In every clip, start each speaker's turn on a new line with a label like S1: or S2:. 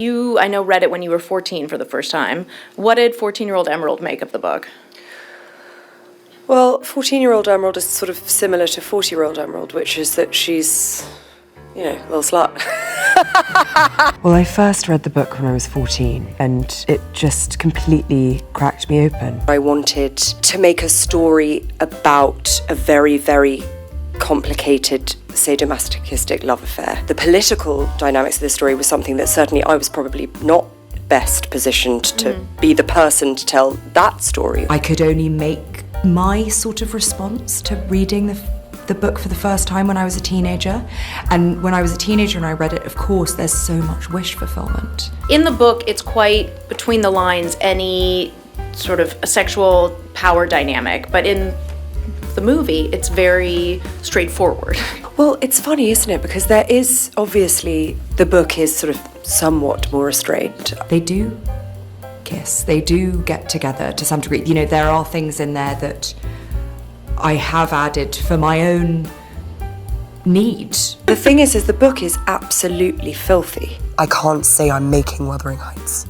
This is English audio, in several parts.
S1: You, I know, read it when you were 14 for the first time. What did 14-year-old Emerald make of the book?
S2: Well, 14-year-old Emerald is sort of similar to 40-year-old Emerald, which is that she's, you know, a little slut.
S3: Well, I first read the book when I was 14, and it just completely cracked me open.
S2: I wanted to make a story about a very, very complicated sadomasochistic love affair. The political dynamics of the story was something that certainly I was probably not best positioned to be the person to tell that story.
S4: I could only make my sort of response to reading the book for the first time when I was a teenager. And when I was a teenager and I read it, of course, there's so much wish fulfillment.
S1: In the book, it's quite between the lines any sort of a sexual power dynamic, but in the movie, it's very straightforward.
S2: Well, it's funny, isn't it? Because there is, obviously, the book is sort of somewhat more restrained.
S4: They do kiss. They do get together to some degree. You know, there are things in there that I have added for my own need.
S2: The thing is the book is absolutely filthy.
S3: I can't say I'm making Wuthering Heights.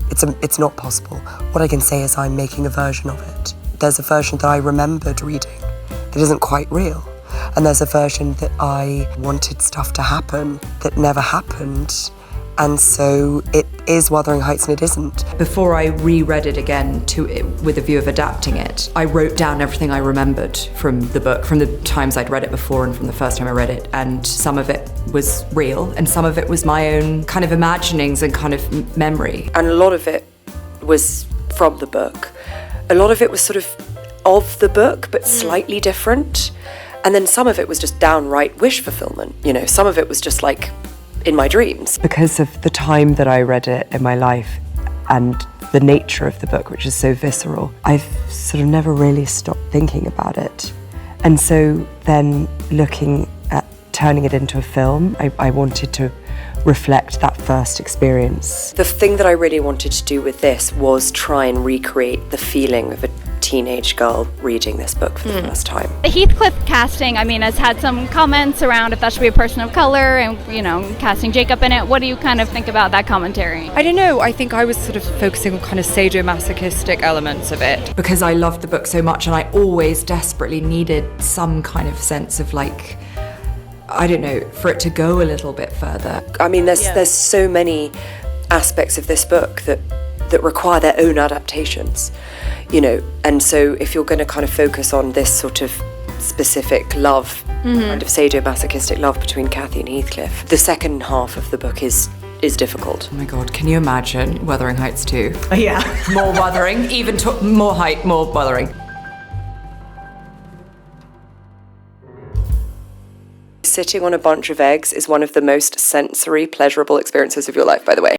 S3: It's not possible. What I can say is I'm making a version of it. There's a version that I remembered reading that isn't quite real. And there's a version that I wanted stuff to happen that never happened. And so it is Wuthering Heights and it isn't.
S4: Before I reread it again with a view of adapting it, I wrote down everything I remembered from the book, from the times I'd read it before and from the first time I read it. And some of it was real and some of it was my own kind of imaginings and kind of memory.
S2: And a lot of it was from the book. A lot of it was sort of the book, but slightly different. And then some of it was just downright wish fulfillment. You know, some of it was just like in my dreams.
S3: Because of the time that I read it in my life and the nature of the book, which is so visceral, I've sort of never really stopped thinking about it. And so then looking at turning it into a film, I wanted to reflect that first experience.
S2: The thing that I really wanted to do with this was try and recreate the feeling of a teenage girl reading this book for the first time.
S5: The Heathcliff casting, I mean, has had some comments around if that should be a person of color and, you know, casting Jacob in it. What do you kind of think about that commentary?
S6: I don't know, I think I was sort of focusing on kind of sadomasochistic elements of it.
S4: Because I loved the book so much and I always desperately needed some kind of sense of like, I don't know, for it to go a little bit further.
S2: I mean, there's so many aspects of this book that require their own adaptations, you know, and so if you're going to kind of focus on this sort of specific love, kind of sadomasochistic love between Cathy and Heathcliff, the second half of the book is difficult.
S4: Oh my God, can you imagine Wuthering Heights 2?
S1: Yeah.
S4: More Wuthering, even more height, more Wuthering.
S2: Sitting on a bunch of eggs is one of the most sensory, pleasurable experiences of your life, by the way.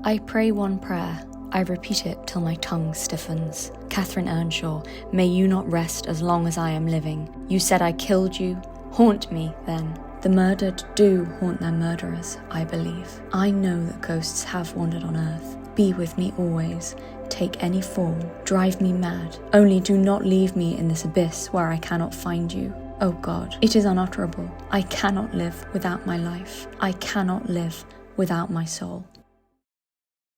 S7: I pray one prayer. I repeat it till my tongue stiffens. Catherine Earnshaw, may you not rest as long as I am living. You said I killed you. Haunt me, then. The murdered do haunt their murderers, I believe. I know that ghosts have wandered on earth. Be with me always. Take any form. Drive me mad. Only do not leave me in this abyss where I cannot find you. Oh God, it is unutterable. I cannot live without my life. I cannot live without my soul.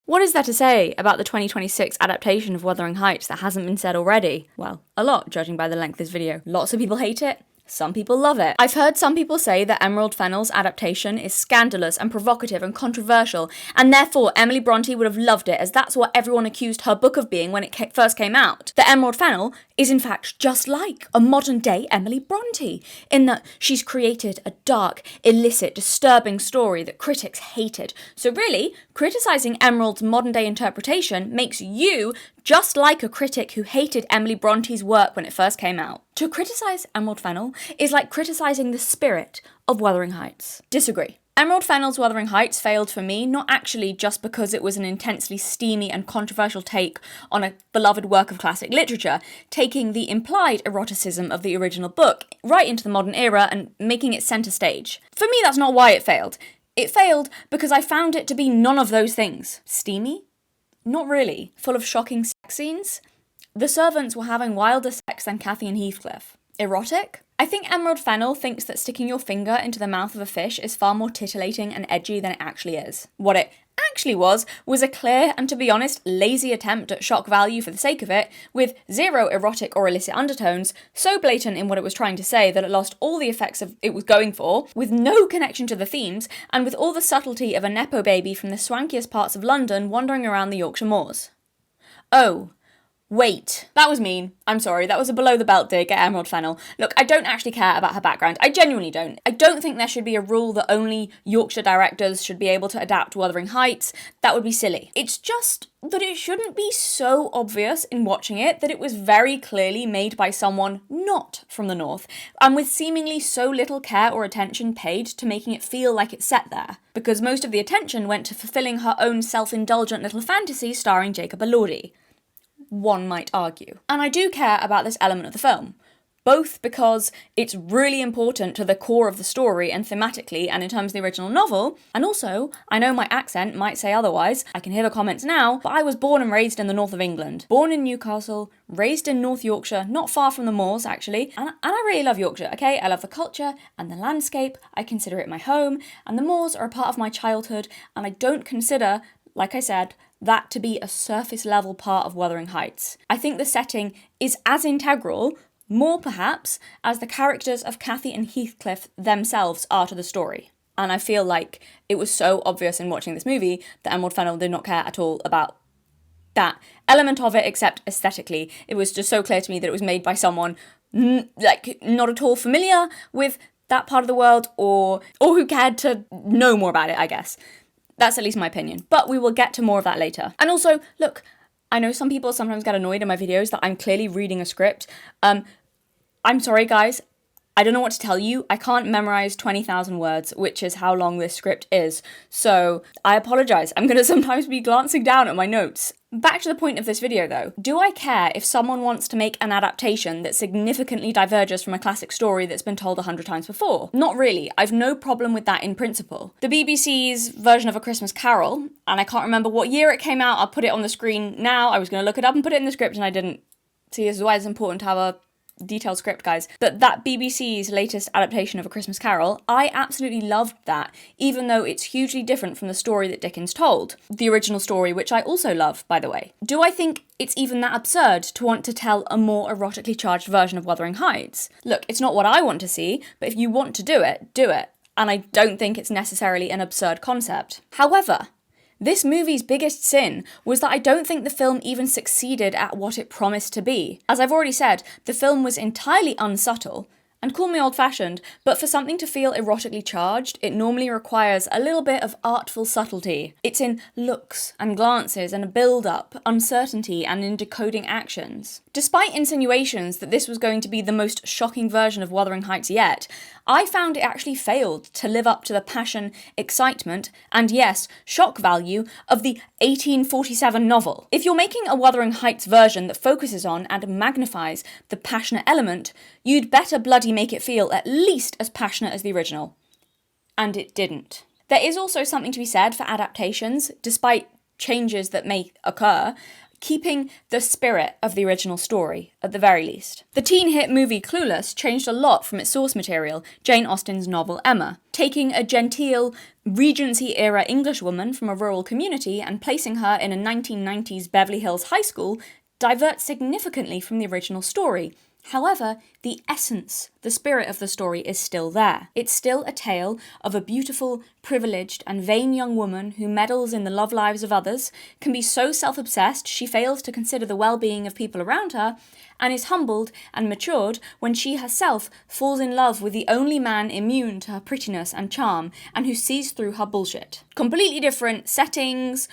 S8: What is there to say about the 2026 adaptation of Wuthering Heights that hasn't been said already? Well, a lot, judging by the length of this video. Lots of people hate it. Some people love it. I've heard some people say that Emerald Fennell's adaptation is scandalous and provocative and controversial, and therefore Emily Bronte would have loved it, as that's what everyone accused her book of being when it first came out. That Emerald Fennell is in fact just like a modern-day Emily Bronte, in that she's created a dark, illicit, disturbing story that critics hated. So really, criticising Emerald's modern-day interpretation makes you just like a critic who hated Emily Bronte's work when it first came out. To criticise Emerald Fennell is like criticising the spirit of Wuthering Heights. Disagree. Emerald Fennell's Wuthering Heights failed for me, not actually just because it was an intensely steamy and controversial take on a beloved work of classic literature, taking the implied eroticism of the original book right into the modern era and making it centre stage. For me, that's not why it failed. It failed because I found it to be none of those things. Steamy? Not really. Full of shocking sex scenes? The servants were having wilder sex than Cathy and Heathcliff. Erotic? I think Emerald Fennell thinks that sticking your finger into the mouth of a fish is far more titillating and edgy than it actually is. What it actually was a clear and, to be honest, lazy attempt at shock value for the sake of it, with zero erotic or illicit undertones, so blatant in what it was trying to say that it lost all the effects of it was going for, with no connection to the themes, and with all the subtlety of a nepo baby from the swankiest parts of London wandering around the Yorkshire moors. Oh, wait, that was mean. I'm sorry, that was a below-the-belt dig at Emerald Fennell. Look, I don't actually care about her background. I genuinely don't. I don't think there should be a rule that only Yorkshire directors should be able to adapt Wuthering Heights. That would be silly. It's just that it shouldn't be so obvious in watching it that it was very clearly made by someone not from the north, and with seemingly so little care or attention paid to making it feel like it's set there, because most of the attention went to fulfilling her own self-indulgent little fantasy starring Jacob Elordi, one might argue. And I do care about this element of the film, both because it's really important to the core of the story and thematically and in terms of the original novel, and also, I know my accent might say otherwise, I can hear the comments now, but I was born and raised in the north of England. Born in Newcastle, raised in North Yorkshire, not far from the moors actually, and I really love Yorkshire, okay? I love the culture and the landscape, I consider it my home, and the moors are a part of my childhood, and I don't consider, like I said, that to be a surface level part of Wuthering Heights. I think the setting is as integral, more perhaps, as the characters of Cathy and Heathcliff themselves are to the story. And I feel like it was so obvious in watching this movie that Emerald Fennell did not care at all about that element of it, except aesthetically. It was just so clear to me that it was made by someone not at all familiar with that part of the world, or who cared to know more about it, I guess. That's at least my opinion, but we will get to more of that later. And also, look, I know some people sometimes get annoyed in my videos that I'm clearly reading a script. I'm sorry, guys. I don't know what to tell you. I can't memorize 20,000 words, which is how long this script is. So I apologize. I'm going to sometimes be glancing down at my notes. Back to the point of this video though. Do I care if someone wants to make an adaptation that significantly diverges from a classic story that's been told 100 times before? Not really. I've no problem with that in principle. The BBC's version of A Christmas Carol, and I can't remember what year it came out, I'll put it on the screen now. I was going to look it up and put it in the script and I didn't. See, this is why it's important to have a detailed script, guys. But that BBC's latest adaptation of A Christmas Carol, I absolutely loved that, even though it's hugely different from the story that Dickens told. The original story, which I also love, by the way. Do I think it's even that absurd to want to tell a more erotically charged version of Wuthering Heights? Look, it's not what I want to see, but if you want to do it, do it. And I don't think it's necessarily an absurd concept. However, this movie's biggest sin was that I don't think the film even succeeded at what it promised to be. As I've already said, the film was entirely unsubtle, and call me old-fashioned, but for something to feel erotically charged, it normally requires a little bit of artful subtlety. It's in looks and glances and a build-up, uncertainty, and in decoding actions. Despite insinuations that this was going to be the most shocking version of Wuthering Heights yet, I found it actually failed to live up to the passion, excitement, and yes, shock value of the 1847 novel. If you're making a Wuthering Heights version that focuses on and magnifies the passionate element, you'd better bloody make it feel at least as passionate as the original. And it didn't. There is also something to be said for adaptations, despite changes that may occur, keeping the spirit of the original story, at the very least. The teen hit movie Clueless changed a lot from its source material, Jane Austen's novel Emma, taking a genteel, Regency-era Englishwoman from a rural community and placing her in a 1990s Beverly Hills high school diverts significantly from the original story. However, the essence, the spirit of the story is still there. It's still a tale of a beautiful, privileged, and vain young woman who meddles in the love lives of others, can be so self-obsessed she fails to consider the well-being of people around her, and is humbled and matured when she herself falls in love with the only man immune to her prettiness and charm, and who sees through her bullshit. Completely different settings,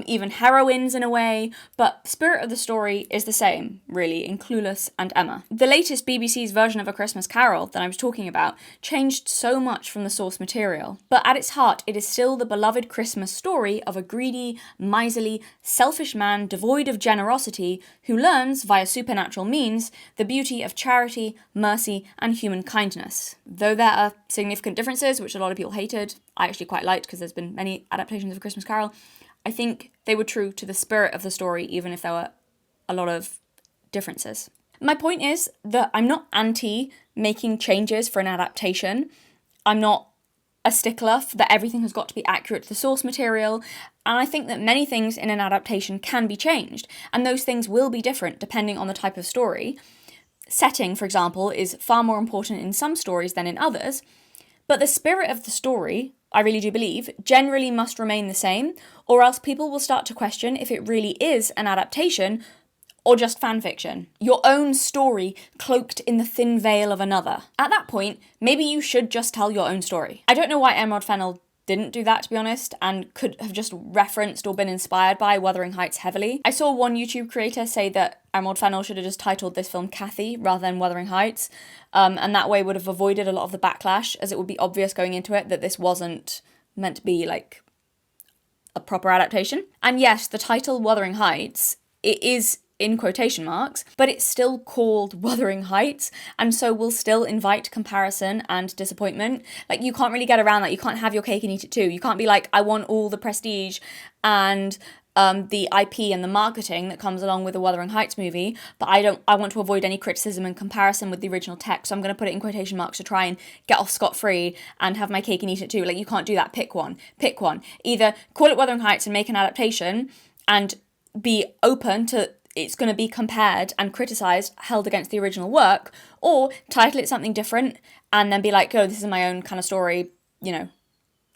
S8: even heroines in a way, but the spirit of the story is the same, really, in Clueless and Emma. The latest BBC's version of A Christmas Carol that I was talking about changed so much from the source material, but at its heart it is still the beloved Christmas story of a greedy, miserly, selfish man devoid of generosity who learns, via supernatural means, the beauty of charity, mercy, and human kindness. Though there are significant differences, which a lot of people hated, I actually quite liked because there's been many adaptations of A Christmas Carol, I think they were true to the spirit of the story, even if there were a lot of differences. My point is that I'm not anti making changes for an adaptation. I'm not a stickler that everything has got to be accurate to the source material, and I think that many things in an adaptation can be changed, and those things will be different depending on the type of story. Setting, for example, is far more important in some stories than in others, but the spirit of the story, I really do believe, generally must remain the same, or else people will start to question if it really is an adaptation or just fan fiction. Your own story cloaked in the thin veil of another. At that point, maybe you should just tell your own story. I don't know why Emerald Fennell didn't do that, to be honest, and could have just referenced or been inspired by Wuthering Heights heavily. I saw one YouTube creator say that Emerald Fennell should have just titled this film Cathy rather than Wuthering Heights, and that way would have avoided a lot of the backlash, as it would be obvious going into it that this wasn't meant to be like a proper adaptation. And yes, the title Wuthering Heights, it is in quotation marks, but it's still called Wuthering Heights, and so will still invite comparison and disappointment. Like, you can't really get around that. You can't have your cake and eat it too. You can't be like, I want all the prestige and the IP and the marketing that comes along with the Wuthering Heights movie, but I want to avoid any criticism and comparison with the original text, so I'm going to put it in quotation marks to try and get off scot-free and have my cake and eat it too. Like, you can't do that. Pick one. Either call it Wuthering Heights and make an adaptation and be open to it's going to be compared and criticised, held against the original work, or title it something different and then be like, oh, this is my own kind of story, you know,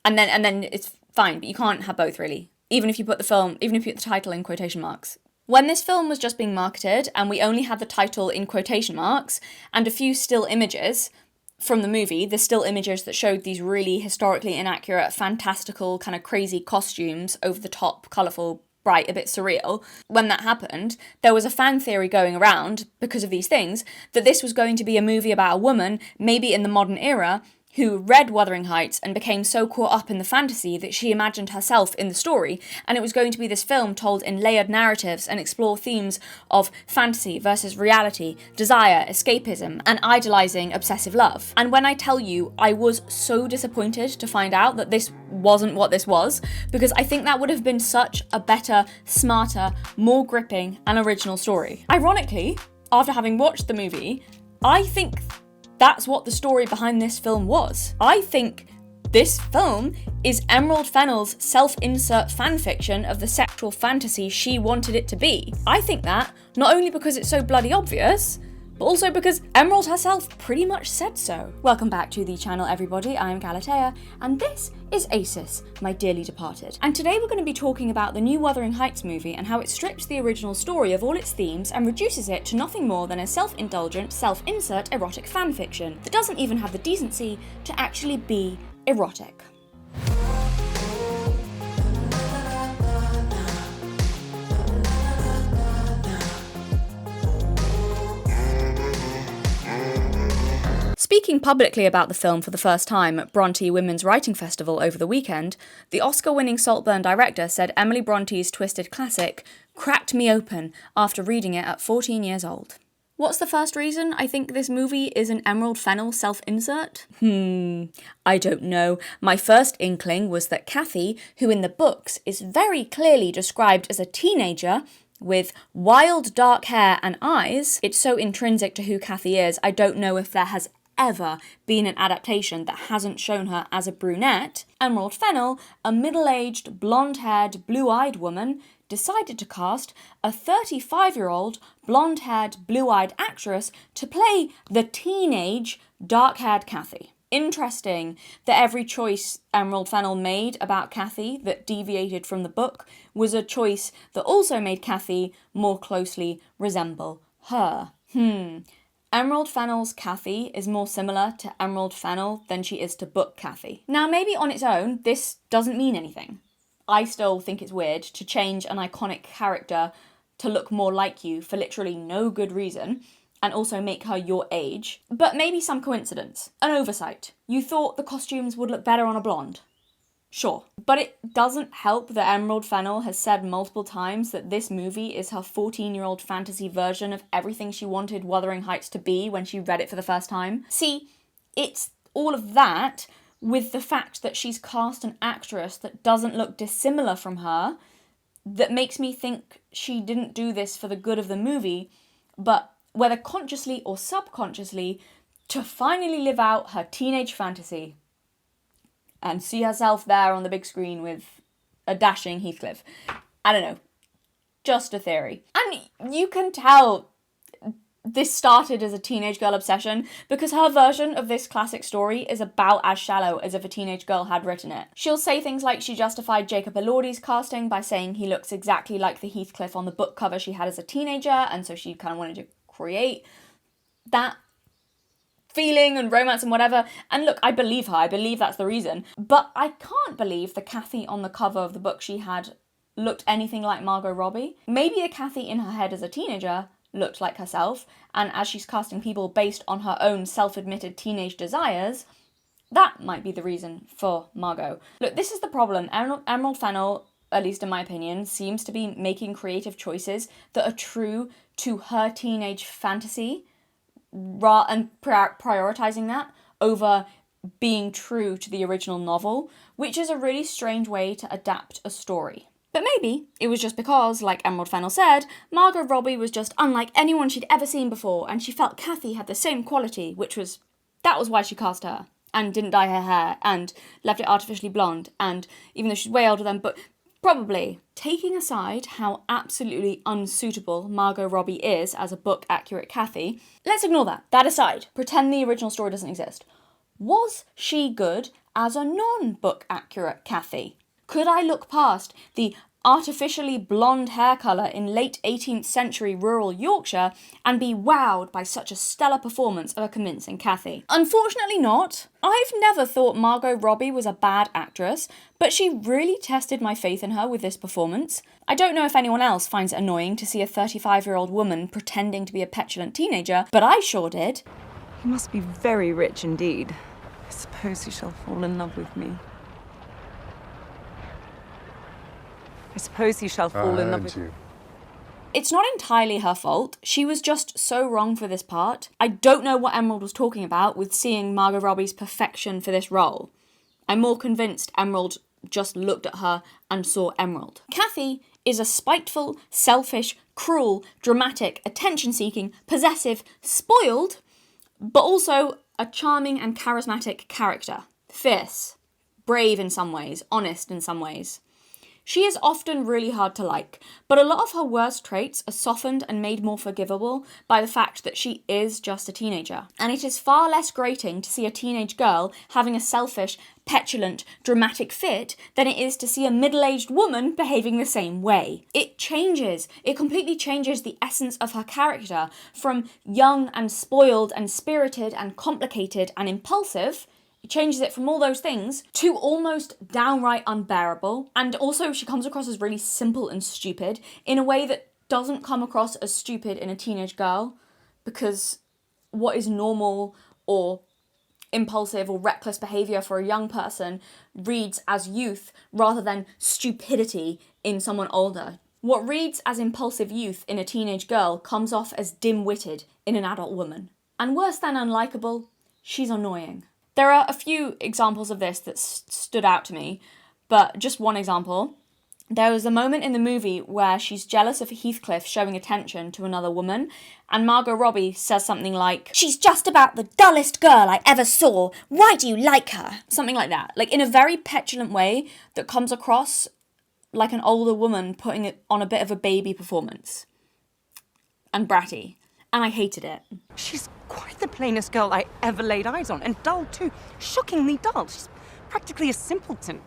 S8: and then it's fine. But you can't have both, really, even if you put the title in quotation marks. When this film was just being marketed and we only had the title in quotation marks and a few still images from the movie, the still images that showed these really historically inaccurate, fantastical, kind of crazy costumes, over the top, colourful, bright, a bit surreal. When that happened, there was a fan theory going around, because of these things, that this was going to be a movie about a woman, maybe in the modern era, who read Wuthering Heights and became so caught up in the fantasy that she imagined herself in the story, and it was going to be this film told in layered narratives and explore themes of fantasy versus reality, desire, escapism, and idolising obsessive love. And when I tell you, I was so disappointed to find out that this wasn't what this was, because I think that would have been such a better, smarter, more gripping, and original story. Ironically, after having watched the movie, I think that's what the story behind this film was. I think this film is Emerald Fennell's self-insert fanfiction of the sexual fantasy she wanted it to be. I think that, not only because it's so bloody obvious, but also because Emerald herself pretty much said so. Welcome back to the channel, everybody. I'm Galatea, and this is Acis, my dearly departed. And today we're going to be talking about the new Wuthering Heights movie and how it strips the original story of all its themes and reduces it to nothing more than a self-indulgent, self-insert erotic fanfiction that doesn't even have the decency to actually be erotic. Speaking publicly about the film for the first time at Bronte Women's Writing Festival over the weekend, the Oscar-winning Saltburn director said Emily Bronte's twisted classic cracked me open after reading it at 14 years old. What's the first reason I think this movie is an Emerald Fennell self-insert? I don't know. My first inkling was that Cathy, who in the books is very clearly described as a teenager, with wild dark hair and eyes, it's so intrinsic to who Cathy is, I don't know if there has ever been an adaptation that hasn't shown her as a brunette. Emerald Fennell, a middle-aged, blonde-haired, blue-eyed woman, decided to cast a 35-year-old, blonde-haired, blue-eyed actress to play the teenage, dark-haired Cathy. Interesting that every choice Emerald Fennell made about Cathy that deviated from the book was a choice that also made Cathy more closely resemble her. Emerald Fennell's Cathy is more similar to Emerald Fennell than she is to book Cathy. Now, maybe on its own, this doesn't mean anything. I still think it's weird to change an iconic character to look more like you for literally no good reason, and also make her your age. But maybe some coincidence, an oversight. You thought the costumes would look better on a blonde. Sure. But it doesn't help that Emerald Fennell has said multiple times that this movie is her 14-year-old fantasy version of everything she wanted Wuthering Heights to be when she read it for the first time. See, it's all of that with the fact that she's cast an actress that doesn't look dissimilar from her that makes me think she didn't do this for the good of the movie, but whether consciously or subconsciously, to finally live out her teenage fantasy and see herself there on the big screen with a dashing Heathcliff. I don't know. Just a theory. And you can tell this started as a teenage girl obsession because her version of this classic story is about as shallow as if a teenage girl had written it. She'll say things like she justified Jacob Elordi's casting by saying he looks exactly like the Heathcliff on the book cover she had as a teenager, and so she kind of wanted to create that feeling and romance and whatever. And look, I believe her. I believe that's the reason. But I can't believe the Cathy on the cover of the book she had looked anything like Margot Robbie. Maybe the Cathy in her head as a teenager looked like herself, and as she's casting people based on her own self-admitted teenage desires, that might be the reason for Margot. Look, this is the problem. Emerald Fennell, at least in my opinion, seems to be making creative choices that are true to her teenage fantasy, and prioritizing that over being true to the original novel, which is a really strange way to adapt a story. But maybe it was just because, like Emerald Fennell said, Margot Robbie was just unlike anyone she'd ever seen before, and she felt Cathy had the same quality, that was why she cast her, and didn't dye her hair, and left it artificially blonde, and even though she's way older than, but probably, taking aside how absolutely unsuitable Margot Robbie is as a book-accurate Cathy, let's ignore that. That aside, pretend the original story doesn't exist. Was she good as a non-book-accurate Cathy? Could I look past the artificially blonde hair colour in late 18th century rural Yorkshire and be wowed by such a stellar performance of a convincing Cathy? Unfortunately not. I've never thought Margot Robbie was a bad actress, but she really tested my faith in her with this performance. I don't know if anyone else finds it annoying to see a 35-year-old woman pretending to be a petulant teenager, but I sure did.
S9: He must be very rich indeed. I suppose he shall fall in love with me. I suppose he shall fall in love with you.
S8: It's not entirely her fault. She was just so wrong for this part. I don't know what Emerald was talking about with seeing Margot Robbie's perfection for this role. I'm more convinced Emerald just looked at her and saw Emerald. Cathy is a spiteful, selfish, cruel, dramatic, attention-seeking, possessive, spoiled, but also a charming and charismatic character. Fierce, brave in some ways, honest in some ways. She is often really hard to like, but a lot of her worst traits are softened and made more forgivable by the fact that she is just a teenager. And it is far less grating to see a teenage girl having a selfish, petulant, dramatic fit than it is to see a middle-aged woman behaving the same way. It completely changes the essence of her character from young and spoiled and spirited and complicated and impulsive. It changes it from all those things to almost downright unbearable. And also she comes across as really simple and stupid in a way that doesn't come across as stupid in a teenage girl, because what is normal or impulsive or reckless behaviour for a young person reads as youth rather than stupidity in someone older. What reads as impulsive youth in a teenage girl comes off as dim-witted in an adult woman. And worse than unlikable, she's annoying. There are a few examples of this that stood out to me, but just one example. There was a moment in the movie where she's jealous of Heathcliff showing attention to another woman, and Margot Robbie says something like, "She's just about the dullest girl I ever saw. Why do you like her?" Something like that. Like in a very petulant way that comes across like an older woman putting it on a bit of a baby performance. And bratty. And I hated it.
S9: She's quite the plainest girl I ever laid eyes on, and dull too. Shockingly dull. She's practically a simpleton.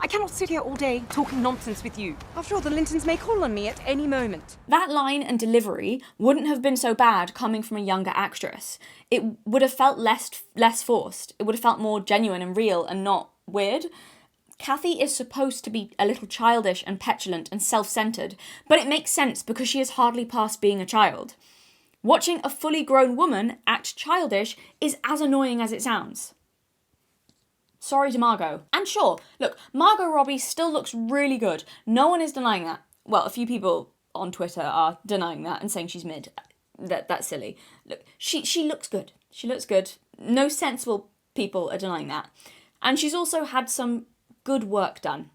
S9: I cannot sit here all day talking nonsense with you. After all, the Lintons may call on me at any moment.
S8: That line and delivery wouldn't have been so bad coming from a younger actress. It would have felt less forced. It would have felt more genuine and real and not weird. Cathy is supposed to be a little childish and petulant and self-centered, but it makes sense because she is hardly past being a child. Watching a fully grown woman act childish is as annoying as it sounds. Sorry to Margot. And sure, look, Margot Robbie still looks really good. No one is denying that. Well, a few people on Twitter are denying that and saying she's mid. That's silly. Look, she looks good. She looks good. No sensible people are denying that. And she's also had some good work done.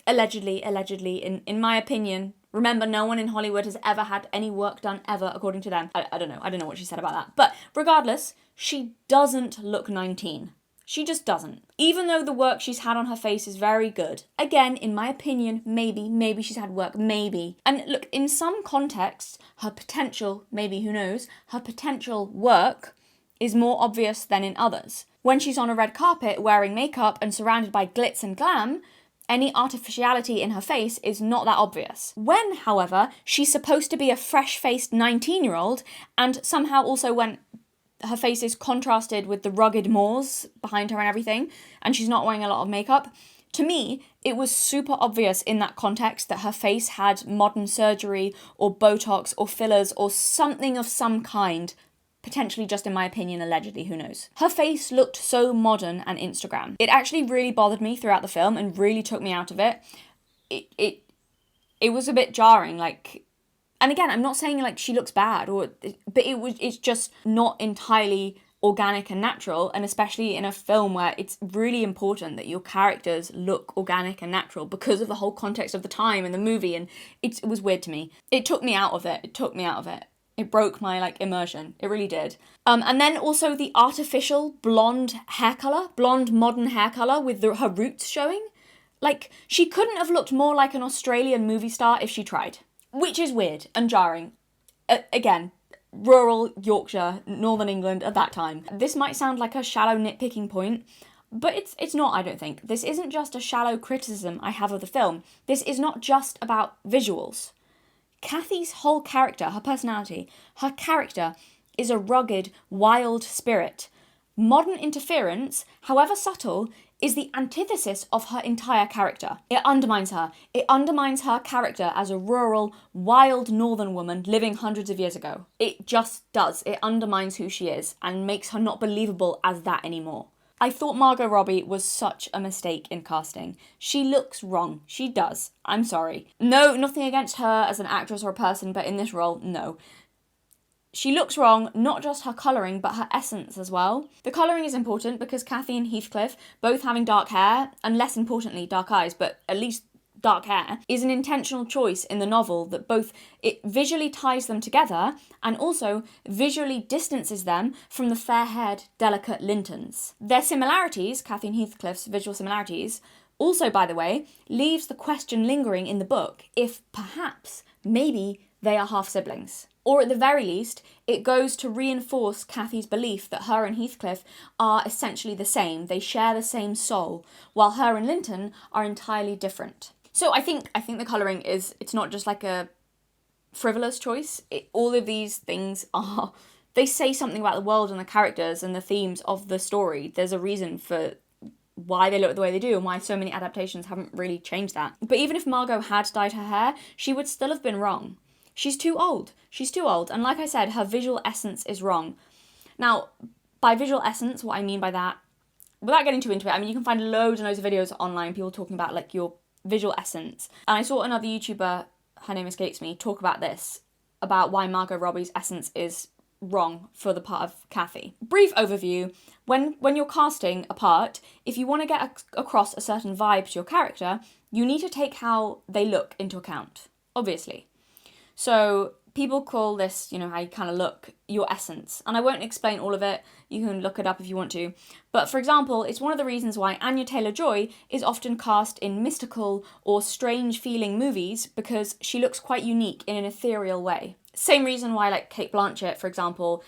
S8: Allegedly, in my opinion, Remember, no one in Hollywood has ever had any work done ever, according to them. I don't know what she said about that. But regardless, she doesn't look 19. She just doesn't. Even though the work she's had on her face is very good. Again, in my opinion, maybe she's had work, maybe. And look, in some contexts, her potential, maybe, who knows, her potential work is more obvious than in others. When she's on a red carpet wearing makeup and surrounded by glitz and glam, any artificiality in her face is not that obvious. When, however, she's supposed to be a fresh-faced 19-year-old, and somehow also when her face is contrasted with the rugged moors behind her and everything, and she's not wearing a lot of makeup, to me, it was super obvious in that context that her face had modern surgery or Botox or fillers or something of some kind, potentially just in my opinion, allegedly, who knows. Her face looked so modern and Instagram. It actually really bothered me throughout the film and really took me out of it. It was a bit jarring, like, and again, I'm not saying like she looks bad, but it's just not entirely organic and natural, and especially in a film where it's really important that your characters look organic and natural because of the whole context of the time and the movie, and it was weird to me. It took me out of it. It broke my like immersion. It really did. And then also the artificial blonde modern hair color with her roots showing. Like, she couldn't have looked more like an Australian movie star if she tried. Which is weird and jarring. Again, rural Yorkshire, Northern England at that time. This might sound like a shallow nitpicking point, but it's not, I don't think. This isn't just a shallow criticism I have of the film. This is not just about visuals. Cathy's whole character, her personality, her character is a rugged, wild spirit. Modern interference, however subtle, is the antithesis of her entire character. It undermines her. It undermines her character as a rural, wild northern woman living hundreds of years ago. It just does. It undermines who she is and makes her not believable as that anymore. I thought Margot Robbie was such a mistake in casting. She looks wrong. She does. I'm sorry. No, nothing against her as an actress or a person, but in this role, no. She looks wrong, not just her colouring, but her essence as well. The colouring is important because Cathy and Heathcliff, both having dark hair, and less importantly, dark eyes, but at least dark hair, is an intentional choice in the novel that both it visually ties them together and also visually distances them from the fair-haired, delicate Lintons. Their similarities, Cathy and Heathcliff's visual similarities, also, by the way, leaves the question lingering in the book if perhaps, maybe, they are half-siblings. Or at the very least, it goes to reinforce Cathy's belief that her and Heathcliff are essentially the same. They share the same soul, while her and Linton are entirely different. So I think the colouring it's not just like a frivolous choice. All of these things they say something about the world and the characters and the themes of the story. There's a reason for why they look the way they do and why so many adaptations haven't really changed that. But even if Margot had dyed her hair, she would still have been wrong. She's too old. And like I said, her visual essence is wrong. Now, by visual essence, what I mean by that, without getting too into it, I mean, you can find loads and loads of videos online, people talking about, like, your visual essence. And I saw another YouTuber, her name escapes me, talk about this, about why Margot Robbie's essence is wrong for the part of Cathy. Brief overview, when you're casting a part, if you want to get across a certain vibe to your character, you need to take how they look into account, obviously. So people call this, how you kind of look, your essence. And I won't explain all of it. You can look it up if you want to. But for example, it's one of the reasons why Anya Taylor-Joy is often cast in mystical or strange feeling movies, because she looks quite unique in an ethereal way. Same reason why, like, Cate Blanchett, for example,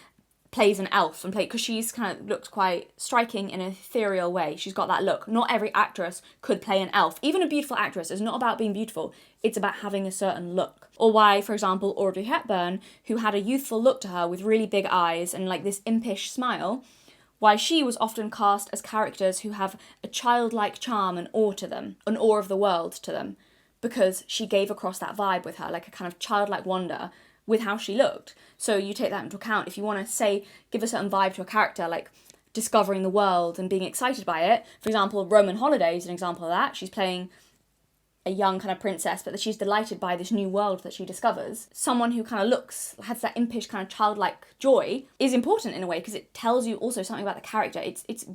S8: plays an elf because she's kind of looks quite striking in an ethereal way. She's got that look. Not every actress could play an elf. Even a beautiful actress is not about being beautiful. It's about having a certain look. Or why, for example, Audrey Hepburn, who had a youthful look to her with really big eyes and like this impish smile, why she was often cast as characters who have a childlike charm and awe to them, an awe of the world to them, because she gave across that vibe with her, like a kind of childlike wonder with how she looked. So you take that into account. If you want to say, give a certain vibe to a character, like discovering the world and being excited by it. For example, Roman Holiday is an example of that. She's playing a young kind of princess, but that she's delighted by this new world that she discovers. Someone who kind of has that impish kind of childlike joy is important in a way, because it tells you also something about the character. It's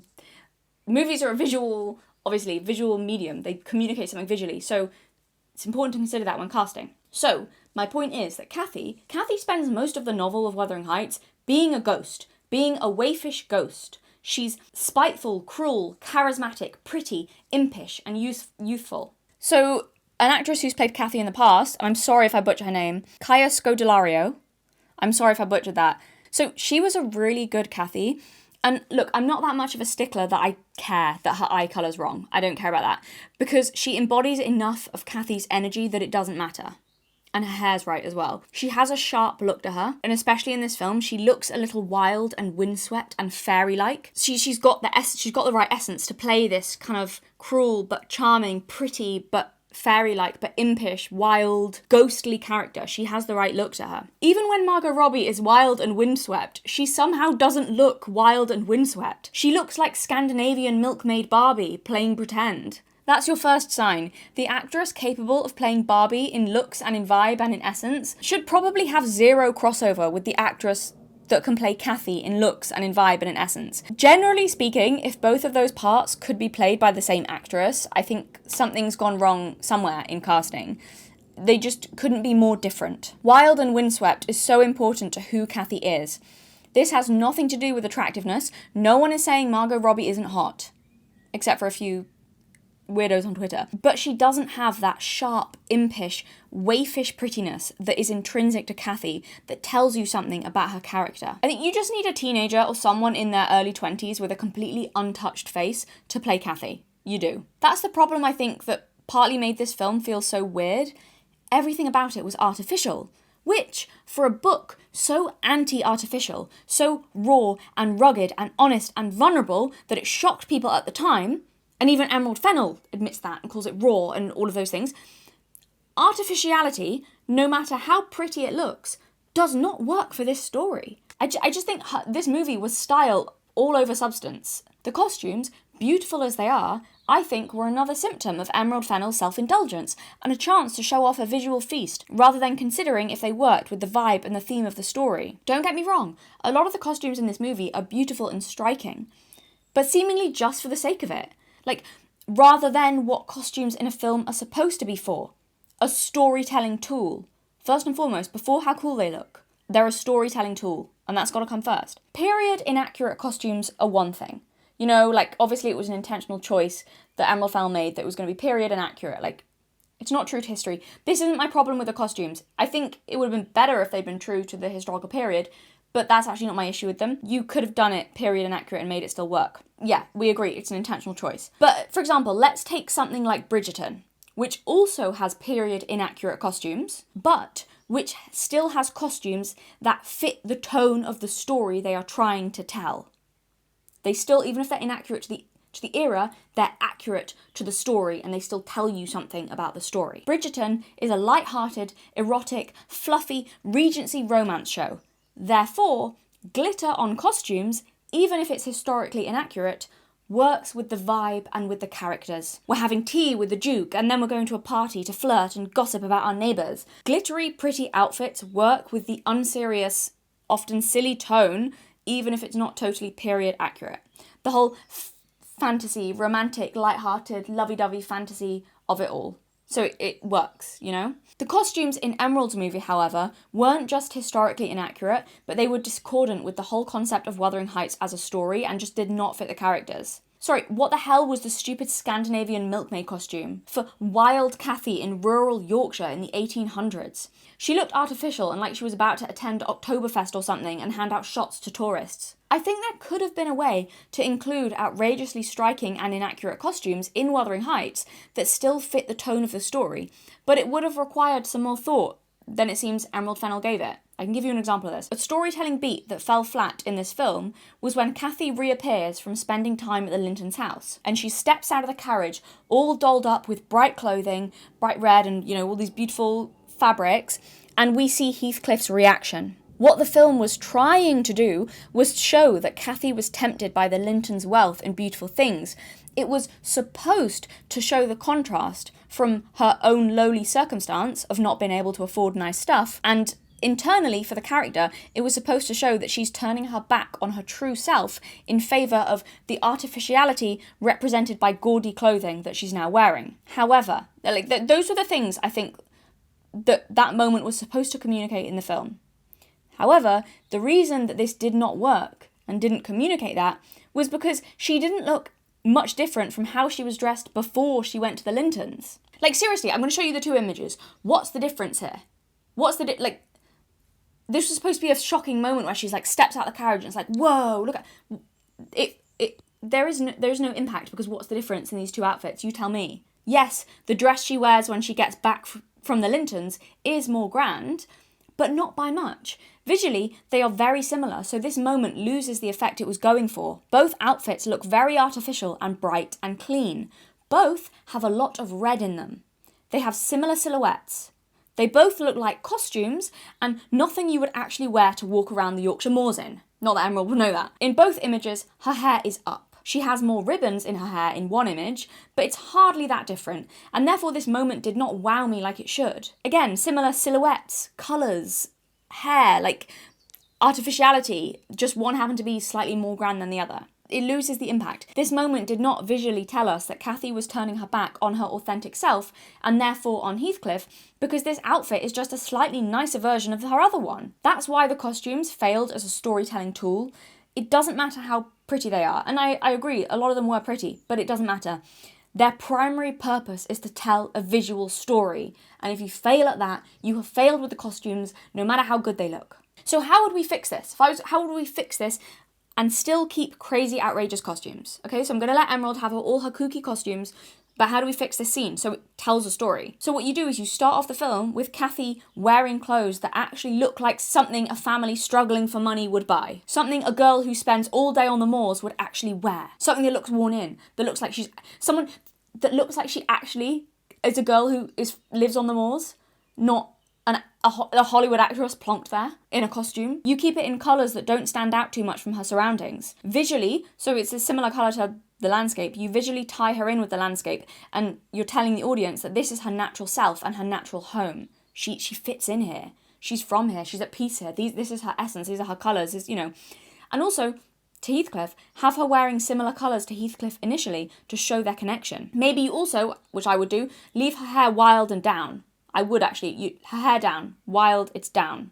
S8: movies are a visual medium. They communicate something visually. So it's important to consider that when casting. So, my point is that Cathy spends most of the novel of Wuthering Heights being a ghost, being a waifish ghost. She's spiteful, cruel, charismatic, pretty, impish, and youthful. So, an actress who's played Cathy in the past, I'm sorry if I butcher her name, Kaya Scodelario. I'm sorry if I butchered that. So, she was a really good Cathy. And look, I'm not that much of a stickler that I care that her eye colour's wrong. I don't care about that. Because she embodies enough of Cathy's energy that it doesn't matter. And her hair's right as well. She has a sharp look to her, and especially in this film, she looks a little wild and windswept and fairy-like. She's got the right essence to play this kind of cruel but charming, pretty but fairy-like but impish, wild, ghostly character. She has the right look to her. Even when Margot Robbie is wild and windswept, she somehow doesn't look wild and windswept. She looks like Scandinavian milkmaid Barbie playing pretend. That's your first sign. The actress capable of playing Barbie in looks and in vibe and in essence should probably have zero crossover with the actress that can play Cathy in looks and in vibe and in essence. Generally speaking, if both of those parts could be played by the same actress, I think something's gone wrong somewhere in casting. They just couldn't be more different. Wild and windswept is so important to who Cathy is. This has nothing to do with attractiveness. No one is saying Margot Robbie isn't hot, except for a few weirdos on Twitter. But she doesn't have that sharp, impish, waifish prettiness that is intrinsic to Cathy that tells you something about her character. I think you just need a teenager or someone in their early 20s with a completely untouched face to play Cathy. You do. That's the problem I think that partly made this film feel so weird. Everything about it was artificial. Which, for a book so anti-artificial, so raw and rugged and honest and vulnerable that it shocked people at the time, and even Emerald Fennell admits that and calls it raw and all of those things. Artificiality, no matter how pretty it looks, does not work for this story. I just think this movie was style all over substance. The costumes, beautiful as they are, I think were another symptom of Emerald Fennell's self-indulgence and a chance to show off a visual feast, rather than considering if they worked with the vibe and the theme of the story. Don't get me wrong, a lot of the costumes in this movie are beautiful and striking, but seemingly just for the sake of it. Like, rather than what costumes in a film are supposed to be for. A storytelling tool. First and foremost, before how cool they look, they're a storytelling tool, and that's got to come first. Period inaccurate costumes are one thing. You know, like, obviously it was an intentional choice that Emerald Fennell made that it was going to be period inaccurate. Like, it's not true to history. This isn't my problem with the costumes. I think it would have been better if they'd been true to the historical period, but that's actually not my issue with them. You could have done it period inaccurate and made it still work. Yeah, we agree, it's an intentional choice. But, for example, let's take something like Bridgerton, which also has period inaccurate costumes, but which still has costumes that fit the tone of the story they are trying to tell. They still, even if they're inaccurate to the era, they're accurate to the story and they still tell you something about the story. Bridgerton is a light-hearted, erotic, fluffy, Regency romance show. Therefore, glitter on costumes, even if it's historically inaccurate, works with the vibe and with the characters. We're having tea with the Duke, and then we're going to a party to flirt and gossip about our neighbours. Glittery, pretty outfits work with the unserious, often silly tone, even if it's not totally period accurate. The whole fantasy, romantic, light-hearted, lovey-dovey fantasy of it all. So it works, you know? The costumes in Emerald's movie, however, weren't just historically inaccurate, but they were discordant with the whole concept of Wuthering Heights as a story and just did not fit the characters. Sorry, what the hell was the stupid Scandinavian milkmaid costume for wild Cathy in rural Yorkshire in the 1800s? She looked artificial and like she was about to attend Oktoberfest or something and hand out shots to tourists. I think there could have been a way to include outrageously striking and inaccurate costumes in Wuthering Heights that still fit the tone of the story, but it would have required some more thought than it seems Emerald Fennell gave it. I can give you an example of this. A storytelling beat that fell flat in this film was when Cathy reappears from spending time at the Lintons' house, and she steps out of the carriage all dolled up with bright clothing, bright red and, you know, all these beautiful fabrics, and we see Heathcliff's reaction. What the film was trying to do was show that Cathy was tempted by the Lintons' wealth and beautiful things. It was supposed to show the contrast from her own lowly circumstance of not being able to afford nice stuff, and internally, for the character, it was supposed to show that she's turning her back on her true self in favour of the artificiality represented by gaudy clothing that she's now wearing. However, those were the things I think that moment was supposed to communicate in the film. However, the reason that this did not work and didn't communicate that was because she didn't look much different from how she was dressed before she went to the Lintons. Like, seriously, I'm going to show you the two images. What's the difference here? This was supposed to be a shocking moment where she's like steps out of the carriage and it's like, whoa, look at it. There is no impact, because what's the difference in these two outfits? You tell me. Yes, the dress she wears when she gets back from the Lintons is more grand, but not by much. Visually, they are very similar, so this moment loses the effect it was going for. Both outfits look very artificial and bright and clean. Both have a lot of red in them. They have similar silhouettes. They both look like costumes and nothing you would actually wear to walk around the Yorkshire moors in. Not that Emerald will know that. In both images, her hair is up. She has more ribbons in her hair in one image, but it's hardly that different, and therefore this moment did not wow me like it should. Again, similar silhouettes, colours, hair, like artificiality, just one happened to be slightly more grand than the other. It loses the impact. This moment did not visually tell us that Cathy was turning her back on her authentic self, and therefore on Heathcliff, because this outfit is just a slightly nicer version of her other one. That's why the costumes failed as a storytelling tool. It doesn't matter how pretty they are, and I agree, a lot of them were pretty, but it doesn't matter. Their primary purpose is to tell a visual story, and if you fail at that, you have failed with the costumes, no matter how good they look. So how would we fix this? How would we fix this and still keep crazy, outrageous costumes? Okay, so I'm going to let Emerald have all her kooky costumes, but how do we fix this scene so it tells a story? So what you do is you start off the film with Cathy wearing clothes that actually look like something a family struggling for money would buy. Something a girl who spends all day on the moors would actually wear. Something that looks worn in, that looks like she actually is a girl who lives on the moors, not a Hollywood actress plonked there in a costume. You keep it in colours that don't stand out too much from her surroundings. Visually, so it's a similar colour to the landscape, you visually tie her in with the landscape, and you're telling the audience that this is her natural self and her natural home. She fits in here. She's from here. She's at peace here. This is her essence. These are her colours. And also, to Heathcliff, have her wearing similar colours to Heathcliff initially to show their connection. Maybe you also, which I would do, leave her hair wild and down. I would actually, her hair down, wild, it's down.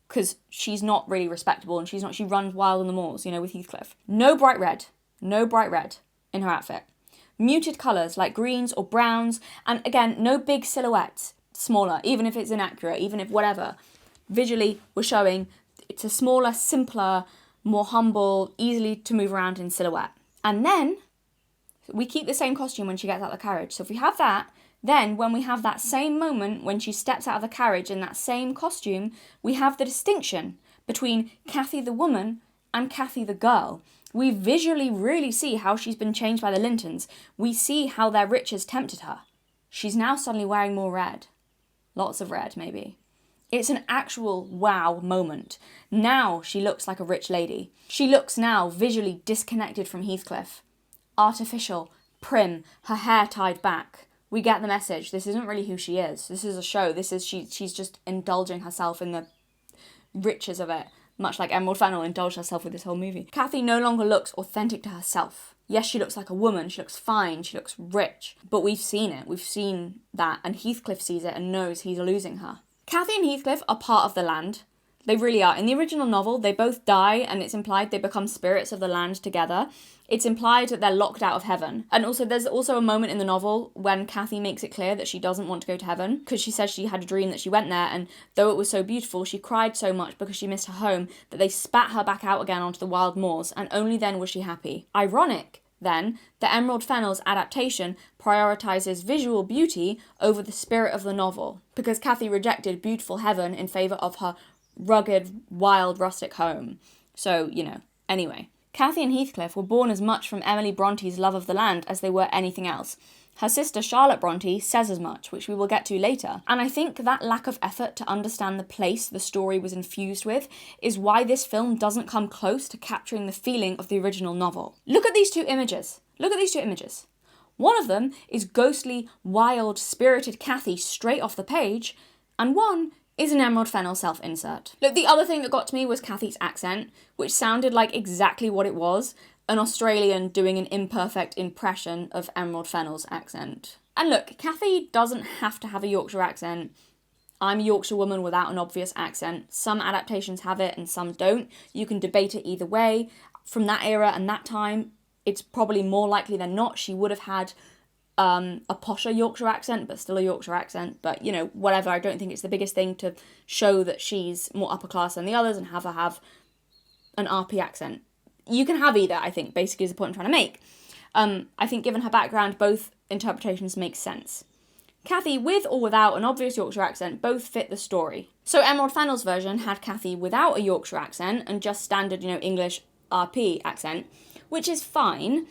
S8: Because she's not really respectable and she runs wild on the moors, with Heathcliff. No bright red in her outfit. Muted colours like greens or browns, and again, no big silhouettes, smaller, even if it's inaccurate, even if whatever. Visually, we're showing it's a smaller, simpler, more humble, easily to move around in silhouette. And then, we keep the same costume when she gets out of the carriage. So if we have that, then when we have that same moment when she steps out of the carriage in that same costume, we have the distinction between Cathy the woman and Cathy the girl. We visually really see how she's been changed by the Lintons. We see how their riches tempted her. She's now suddenly wearing more red. Lots of red, maybe. It's an actual wow moment. Now she looks like a rich lady. She looks now visually disconnected from Heathcliff. Artificial, prim, her hair tied back. We get the message. This isn't really who she is. This is a show. She's just indulging herself in the riches of it, much like Emerald Fennell indulged herself with this whole movie. Cathy no longer looks authentic to herself. Yes, she looks like a woman. She looks fine. She looks rich. But we've seen it. We've seen that. And Heathcliff sees it and knows he's losing her. Cathy and Heathcliff are part of the land. They really are. In the original novel, they both die, and it's implied they become spirits of the land together. It's implied that they're locked out of heaven. And also, there's also a moment in the novel when Cathy makes it clear that she doesn't want to go to heaven, because she says she had a dream that she went there, and though it was so beautiful, she cried so much because she missed her home that they spat her back out again onto the wild moors, and only then was she happy. Ironic, then, that Emerald Fennell's adaptation prioritises visual beauty over the spirit of the novel, because Cathy rejected beautiful heaven in favour of her rugged, wild, rustic home. So, anyway. Cathy and Heathcliff were born as much from Emily Bronte's love of the land as they were anything else. Her sister Charlotte Bronte says as much, which we will get to later. And I think that lack of effort to understand the place the story was infused with is why this film doesn't come close to capturing the feeling of the original novel. Look at these two images. One of them is ghostly, wild, spirited Cathy straight off the page, and one is an Emerald Fennell self-insert. Look, the other thing that got to me was Cathy's accent, which sounded like exactly what it was, an Australian doing an imperfect impression of Emerald Fennell's accent. And look, Cathy doesn't have to have a Yorkshire accent. I'm a Yorkshire woman without an obvious accent. Some adaptations have it and some don't. You can debate it either way. From that era and that time, it's probably more likely than not she would have had a posher Yorkshire accent, but still a Yorkshire accent. But, you know, whatever. I don't think it's the biggest thing to show that she's more upper class than the others and have her have an RP accent. You can have either, I think, basically is the point I'm trying to make. I think given her background, both interpretations make sense. Cathy, with or without an obvious Yorkshire accent, both fit the story. So Emerald Fennell's version had Cathy without a Yorkshire accent and just standard, you know, English RP accent, which is fine.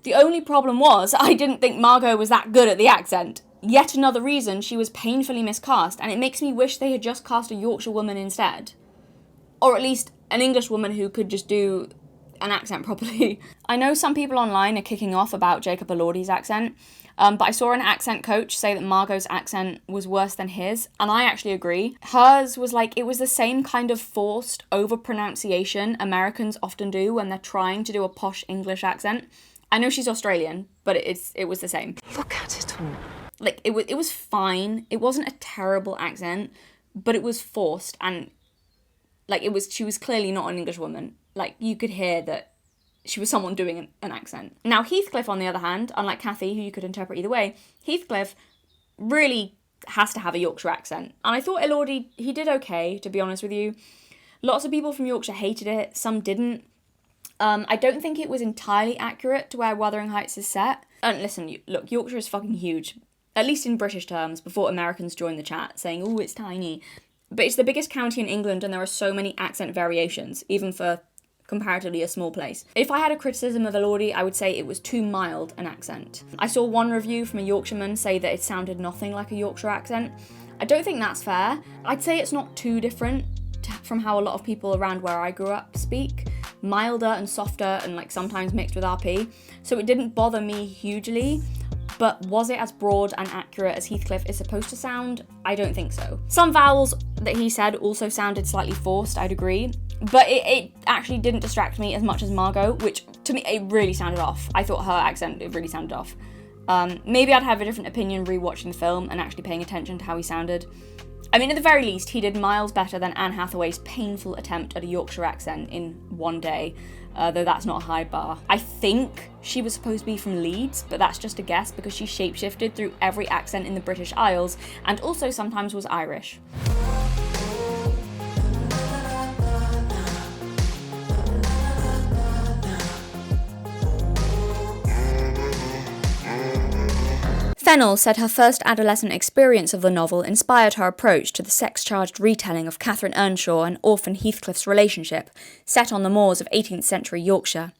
S8: The only problem was I didn't think Margot was that good at the accent. Yet another reason she was painfully miscast, and it makes me wish they had just cast a Yorkshire woman instead. Or at least an English woman who could just do an accent properly. I know some people online are kicking off about Jacob Elordi's accent, but I saw an accent coach say that Margot's accent was worse than his, and I actually agree. Hers was like, it was the same kind of forced over-pronunciation Americans often do when they're trying to do a posh English accent. I know she's Australian, but it was the same.
S9: Look at it all.
S8: Like, it was fine. It wasn't a terrible accent, but it was forced, and like, she was clearly not an English woman. Like, you could hear that she was someone doing an accent. Now, Heathcliff, on the other hand, unlike Cathy, who you could interpret either way, Heathcliff really has to have a Yorkshire accent. And I thought Elordi, he did okay, to be honest with you. Lots of people from Yorkshire hated it, some didn't. I don't think it was entirely accurate to where Wuthering Heights is set. And listen, look, Yorkshire is fucking huge, at least in British terms, before Americans join the chat, saying, oh, it's tiny. But it's the biggest county in England, and there are so many accent variations, even for comparatively a small place. If I had a criticism of Elordi, I would say it was too mild an accent. I saw one review from a Yorkshireman say that it sounded nothing like a Yorkshire accent. I don't think that's fair. I'd say it's not too different from how a lot of people around where I grew up speak. Milder and softer and like sometimes mixed with RP. So it didn't bother me hugely. But was it as broad and accurate as Heathcliff is supposed to sound? I don't think so. Some vowels that he said also sounded slightly forced, I'd agree. But it actually didn't distract me as much as Margot, which to me, it really sounded off. I thought her accent, it really sounded off. Maybe I'd have a different opinion rewatching the film and actually paying attention to how he sounded. I mean, at the very least, he did miles better than Anne Hathaway's painful attempt at a Yorkshire accent in one day, though that's not a high bar. I think she was supposed to be from Leeds, but that's just a guess because she shapeshifted through every accent in the British Isles and also sometimes was Irish.
S7: Fennell said her first adolescent experience of the novel inspired her approach to the sex-charged retelling of Catherine Earnshaw and Orphan Heathcliff's relationship, set on the moors of 18th century Yorkshire.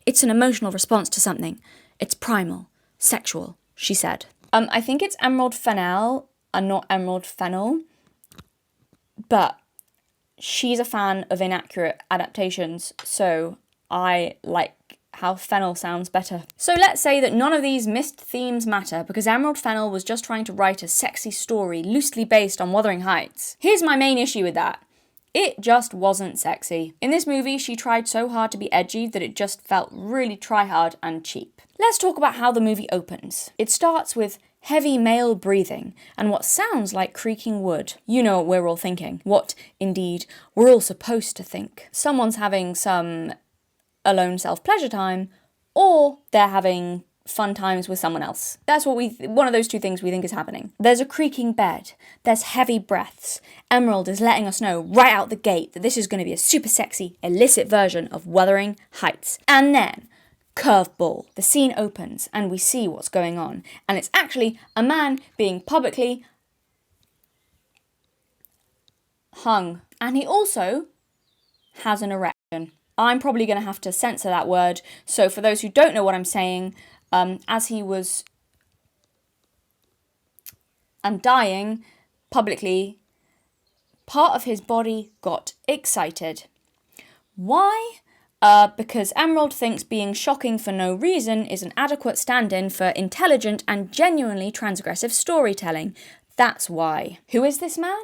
S7: It's an emotional response to something. It's primal, sexual, she said. I think it's Emerald Fennell and not Emerald Fennell, but she's a fan of inaccurate adaptations, so I like how Fennell sounds better. So let's say that none of these missed themes matter because Emerald Fennell was just trying to write a sexy story loosely based on Wuthering Heights. Here's my main issue with that. It just wasn't sexy. In this movie, she tried so hard to be edgy that it just felt really try-hard and cheap. Let's talk about how the movie opens. It starts with heavy male breathing and what sounds like creaking wood. You know what we're all thinking. What, indeed, we're all supposed to think. Someone's having some alone self-pleasure time, or they're having fun times with someone else. That's one of those two things we think is happening. There's a creaking bed, there's heavy breaths. Emerald is letting us know right out the gate that this is going to be a super sexy, illicit version of Wuthering Heights. And then, curveball, the scene opens and we see what's going on. And it's actually a man being publicly hung. And he also has an erection. I'm probably going to have to censor that word, so for those who don't know what I'm saying, as he was undying publicly, part of his body got excited. Why? Because Emerald thinks being shocking for no reason is an adequate stand-in for intelligent and genuinely transgressive storytelling. That's why. Who is this man?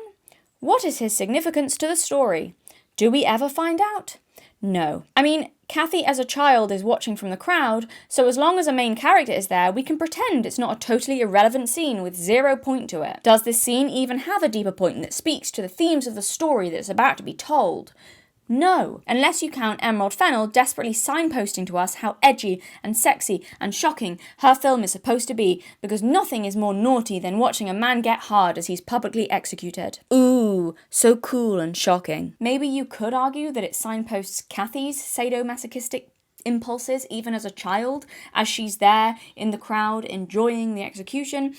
S7: What is his significance to the story? Do we ever find out? No. I mean,
S8: Cathy as a child is watching from the crowd, so as long as a main character is there, we can pretend it's not a totally irrelevant scene with 0 point to it. Does this scene even have a deeper point that speaks to the themes of the story that's about to be told? No, unless you count Emerald Fennell desperately signposting to us how edgy and sexy and shocking her film is supposed to be, because nothing is more naughty than watching a man get hard as he's publicly executed. Ooh, so cool and shocking. Maybe you could argue that it signposts Cathy's sadomasochistic impulses even as a child, as she's there in the crowd enjoying the execution.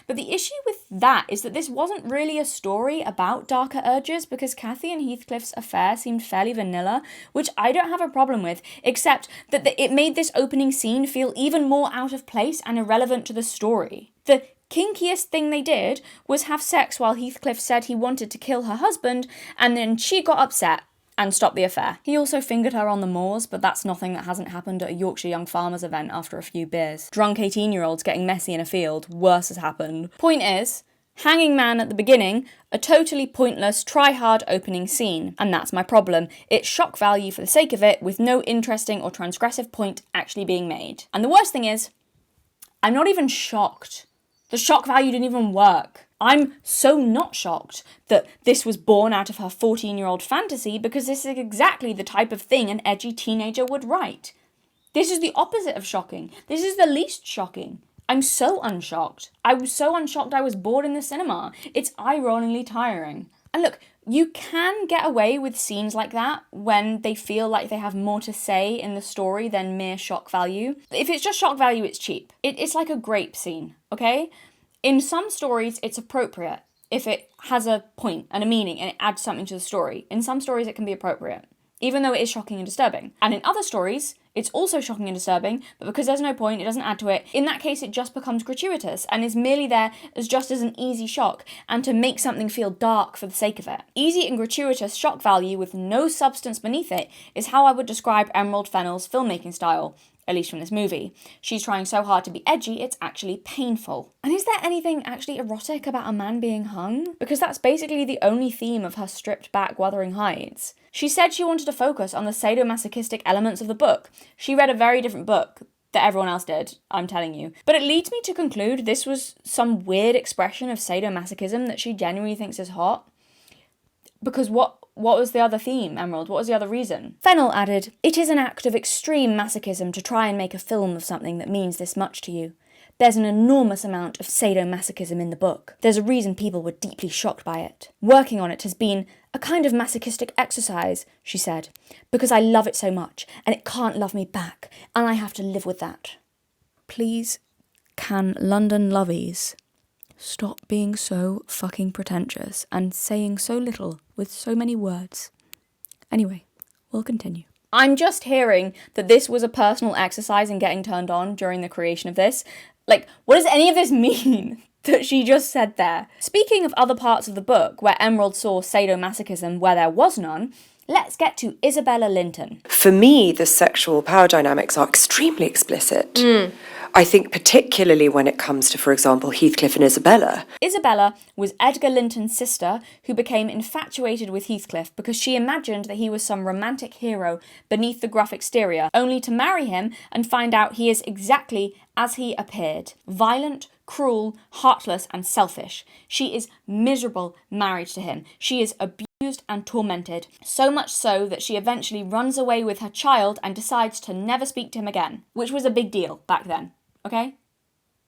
S8: But the issue with that is that this wasn't really a story about darker urges, because Cathy and Heathcliff's affair seemed fairly vanilla, which I don't have a problem with, except that it made this opening scene feel even more out of place and irrelevant to the story. The kinkiest thing they did was have sex while Heathcliff said he wanted to kill her husband, and then she got upset and stop the affair. He also fingered her on the moors, but that's nothing that hasn't happened at a Yorkshire Young Farmers event after a few beers. Drunk 18-year-olds getting messy in a field, worse has happened. Point is, hanging man at the beginning, a totally pointless, try-hard opening scene. And that's my problem. It's shock value for the sake of it, with no interesting or transgressive point actually being made. And the worst thing is, I'm not even shocked. The shock value didn't even work. I'm so not shocked that this was born out of her 14-year-old fantasy, because this is exactly the type of thing an edgy teenager would write. This is the opposite of shocking. This is the least shocking. I'm so unshocked. I was so unshocked I was bored in the cinema. It's eye-rollingly tiring. And look, you can get away with scenes like that when they feel like they have more to say in the story than mere shock value. If it's just shock value, it's cheap. It's like a grape scene, okay? In some stories, it's appropriate if it has a point and a meaning and it adds something to the story. In some stories, it can be appropriate, even though it is shocking and disturbing. And in other stories, it's also shocking and disturbing, but because there's no point, it doesn't add to it. In that case, it just becomes gratuitous and is merely there as just as an easy shock and to make something feel dark for the sake of it. Easy and gratuitous shock value with no substance beneath it is how I would describe Emerald Fennell's filmmaking style. At least from this movie. She's trying so hard to be edgy, it's actually painful. And is there anything actually erotic about a man being hung? Because that's basically the only theme of her stripped back Wuthering Heights. She said she wanted to focus on the sadomasochistic elements of the book. She read a very different book that everyone else did, I'm telling you. But it leads me to conclude this was some weird expression of sadomasochism that she genuinely thinks is hot. Because what was the other theme, Emerald? What was the other reason? Fennell added, "It is an act of extreme masochism to try and make a film of something that means this much to you. There's an enormous amount of sadomasochism in the book. There's a reason people were deeply shocked by it. Working on it has been a kind of masochistic exercise," she said, "because I love it so much, and it can't love me back, and I have to live with that." Please, can London lovies stop being so fucking pretentious and saying so little with so many words? Anyway, we'll continue. I'm just hearing that this was a personal exercise in getting turned on during the creation of this. Like, what does any of this mean that she just said there? Speaking of other parts of the book where Emerald saw sadomasochism where there was none, let's get to Isabella Linton.
S2: For me, the sexual power dynamics are extremely explicit. I think particularly when it comes to, for example, Heathcliff and Isabella.
S8: Isabella was Edgar Linton's sister who became infatuated with Heathcliff because she imagined that he was some romantic hero beneath the gruff exterior, only to marry him and find out he is exactly as he appeared. Violent, cruel, heartless, and selfish. She is miserable married to him. She is abused and tormented, so much so that she eventually runs away with her child and decides to never speak to him again, which was a big deal back then. Okay?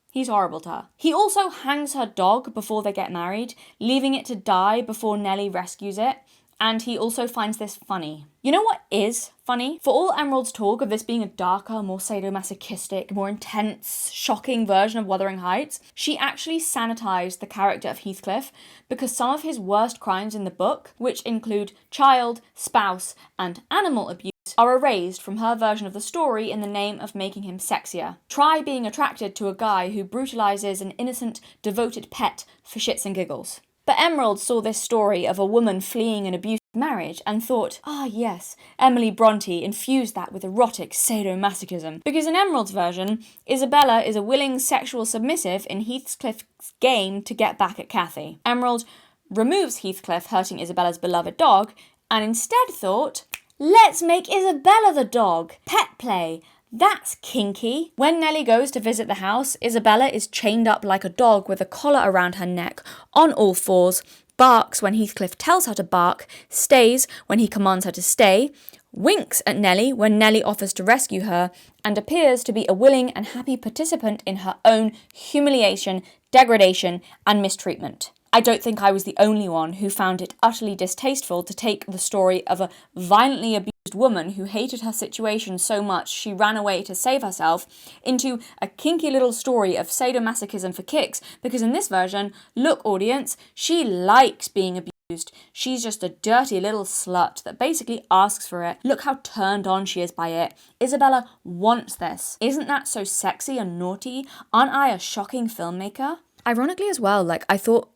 S8: He's horrible to her. He also hangs her dog before they get married, leaving it to die before Nellie rescues it, and he also finds this funny. You know what is funny? For all Emerald's talk of this being a darker, more sadomasochistic, more intense, shocking version of Wuthering Heights, she actually sanitized the character of Heathcliff because some of his worst crimes in the book, which include child, spouse, and animal abuse, are erased from her version of the story in the name of making him sexier. Try being attracted to a guy who brutalizes an innocent, devoted pet for shits and giggles. But Emerald saw this story of a woman fleeing an abusive marriage and thought, yes, Emily Bronte infused that with erotic sadomasochism. Because in Emerald's version, Isabella is a willing sexual submissive in Heathcliff's game to get back at Cathy. Emerald removes Heathcliff hurting Isabella's beloved dog and instead thought, Let's make Isabella the dog. Pet play. That's kinky. When Nellie goes to visit the house, Isabella is chained up like a dog with a collar around her neck, on all fours, barks when Heathcliff tells her to bark, stays when he commands her to stay, winks at Nellie when Nellie offers to rescue her, and appears to be a willing and happy participant in her own humiliation, degradation, and mistreatment. I don't think I was the only one who found it utterly distasteful to take the story of a violently abused woman who hated her situation so much she ran away to save herself into a kinky little story of sadomasochism for kicks, because in this version, look audience, she likes being abused. She's just a dirty little slut that basically asks for it. Look how turned on she is by it. Isabella wants this. Isn't that so sexy and naughty? Aren't I a shocking filmmaker? Ironically as well, like, I thought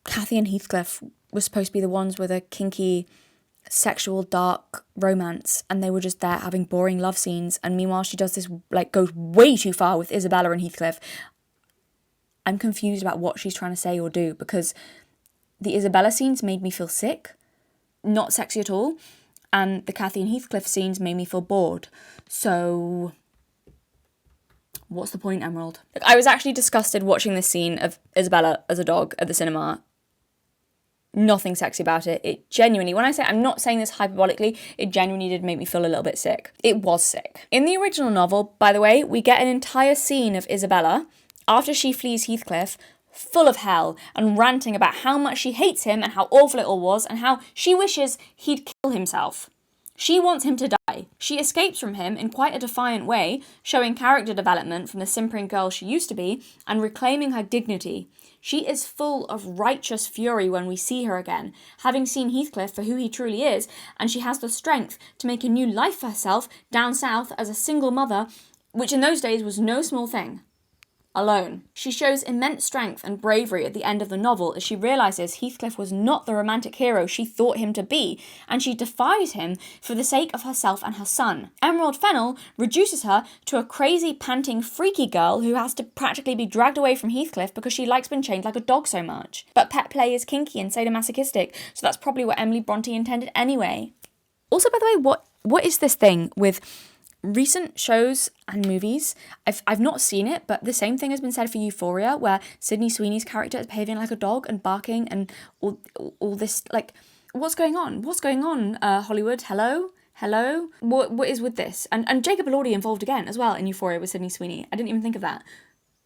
S8: Cathy and Heathcliff were supposed to be the ones with a kinky, sexual, dark romance, and they were just there having boring love scenes, and meanwhile she does this, like, goes way too far with Isabella and Heathcliff. I'm confused about what she's trying to say or do, because the Isabella scenes made me feel sick, not sexy at all, and the Cathy and Heathcliff scenes made me feel bored. So what's the point, Emerald? Like, I was actually disgusted watching this scene of Isabella as a dog at the cinema. Nothing sexy about it. It genuinely, when I say, I'm not saying this hyperbolically, it genuinely did make me feel a little bit sick. It was sick. In the original novel, by the way, we get an entire scene of Isabella, after she flees Heathcliff, full of hell and ranting about how much she hates him and how awful it all was and how she wishes he'd kill himself. She wants him to die. She escapes from him in quite a defiant way, showing character development from the simpering girl she used to be and reclaiming her dignity. She is full of righteous fury when we see her again, having seen Heathcliff for who he truly is, and she has the strength to make a new life for herself down south as a single mother, which in those days was no small thing. Alone. She shows immense strength and bravery at the end of the novel as she realises Heathcliff was not the romantic hero she thought him to be, and she defies him for the sake of herself and her son. Emerald Fennell reduces her to a crazy, panting, freaky girl who has to practically be dragged away from Heathcliff because she likes being chained like a dog so much. But pet play is kinky and sadomasochistic, so that's probably what Emily Bronte intended anyway. Also, by the way, what is this thing with recent shows and movies? I've not seen it, but the same thing has been said for Euphoria, where Sydney Sweeney's character is behaving like a dog and barking and all this, like, what's going on? What's going on, Hollywood? Hello? What is with this? And Jacob Elordi involved again as well in Euphoria with Sydney Sweeney. I didn't even think of that.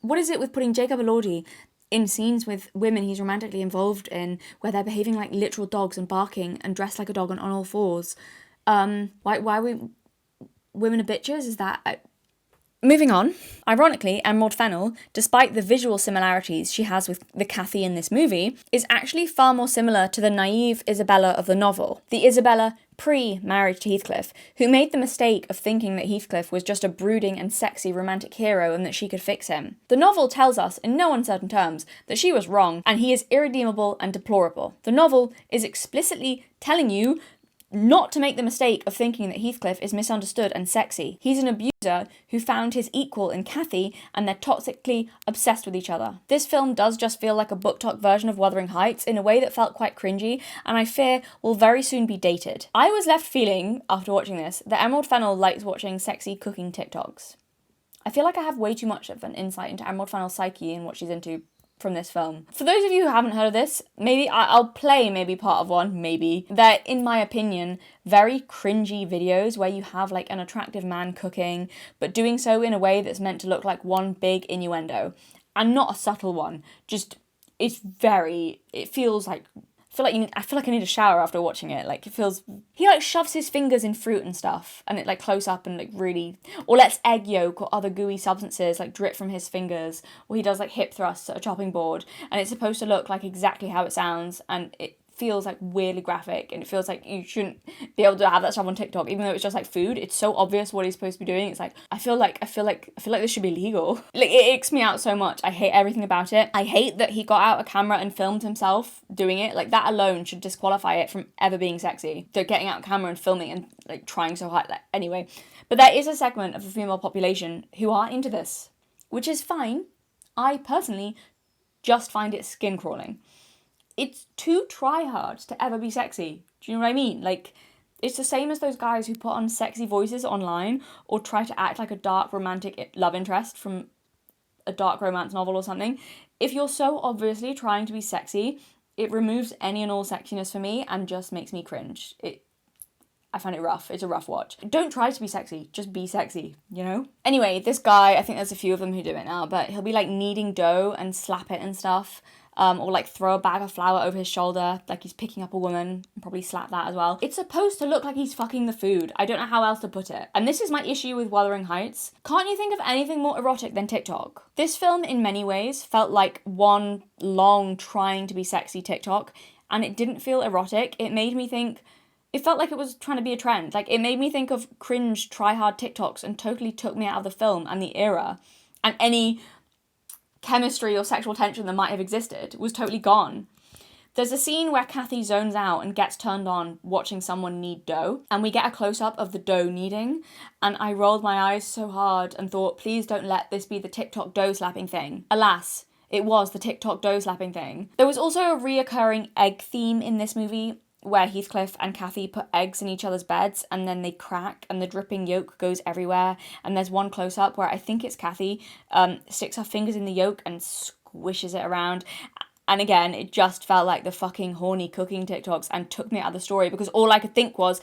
S8: What is it with putting Jacob Elordi in scenes with women he's romantically involved in, where they're behaving like literal dogs and barking and dressed like a dog and on all fours? Why are we... Women are bitches? Is that... Moving on. Ironically, Emerald Fennell, despite the visual similarities she has with the Cathy in this movie, is actually far more similar to the naive Isabella of the novel. The Isabella pre-marriage to Heathcliff, who made the mistake of thinking that Heathcliff was just a brooding and sexy romantic hero and that she could fix him. The novel tells us, in no uncertain terms, that she was wrong and he is irredeemable and deplorable. The novel is explicitly telling you not to make the mistake of thinking that Heathcliff is misunderstood and sexy. He's an abuser who found his equal in Cathy, and they're toxically obsessed with each other. This film does just feel like a book talk version of Wuthering Heights in a way that felt quite cringy, and I fear will very soon be dated. I was left feeling, after watching this, that Emerald Fennell likes watching sexy cooking TikToks. I feel like I have way too much of an insight into Emerald Fennell's psyche and what she's into from this film. For those of you who haven't heard of this, maybe I'll play maybe part of one, maybe. They're, in my opinion, very cringy videos where you have like an attractive man cooking, but doing so in a way that's meant to look like one big innuendo. And not a subtle one, just, it feels like, I feel like I need a shower after watching it. Like, it feels, he like shoves his fingers in fruit and stuff, and it like close up and like really, or lets egg yolk or other gooey substances like drip from his fingers, or he does like hip thrusts at a chopping board, and it's supposed to look like exactly how it sounds, and it feels like weirdly graphic, and it feels like you shouldn't be able to have that stuff on TikTok, even though it's just like food. It's so obvious what he's supposed to be doing. It's like, I feel like this should be legal. Like, it icks me out so much. I hate everything about it. I hate that he got out a camera and filmed himself doing it. Like, that alone should disqualify it from ever being sexy. So getting out a camera and filming and like trying so hard. Like, anyway, but there is a segment of the female population who are into this, which is fine. I personally just find it skin crawling. It's too try hard to ever be sexy. Do you know what I mean? Like, It's the same as those guys who put on sexy voices online or try to act like a dark romantic love interest from a dark romance novel or something. If you're so obviously trying to be sexy, it removes any and all sexiness for me and just makes me cringe. I find it rough. It's a rough watch. Don't try to be sexy. Just be sexy, you know? Anyway, this guy, I think there's a few of them who do it now, but he'll be like kneading dough and slap it and stuff. Or like throw a bag of flour over his shoulder, like he's picking up a woman, and probably slap that as well. It's supposed to look like he's fucking the food. I don't know how else to put it. And this is my issue with Wuthering Heights. Can't you think of anything more erotic than TikTok? This film, in many ways, felt like one long trying to be sexy TikTok, and it didn't feel erotic. It made me think, it felt like it was trying to be a trend. Like, it made me think of cringe, try-hard TikToks and totally took me out of the film and the era. And any chemistry or sexual tension that might have existed was totally gone. There's a scene where Cathy zones out and gets turned on watching someone knead dough, and we get a close-up of the dough kneading, and I rolled my eyes so hard and thought, please don't let this be the TikTok dough slapping thing. Alas, it was the TikTok dough slapping thing. There was also a reoccurring egg theme in this movie, where Heathcliff and Cathy put eggs in each other's beds and then they crack and the dripping yolk goes everywhere. And there's one close-up where I think it's Cathy sticks her fingers in the yolk and squishes it around. And again, it just felt like the fucking horny cooking TikToks and took me out of the story, because all I could think was,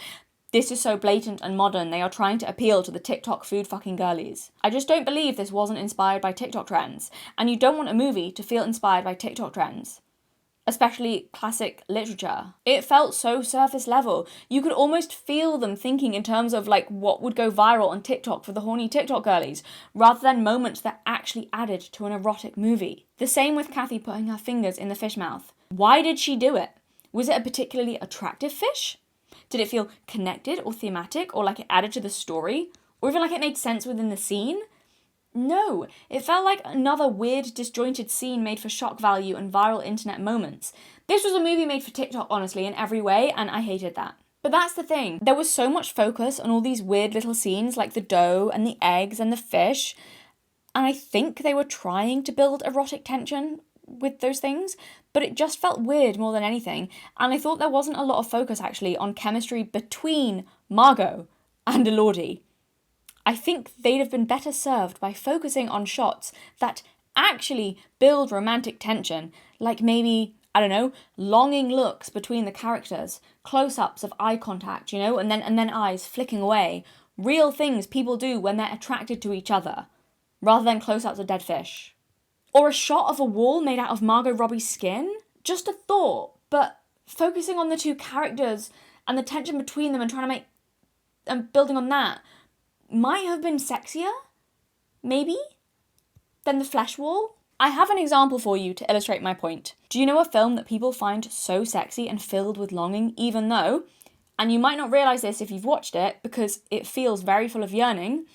S8: this is so blatant and modern, they are trying to appeal to the TikTok food fucking girlies. I just don't believe this wasn't inspired by TikTok trends. And you don't want a movie to feel inspired by TikTok trends. Especially classic literature. It felt so surface level. You could almost feel them thinking in terms of like what would go viral on TikTok for the horny TikTok girlies, rather than moments that actually added to an erotic movie. The same with Cathy putting her fingers in the fish mouth. Why did she do it? Was it a particularly attractive fish? Did it feel connected or thematic, or like it added to the story? Or even like it made sense within the scene? No, it felt like another weird, disjointed scene made for shock value and viral internet moments. This was a movie made for TikTok, honestly, in every way, and I hated that. But that's the thing. There was so much focus on all these weird little scenes, like the dough and the eggs and the fish, and I think they were trying to build erotic tension with those things, but it just felt weird more than anything, and I thought there wasn't a lot of focus, actually, on chemistry between Margot and Elodie. I think they'd have been better served by focusing on shots that actually build romantic tension, like maybe, I don't know, longing looks between the characters, close-ups of eye contact, you know, and then eyes flicking away, real things people do when they're attracted to each other, rather than close-ups of dead fish. Or a shot of a wall made out of Margot Robbie's skin? Just a thought, but focusing on the two characters and the tension between them and trying to make, and building on that, might have been sexier, maybe, than the flesh wall. I have an example for you to illustrate my point. Do you know a film that people find so sexy and filled with longing, even though, and you might not realise this if you've watched it, because it feels very full of yearning,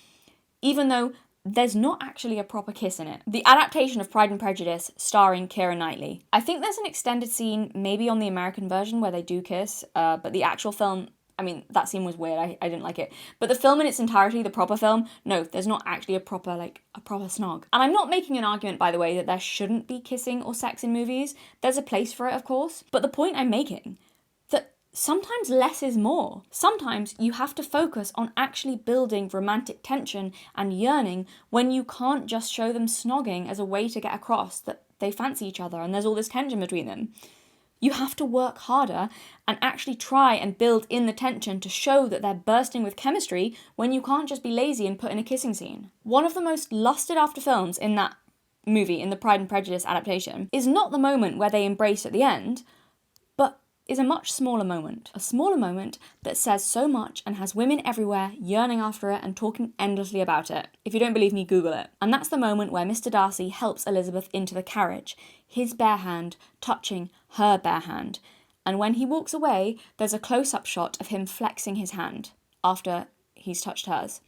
S8: even though there's not actually a proper kiss in it. The adaptation of Pride and Prejudice, starring Keira Knightley. I think there's an extended scene, maybe on the American version, where they do kiss, but the actual film, I mean, that scene was weird, I didn't like it. But the film in its entirety, the proper film, no, there's not actually a proper snog. And I'm not making an argument, by the way, that there shouldn't be kissing or sex in movies. There's a place for it, of course. But the point I'm making, that sometimes less is more. Sometimes you have to focus on actually building romantic tension and yearning when you can't just show them snogging as a way to get across that they fancy each other and there's all this tension between them. You have to work harder and actually try and build in the tension to show that they're bursting with chemistry when you can't just be lazy and put in a kissing scene. One of the most lusted after films in that movie, in the Pride and Prejudice adaptation, is not the moment where they embrace at the end, but is a much smaller moment. A smaller moment that says so much and has women everywhere yearning after it and talking endlessly about it. If you don't believe me, Google it. And that's the moment where Mr. Darcy helps Elizabeth into the carriage, his bare hand touching her bare hand. And when he walks away, there's a close-up shot of him flexing his hand after he's touched hers.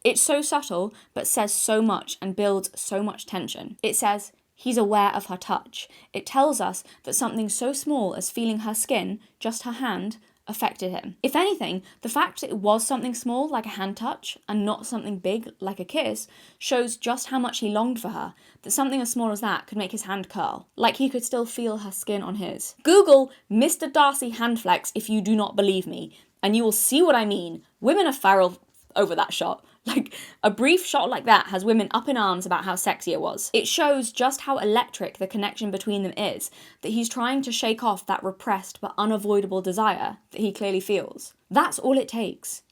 S8: It's so subtle, but says so much and builds so much tension. It says, he's aware of her touch. It tells us that something so small as feeling her skin, just her hand, affected him. If anything, the fact that it was something small, like a hand touch, and not something big, like a kiss, shows just how much he longed for her, that something as small as that could make his hand curl, like he could still feel her skin on his. Google Mr. Darcy hand flex if you do not believe me, and you will see what I mean. Women are feral over that shot. Like, a brief shot like that has women up in arms about how sexy it was. It shows just how electric the connection between them is, that he's trying to shake off that repressed but unavoidable desire that he clearly feels. That's all it takes.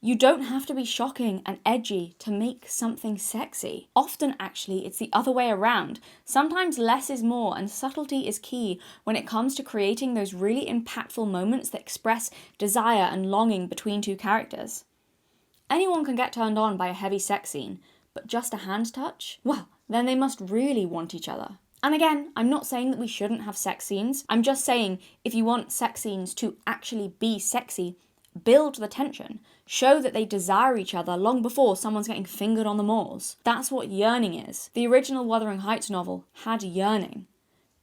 S8: You don't have to be shocking and edgy to make something sexy. Often, actually, it's the other way around. Sometimes less is more, and subtlety is key when it comes to creating those really impactful moments that express desire and longing between two characters. Anyone can get turned on by a heavy sex scene, but just a hand touch? Well, then they must really want each other. And again, I'm not saying that we shouldn't have sex scenes. I'm just saying if you want sex scenes to actually be sexy, build the tension. Show that they desire each other long before someone's getting fingered on the moors. That's what yearning is. The original Wuthering Heights novel had yearning.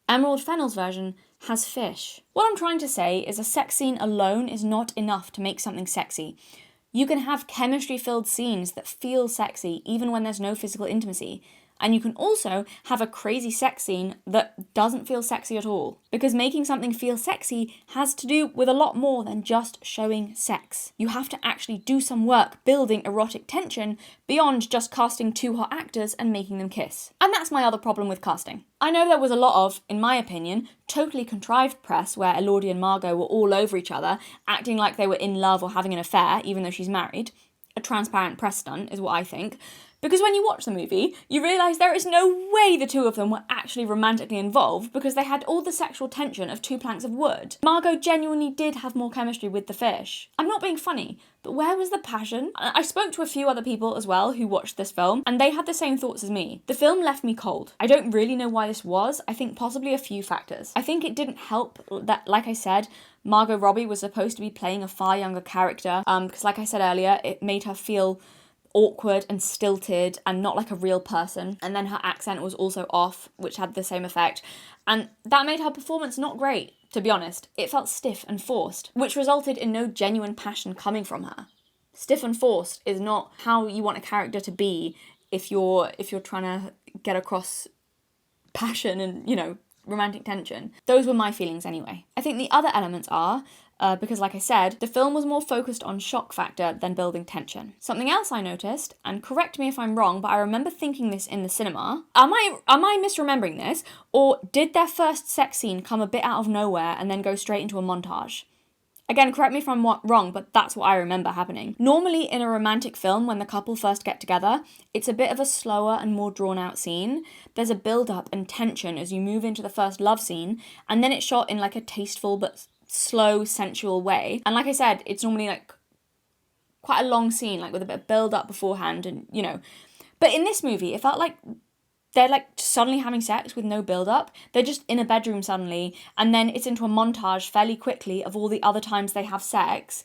S8: Emerald Fennell's version has fish. What I'm trying to say is a sex scene alone is not enough to make something sexy. You can have chemistry-filled scenes that feel sexy even when there's no physical intimacy. And you can also have a crazy sex scene that doesn't feel sexy at all. Because making something feel sexy has to do with a lot more than just showing sex. You have to actually do some work building erotic tension beyond just casting two hot actors and making them kiss. And that's my other problem with casting. I know there was a lot of, in my opinion, totally contrived press where Elodie and Margot were all over each other, acting like they were in love or having an affair, even though she's married. A transparent press stunt is what I think. Because when you watch the movie, you realise there is no way the two of them were actually romantically involved because they had all the sexual tension of two planks of wood. Margot genuinely did have more chemistry with the fish. I'm not being funny, but where was the passion? I spoke to a few other people as well who watched this film, and they had the same thoughts as me. The film left me cold. I don't really know why this was. I think possibly a few factors. I think it didn't help that, like I said, Margot Robbie was supposed to be playing a far younger character, because like I said earlier, it made her feel awkward and stilted and not like a real person, and then her accent was also off, which had the same effect, and that made her performance not great, to be honest. It felt stiff and forced, which resulted in no genuine passion coming from her. Stiff and forced is not how you want a character to be if you're trying to get across passion and, you know, romantic tension. Those were my feelings anyway. I think the other elements are because, like I said, the film was more focused on shock factor than building tension. Something else I noticed, and correct me if I'm wrong, but I remember thinking this in the cinema. Am I misremembering this? Or did their first sex scene come a bit out of nowhere and then go straight into a montage? Again, correct me if I'm wrong, but that's what I remember happening. Normally in a romantic film, when the couple first get together, it's a bit of a slower and more drawn out scene. There's a build-up and tension as you move into the first love scene, and then it's shot in like a tasteful but slow, sensual way. And like I said, it's normally like quite a long scene, like with a bit of build-up beforehand, and you know. But in this movie, it felt like they're like suddenly having sex with no build-up. They're just in a bedroom suddenly, and then it's into a montage fairly quickly of all the other times they have sex,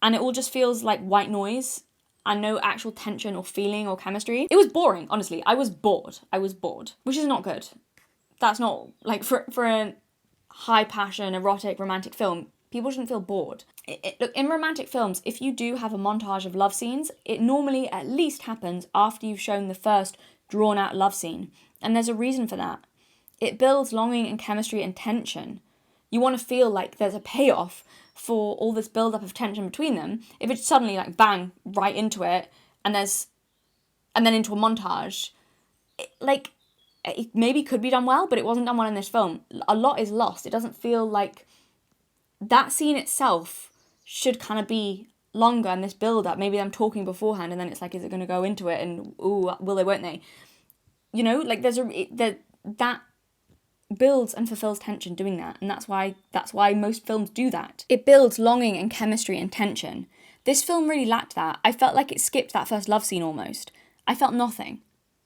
S8: and it all just feels like white noise and no actual tension or feeling or chemistry. It was boring, honestly. I was bored, which is not good. That's not, like, for a high passion, erotic, romantic film, people shouldn't feel bored. Look, in romantic films, if you do have a montage of love scenes, it normally at least happens after you've shown the first drawn-out love scene, and there's a reason for that. It builds longing and chemistry and tension. You want to feel like there's a payoff for all this build-up of tension between them. If it's suddenly like bang, right into it, and then into a montage, it maybe could be done well, but it wasn't done well in this film. A lot is lost. It doesn't feel like that scene itself should kind of be longer, and this build-up, maybe them talking beforehand, and then it's like, is it going to go into it, and ooh, will they, won't they? You know, like that builds and fulfills tension doing that, and that's why most films do that. It builds longing and chemistry and tension. This film really lacked that. I felt like it skipped that first love scene almost. I felt nothing.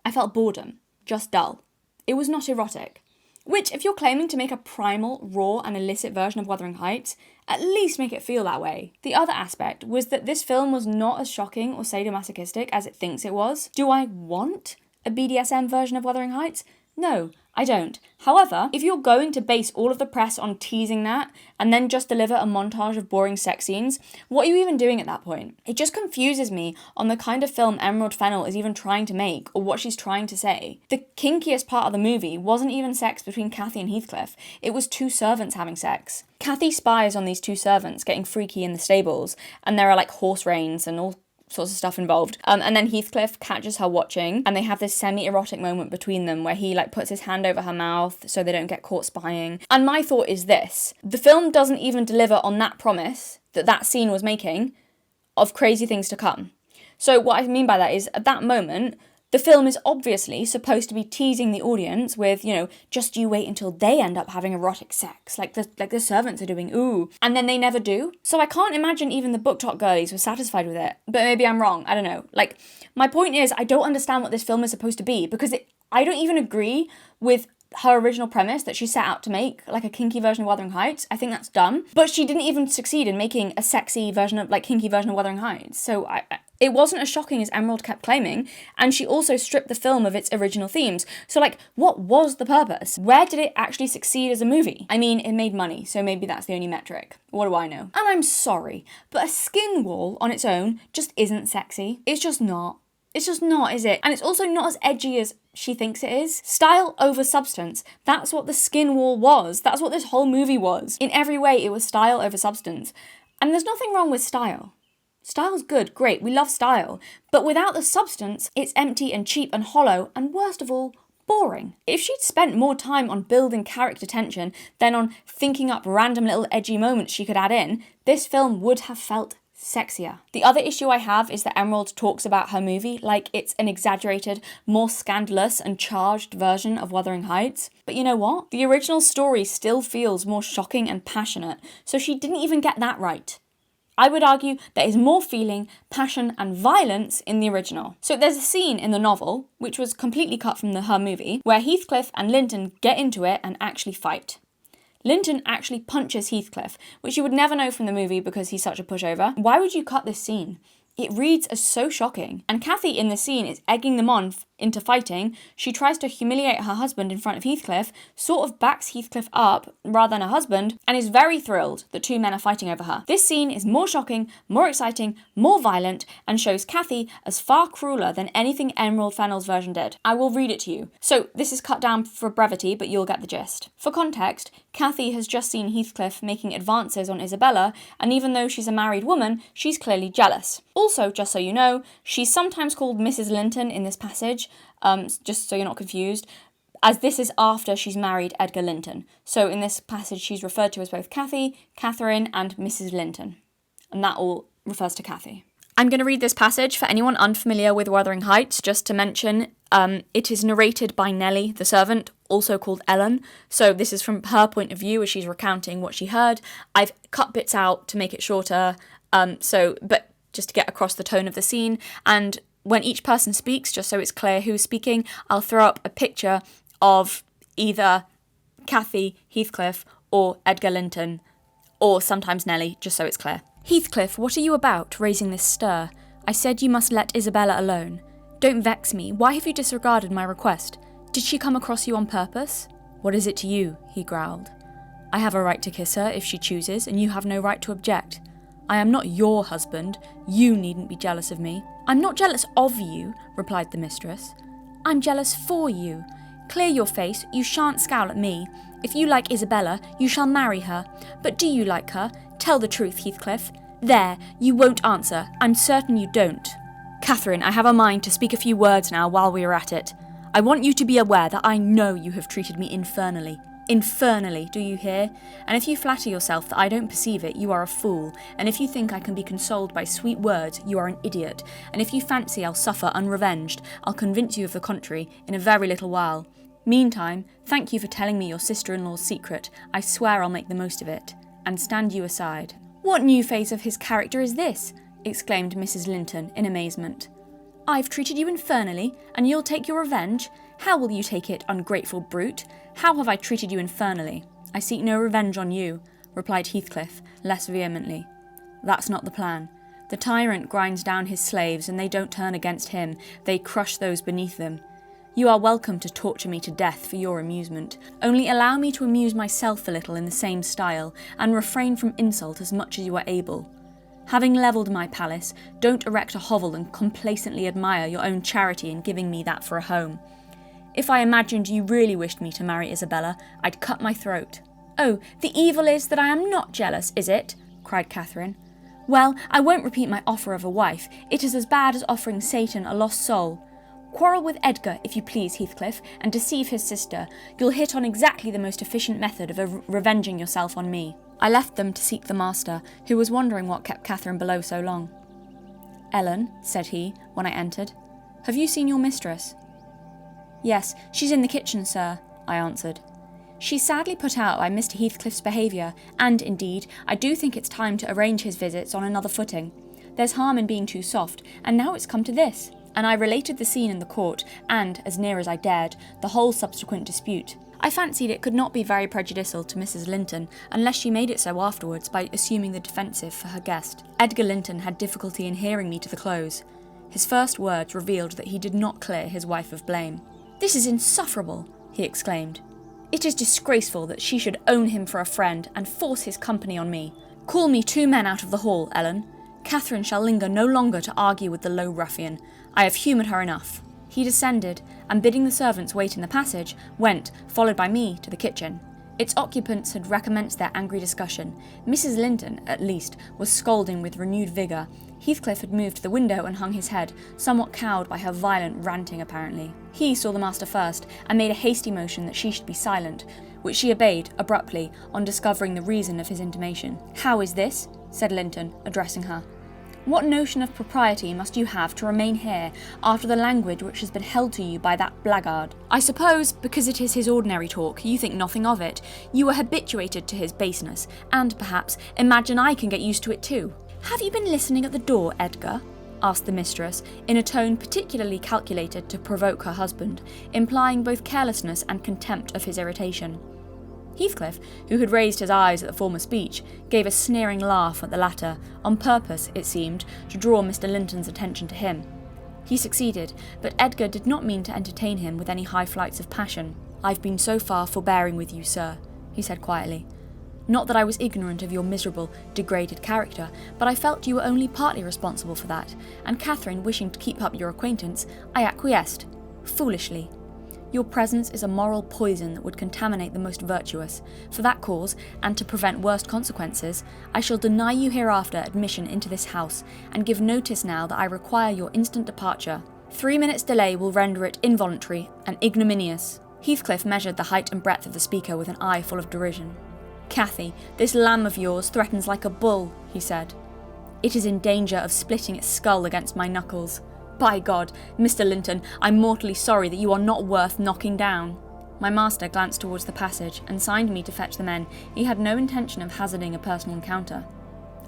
S8: I felt boredom. Just dull. It was not erotic. Which, if you're claiming to make a primal, raw and illicit version of Wuthering Heights, at least make it feel that way. The other aspect was that this film was not as shocking or sadomasochistic as it thinks it was. Do I want a BDSM version of Wuthering Heights? No, I don't. However, if you're going to base all of the press on teasing that and then just deliver a montage of boring sex scenes, what are you even doing at that point? It just confuses me on the kind of film Emerald Fennell is even trying to make or what she's trying to say. The kinkiest part of the movie wasn't even sex between Cathy and Heathcliff. It was two servants having sex. Cathy spies on these two servants getting freaky in the stables, and there are like horse reins and all sorts of stuff involved. And then Heathcliff catches her watching, and they have this semi-erotic moment between them where he like puts his hand over her mouth so they don't get caught spying. And my thought is this: the film doesn't even deliver on that promise that that scene was making of crazy things to come. So what I mean by that is, at that moment, the film is obviously supposed to be teasing the audience with, you know, just you wait until they end up having erotic sex, like the servants are doing, ooh, and then they never do. So I can't imagine even the book talk girlies were satisfied with it. But maybe I'm wrong, I don't know. Like, my point is, I don't understand what this film is supposed to be, because I don't even agree with her original premise that she set out to make, like a kinky version of Wuthering Heights. I think that's dumb. But she didn't even succeed in making a sexy version of, like, kinky version of Wuthering Heights. So it wasn't as shocking as Emerald kept claiming, and she also stripped the film of its original themes. So, like, what was the purpose? Where did it actually succeed as a movie? I mean, it made money, so maybe that's the only metric. What do I know? And I'm sorry, but a skin wall on its own just isn't sexy. It's just not. It's just not, is it? And it's also not as edgy as she thinks it is. Style over substance. That's what the skin wall was. That's what this whole movie was. In every way, it was style over substance. And there's nothing wrong with style. Style's good, great, we love style. But without the substance, it's empty and cheap and hollow, and worst of all, boring. If she'd spent more time on building character tension than on thinking up random little edgy moments she could add in, this film would have felt sexier. The other issue I have is that Emerald talks about her movie like it's an exaggerated, more scandalous and charged version of Wuthering Heights. But you know what? The original story still feels more shocking and passionate, so she didn't even get that right. I would argue there is more feeling, passion and violence in the original. So there's a scene in the novel, which was completely cut from her movie, where Heathcliff and Linton get into it and actually fight. Linton actually punches Heathcliff, which you would never know from the movie because he's such a pushover. Why would you cut this scene? It reads as so shocking. And Cathy in the scene is egging them on into fighting. She tries to humiliate her husband in front of Heathcliff, sort of backs Heathcliff up rather than her husband, and is very thrilled that two men are fighting over her. This scene is more shocking, more exciting, more violent, and shows Cathy as far crueler than anything Emerald Fennell's version did. I will read it to you. So this is cut down for brevity, but you'll get the gist. For context, Cathy has just seen Heathcliff making advances on Isabella, and even though she's a married woman, she's clearly jealous. Also, just so you know, she's sometimes called Mrs. Linton in this passage, just so you're not confused, as this is after she's married Edgar Linton. So in this passage, she's referred to as both Cathy, Catherine, and Mrs. Linton. And that all refers to Cathy. I'm going to read this passage for anyone unfamiliar with Wuthering Heights, just to mention it is narrated by Nellie, the servant, also called Ellen. So this is from her point of view as she's recounting what she heard. I've cut bits out to make it shorter, but just to get across the tone of the scene. And when each person speaks, just so it's clear who's speaking, I'll throw up a picture of either Cathy, Heathcliff, or Edgar Linton, or sometimes Nellie, just so it's clear. Heathcliff, what are you about, raising this stir? I said you must let Isabella alone. Don't vex me. Why have you disregarded my request? Did she come across you on purpose? What is it to you? He growled. I have a right to kiss her if she chooses, and you have no right to object. I am not your husband. You needn't be jealous of me. I'm not jealous of you, replied the mistress. I'm jealous for you. Clear your face. You shan't scowl at me. If you like Isabella, you shall marry her. But do you like her? Tell the truth, Heathcliff. There, you won't answer. I'm certain you don't. Catherine, I have a mind to speak a few words now while we are at it. I want you to be aware that I know you have treated me infernally. Infernally, do you hear? And if you flatter yourself that I don't perceive it, you are a fool. And if you think I can be consoled by sweet words, you are an idiot. And if you fancy I'll suffer unrevenged, I'll convince you of the contrary in a very little while. Meantime, thank you for telling me your sister-in-law's secret. I swear I'll make the most of it. And stand you aside. What new phase of his character is this? Exclaimed Mrs. Linton in amazement. I've treated you infernally, and you'll take your revenge? How will you take it, ungrateful brute? How have I treated you infernally? I seek no revenge on you, replied Heathcliff, less vehemently. That's not the plan. The tyrant grinds down his slaves, and they don't turn against him. They crush those beneath them. You are welcome to torture me to death for your amusement. Only allow me to amuse myself a little in the same style, and refrain from insult as much as you are able. Having levelled my palace, don't erect a hovel and complacently admire your own charity in giving me that for a home. If I imagined you really wished me to marry Isabella, I'd cut my throat." "Oh, the evil is that I am not jealous, is it?" cried Catherine. "Well, I won't repeat my offer of a wife. It is as bad as offering Satan a lost soul. Quarrel with Edgar, if you please, Heathcliff, and deceive his sister. You'll hit on exactly the most efficient method of revenging yourself on me." I left them to seek the master, who was wondering what kept Catherine below so long. "Ellen," said he, when I entered, "have you seen your mistress?" "Yes, she's in the kitchen, sir," I answered. "She's sadly put out by Mr. Heathcliff's behaviour, and, indeed, I do think it's time to arrange his visits on another footing. There's harm in being too soft, and now it's come to this." And I related the scene in the court, and, as near as I dared, the whole subsequent dispute. I fancied it could not be very prejudicial to Mrs. Linton, unless she made it so afterwards by assuming the defensive for her guest. Edgar Linton had difficulty in hearing me to the close. His first words revealed that he did not clear his wife of blame. "This is insufferable," he exclaimed. "It is disgraceful that she should own him for a friend and force his company on me. Call me 2 men out of the hall, Ellen. Catherine shall linger no longer to argue with the low ruffian. I have humoured her enough." He descended, and bidding the servants wait in the passage, went, followed by me, to the kitchen. Its occupants had recommenced their angry discussion. Mrs. Linton, at least, was scolding with renewed vigour. Heathcliff had moved to the window and hung his head, somewhat cowed by her violent ranting apparently. He saw the master first, and made a hasty motion that she should be silent, which she obeyed, abruptly, on discovering the reason of his intimation. "How is this?" said Linton, addressing her. "What notion of propriety must you have to remain here after the language which has been held to you by that blackguard? I suppose, because it is his ordinary talk, you think nothing of it. You are habituated to his baseness, and, perhaps, imagine I can get used to it too. Have you been listening at the door, Edgar?" asked the mistress, in a tone particularly calculated to provoke her husband, implying both carelessness and contempt of his irritation. Heathcliff, who had raised his eyes at the former speech, gave a sneering laugh at the latter, on purpose, it seemed, to draw Mr. Linton's attention to him. He succeeded, but Edgar did not mean to entertain him with any high flights of passion. "I've been so far forbearing with you, sir," he said quietly. "Not that I was ignorant of your miserable, degraded character, but I felt you were only partly responsible for that, and Catherine wishing to keep up your acquaintance, I acquiesced. Foolishly. Your presence is a moral poison that would contaminate the most virtuous. For that cause, and to prevent worse consequences, I shall deny you hereafter admission into this house, and give notice now that I require your instant departure. 3 minutes' delay will render it involuntary and ignominious." Heathcliff measured the height and breadth of the speaker with an eye full of derision. "Cathy, this lamb of yours threatens like a bull," he said. "It is in danger of splitting its skull against my knuckles. By God, Mr. Linton, I'm mortally sorry that you are not worth knocking down." My master glanced towards the passage and signed me to fetch the men. He had no intention of hazarding a personal encounter.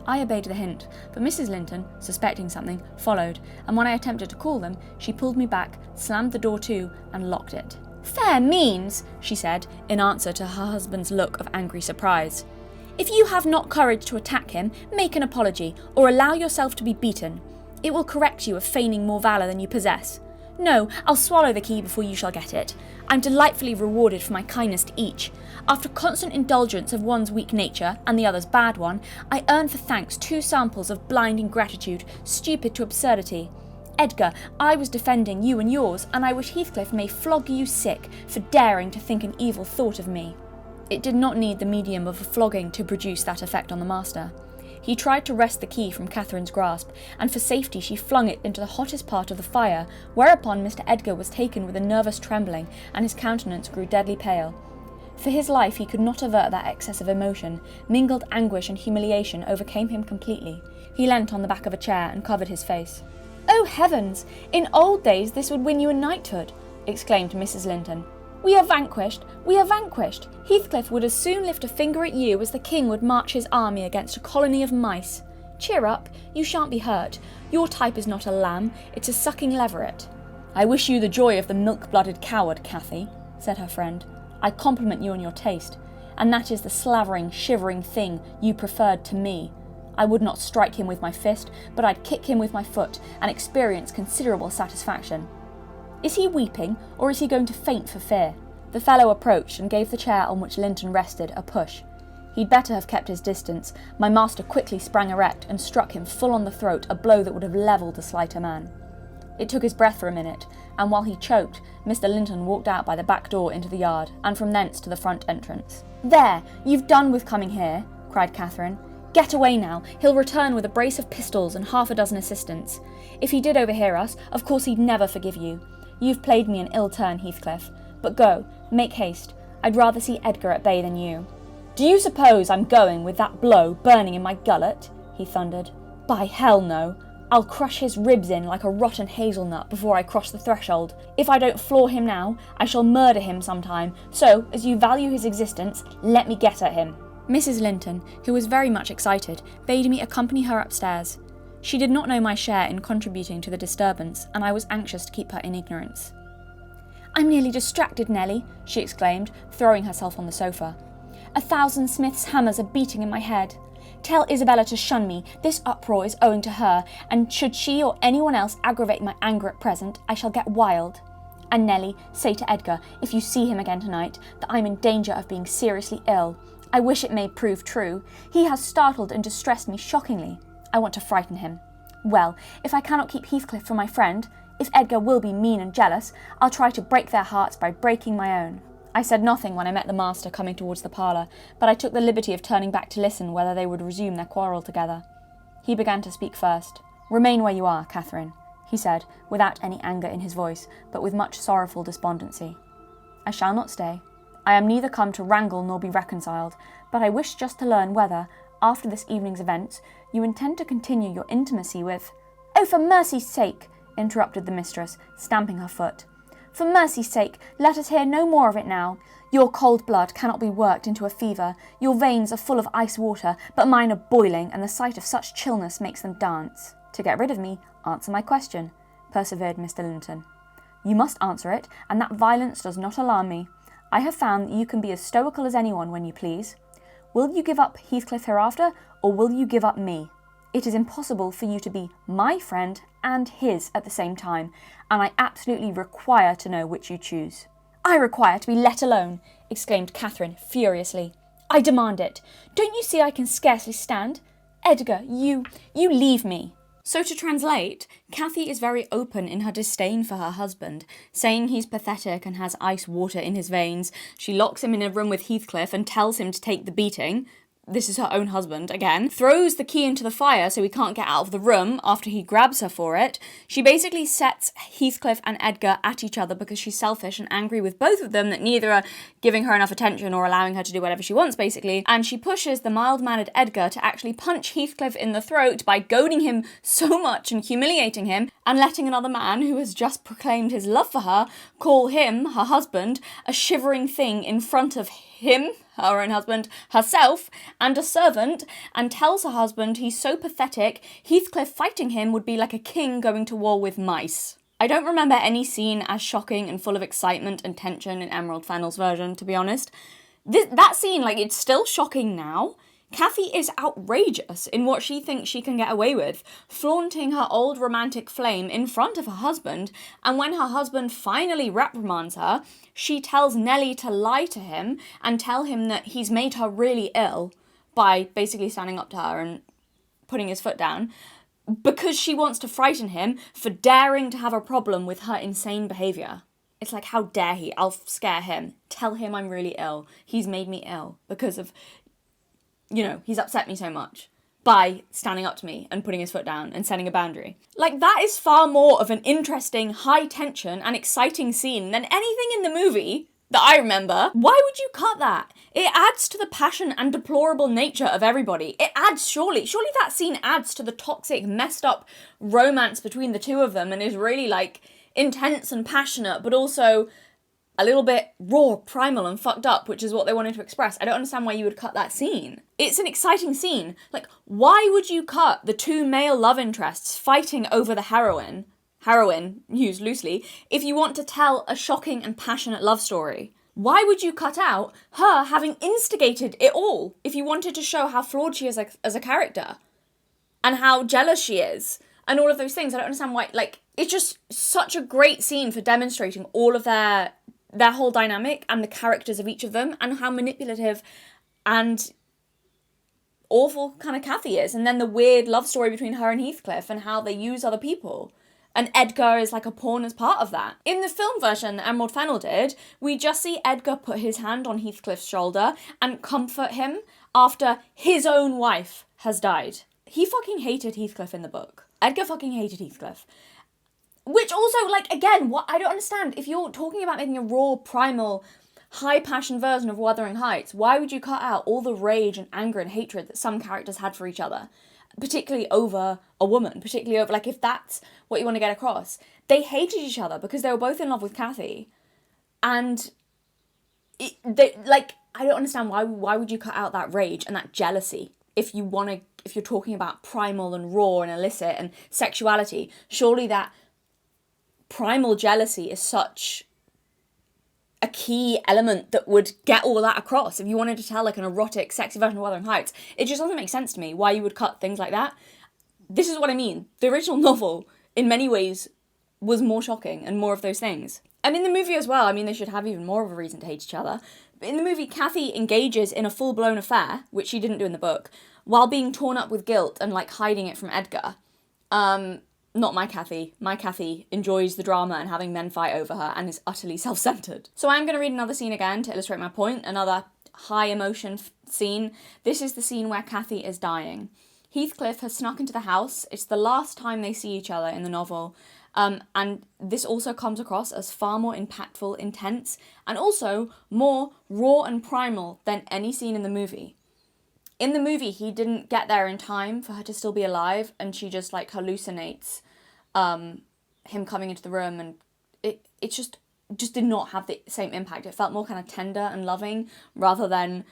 S8: I obeyed the hint, but Mrs. Linton, suspecting something, followed, and when I attempted to call them, she pulled me back, slammed the door to, and locked it. "Fair means," she said, in answer to her husband's look of angry surprise. "If you have not courage to attack him, make an apology, or allow yourself to be beaten. It will correct you of feigning more valour than you possess. No, I'll swallow the key before you shall get it. I'm delightfully rewarded for my kindness to each. After constant indulgence of one's weak nature, and the other's bad one, I earn for thanks 2 samples of blind ingratitude, stupid to absurdity. Edgar, I was defending you and yours, and I wish Heathcliff may flog you sick for daring to think an evil thought of me." It did not need the medium of a flogging to produce that effect on the master. He tried to wrest the key from Catherine's grasp, and for safety she flung it into the hottest part of the fire, whereupon Mr. Edgar was taken with a nervous trembling, and his countenance grew deadly pale. For his life he could not avert that excess of emotion. Mingled anguish and humiliation overcame him completely. He leant on the back of a chair and covered his face. "Oh heavens! In old days this would win you a knighthood," exclaimed Mrs. Linton. "We are vanquished! We are vanquished! Heathcliff would as soon lift a finger at you as the king would march his army against a colony of mice. Cheer up, you shan't be hurt. Your type is not a lamb, it's a sucking leveret." "I wish you the joy of the milk-blooded coward, Cathy," said her friend. "I compliment you on your taste, and that is the slavering, shivering thing you preferred to me. I would not strike him with my fist, but I'd kick him with my foot, and experience considerable satisfaction." Is he weeping, or is he going to faint for fear? The fellow approached and gave the chair on which Linton rested a push. He'd better have kept his distance. My master quickly sprang erect and struck him full on the throat, a blow that would have levelled a slighter man. It took his breath for a minute, and while he choked, Mr. Linton walked out by the back door into the yard, and from thence to the front entrance. "There, you've done with coming here," cried Catherine. "Get away now. He'll return with a brace of pistols and half a dozen assistants. If he did overhear us, of course he'd never forgive you. You've played me an ill turn, Heathcliff. But go, make haste. I'd rather see Edgar at bay than you." "Do you suppose I'm going with that blow burning in my gullet?" he thundered. "By hell, no. I'll crush his ribs in like a rotten hazelnut before I cross the threshold. If I don't floor him now, I shall murder him sometime, so, as you value his existence, let me get at him." Mrs. Linton, who was very much excited, bade me accompany her upstairs. She did not know my share in contributing to the disturbance, and I was anxious to keep her in ignorance. "I'm nearly distracted, Nellie," she exclaimed, throwing herself on the sofa. "1,000 Smith's hammers are beating in my head. Tell Isabella to shun me. This uproar is owing to her, and should she or anyone else aggravate my anger at present, I shall get wild. And Nellie, say to Edgar, if you see him again tonight, that I'm in danger of being seriously ill. I wish it may prove true. He has startled and distressed me shockingly. I want to frighten him. Well, if I cannot keep Heathcliff from my friend, if Edgar will be mean and jealous, I'll try to break their hearts by breaking my own." I said nothing when I met the master coming towards the parlour, but I took the liberty of turning back to listen whether they would resume their quarrel together. He began to speak first. "Remain where you are, Catherine," he said, without any anger in his voice, but with much sorrowful despondency. "I shall not stay. I am neither come to wrangle nor be reconciled, but I wish just to learn whether, after this evening's events, you intend to continue your intimacy with—" "Oh, for mercy's sake!" interrupted the mistress, stamping her foot. "For mercy's sake, let us hear no more of it now. Your cold blood cannot be worked into a fever. Your veins are full of ice water, but mine are boiling, and the sight of such chillness makes them dance. To get rid of me, answer my question," persevered Mr. Linton. "You must answer it, and that violence does not alarm me. I have found that you can be as stoical as anyone when you please. Will you give up Heathcliff hereafter, or will you give up me? It is impossible for you to be my friend and his at the same time, and I absolutely require to know which you choose." "I require to be let alone!" exclaimed Catherine furiously. "I demand it. Don't you see I can scarcely stand? Edgar, you leave me." So to translate, Cathy is very open in her disdain for her husband, saying he's pathetic and has ice water in his veins. She locks him in a room with Heathcliff and tells him to take the beating. This is her own husband, again. Throws the key into the fire so he can't get out of the room after he grabs her for it. She basically sets Heathcliff and Edgar at each other because she's selfish and angry with both of them that neither are giving her enough attention or allowing her to do whatever she wants, basically. And she pushes the mild-mannered Edgar to actually punch Heathcliff in the throat by goading him so much and humiliating him and letting another man who has just proclaimed his love for her call him, her husband, a shivering thing in front of him, her own husband, herself, and a servant, and tells her husband he's so pathetic, Heathcliff fighting him would be like a king going to war with mice. I don't remember any scene as shocking and full of excitement and tension in Emerald Fennell's version, to be honest. That scene, it's still shocking now. Cathy is outrageous in what she thinks she can get away with, flaunting her old romantic flame in front of her husband, and when her husband finally reprimands her, she tells Nellie to lie to him and tell him that he's made her really ill by basically standing up to her and putting his foot down, because she wants to frighten him for daring to have a problem with her insane behaviour. It's like, how dare he? I'll scare him. Tell him I'm really ill. He's made me ill because of... he's upset me so much by standing up to me and putting his foot down and setting a boundary. That is far more of an interesting, high tension and exciting scene than anything in the movie that I remember. Why would you cut that? It adds to the passion and deplorable nature of everybody. It adds, surely that scene adds to the toxic, messed up romance between the two of them and is really intense and passionate, but also a little bit raw, primal, and fucked up, which is what they wanted to express. I don't understand why you would cut that scene. It's an exciting scene. Why would you cut the two male love interests fighting over the heroine used loosely, if you want to tell a shocking and passionate love story? Why would you cut out her having instigated it all, if you wanted to show how flawed she is as a character? And how jealous she is? And all of those things. I don't understand why, it's just such a great scene for demonstrating all of their whole dynamic and the characters of each of them and how manipulative and awful kind of Cathy is. And then the weird love story between her and Heathcliff and how they use other people. And Edgar is like a pawn as part of that. In the film version that Emerald Fennell did, we just see Edgar put his hand on Heathcliff's shoulder and comfort him after his own wife has died. He fucking hated Heathcliff in the book. Edgar fucking hated Heathcliff. Which also, like, again, what I don't understand, if you're talking about making a raw, primal, high-passion version of Wuthering Heights, why would you cut out all the rage and anger and hatred that some characters had for each other? Particularly over a woman, particularly over, like, if that's what you want to get across. They hated each other because they were both in love with Cathy. And, I don't understand why would you cut out that rage and that jealousy if you're talking about primal and raw and illicit and sexuality. Surely that primal jealousy is such a key element that would get all that across. If you wanted to tell like an erotic, sexy version of Wuthering Heights, it just doesn't make sense to me why you would cut things like that. This is what I mean. The original novel, in many ways, was more shocking and more of those things. And in the movie as well, I mean, they should have even more of a reason to hate each other. But in the movie, Cathy engages in a full-blown affair, which she didn't do in the book, while being torn up with guilt and like hiding it from Edgar. Not my Cathy. My Cathy enjoys the drama and having men fight over her and is utterly self-centered. So I'm going to read another scene again to illustrate my point, another high emotion scene. This is the scene where Cathy is dying. Heathcliff has snuck into the house. It's the last time they see each other in the novel. And this also comes across as far more impactful, intense, and also more raw and primal than any scene in the movie. In the movie, he didn't get there in time for her to still be alive, and she just like hallucinates him coming into the room, and it just did not have the same impact. It felt more kind of tender and loving rather than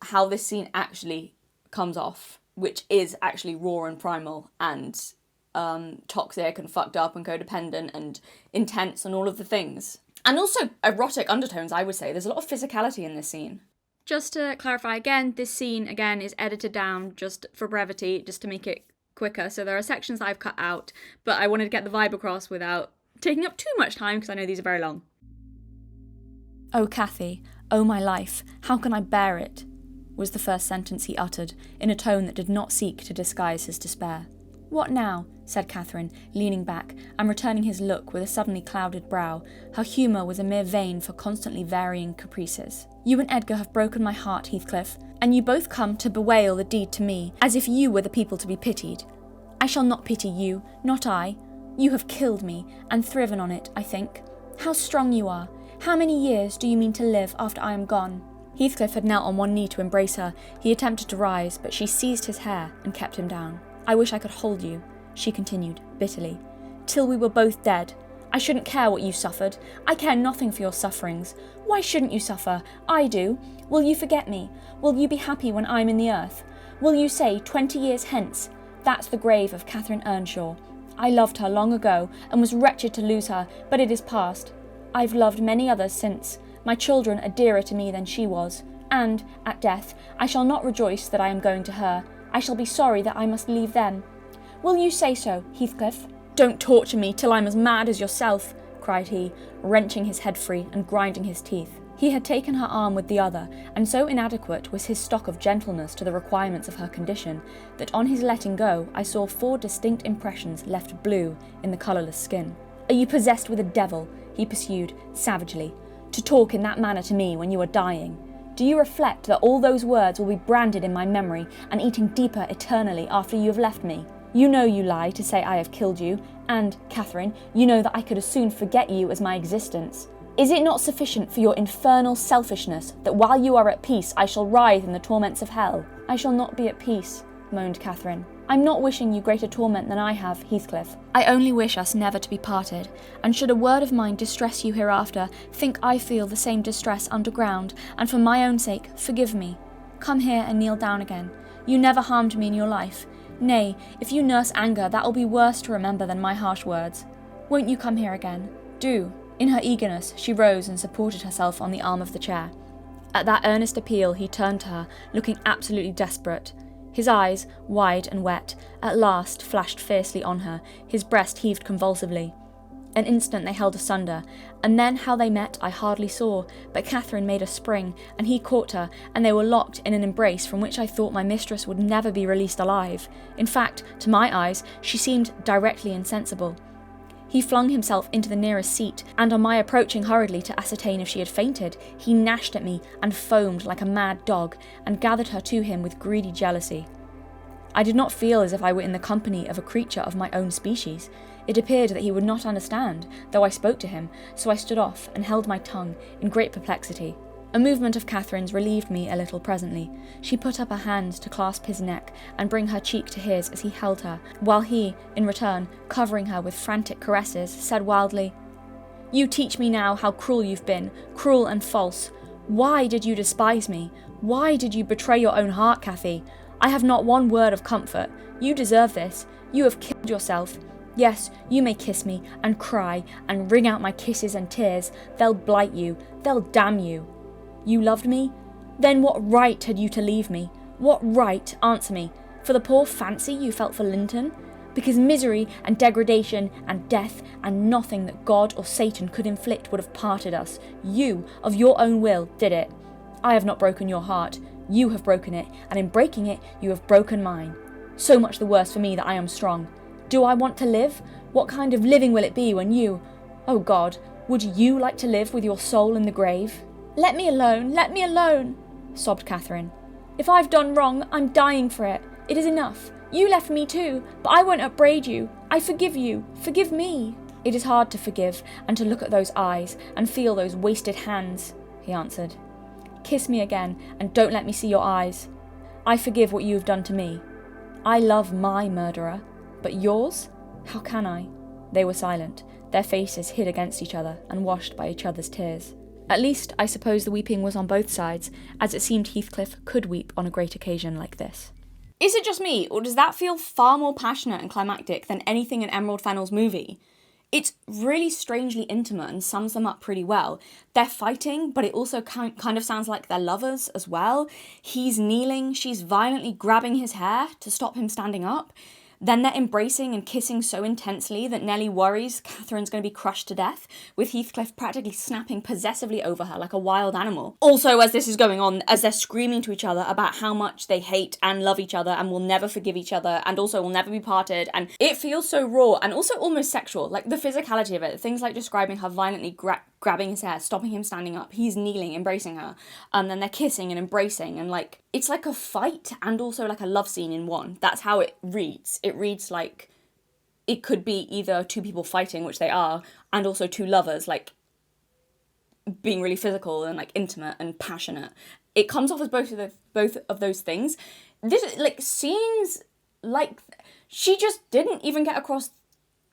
S8: how this scene actually comes off, which is actually raw and primal and toxic and fucked up and codependent and intense and all of the things. And also erotic undertones, I would say. There's a lot of physicality in this scene. Just to clarify again, this scene, again, is edited down just for brevity, just to make it quicker. So there are sections that I've cut out, but I wanted to get the vibe across without taking up too much time, because I know these are very long.
S7: Oh, Cathy, oh my life, how can I bear it? Was the first sentence he uttered, in a tone that did not seek to disguise his despair. What now? Said Catherine, leaning back and returning his look with a suddenly clouded brow. Her humour was a mere vein for constantly varying caprices. You and Edgar have broken my heart, Heathcliff, and you both come to bewail the deed to me, as if you were the people to be pitied. I shall not pity you, not I. You have killed me, and thriven on it, I think. How strong you are. How many years do you mean to live after I am gone? Heathcliff had knelt on one knee to embrace her. He attempted to rise, but she seized his hair and kept him down. I wish I could hold you, she continued, bitterly, till we were both dead. I shouldn't care what you suffered. I care nothing for your sufferings. Why shouldn't you suffer? I do. Will you forget me? Will you be happy when I'm in the earth? Will you say 20 years hence, that's the grave of Catherine Earnshaw. I loved her long ago and was wretched to lose her, but it is past. I've loved many others since. My children are dearer to me than she was, and, at death, I shall not rejoice that I am going to her. I shall be sorry that I must leave them. Will you say so, Heathcliff? Don't torture me till I'm as mad as yourself, cried he, wrenching his head free and grinding his teeth. He had taken her arm with the other, and so inadequate was his stock of gentleness to the requirements of her condition, that on his letting go I saw 4 distinct impressions left blue in the colourless skin. Are you possessed with a devil? He pursued, savagely, to talk in that manner to me when you are dying? Do you reflect that all those words will be branded in my memory and eating deeper eternally after you have left me? You know you lie to say I have killed you, and, Catherine, you know that I could as soon forget you as my existence. Is it not sufficient for your infernal selfishness that while you are at peace I shall writhe in the torments of hell? I shall not be at peace, moaned Catherine. I'm not wishing you greater torment than I have, Heathcliff. I only wish us never to be parted, and should a word of mine distress you hereafter, think I feel the same distress underground, and for my own sake, forgive me. Come here and kneel down again. You never harmed me in your life. Nay, if you nurse anger, that will be worse to remember than my harsh words. Won't you come here again? Do. In her eagerness, she rose and supported herself on the arm of the chair. At that earnest appeal, he turned to her, looking absolutely desperate. His eyes, wide and wet, at last flashed fiercely on her, his breast heaved convulsively. An instant they held asunder, and then how they met I hardly saw, but Catherine made a spring, and he caught her, and they were locked in an embrace from which I thought my mistress would never be released alive. In fact, to my eyes, she seemed directly insensible. He flung himself into the nearest seat, and on my approaching hurriedly to ascertain if she had fainted, he gnashed at me and foamed like a mad dog, and gathered her to him with greedy jealousy. I did not feel as if I were in the company of a creature of my own species. It appeared that he would not understand, though I spoke to him, so I stood off and held my tongue in great perplexity. A movement of Catherine's relieved me a little presently. She put up her hand to clasp his neck and bring her cheek to his as he held her, while he, in return, covering her with frantic caresses, said wildly, "You teach me now how cruel you've been, cruel and false. Why did you despise me? Why did you betray your own heart, Cathy? I have not one word of comfort. You deserve this. You have killed yourself. Yes, you may kiss me, and cry, and wring out my kisses and tears. They'll blight you. They'll damn you. You loved me? Then what right had you to leave me? What right, answer me, for the poor fancy you felt for Linton? Because misery and degradation and death and nothing that God or Satan could inflict would have parted us. You, of your own will, did it. I have not broken your heart. You have broken it, and in breaking it, you have broken mine. So much the worse for me that I am strong. Do I want to live? What kind of living will it be when you... Oh God, would you like to live with your soul in the grave? Let me alone, sobbed Catherine. If I've done wrong, I'm dying for it. It is enough. You left me too, but I won't upbraid you. I forgive you. Forgive me. It is hard to forgive, and to look at those eyes, and feel those wasted hands, he answered. Kiss me again, and don't let me see your eyes. I forgive what you have done to me. I love my murderer, but yours? How can I? They were silent, their faces hid against each other and washed by each other's tears. At least, I suppose the weeping was on both sides, as it seemed Heathcliff could weep on a great occasion like this. Is it just me, or does that feel far more passionate and climactic than anything in Emerald Fennell's movie? It's really strangely intimate and sums them up pretty well. They're fighting, but it also kind of sounds like they're lovers as well. He's kneeling, she's violently grabbing his hair to stop him standing up. Then they're embracing and kissing so intensely that Nellie worries Catherine's going to be crushed to death, with Heathcliff practically snapping possessively over her like a wild animal. Also, as this is going on, as they're screaming to each other about how much they hate and love each other and will never forgive each other and also will never be parted, and it feels so raw and also almost sexual, like the physicality of it, things like describing her violently grabbing his hair, stopping him standing up, he's kneeling, embracing her, and then they're kissing and embracing, and like, it's like a fight and also like a love scene in one. That's how it reads. It reads like it could be either two people fighting, which they are, and also two lovers, like, being really physical and like intimate and passionate. It comes off as both of those things. This like seems like she just didn't even get across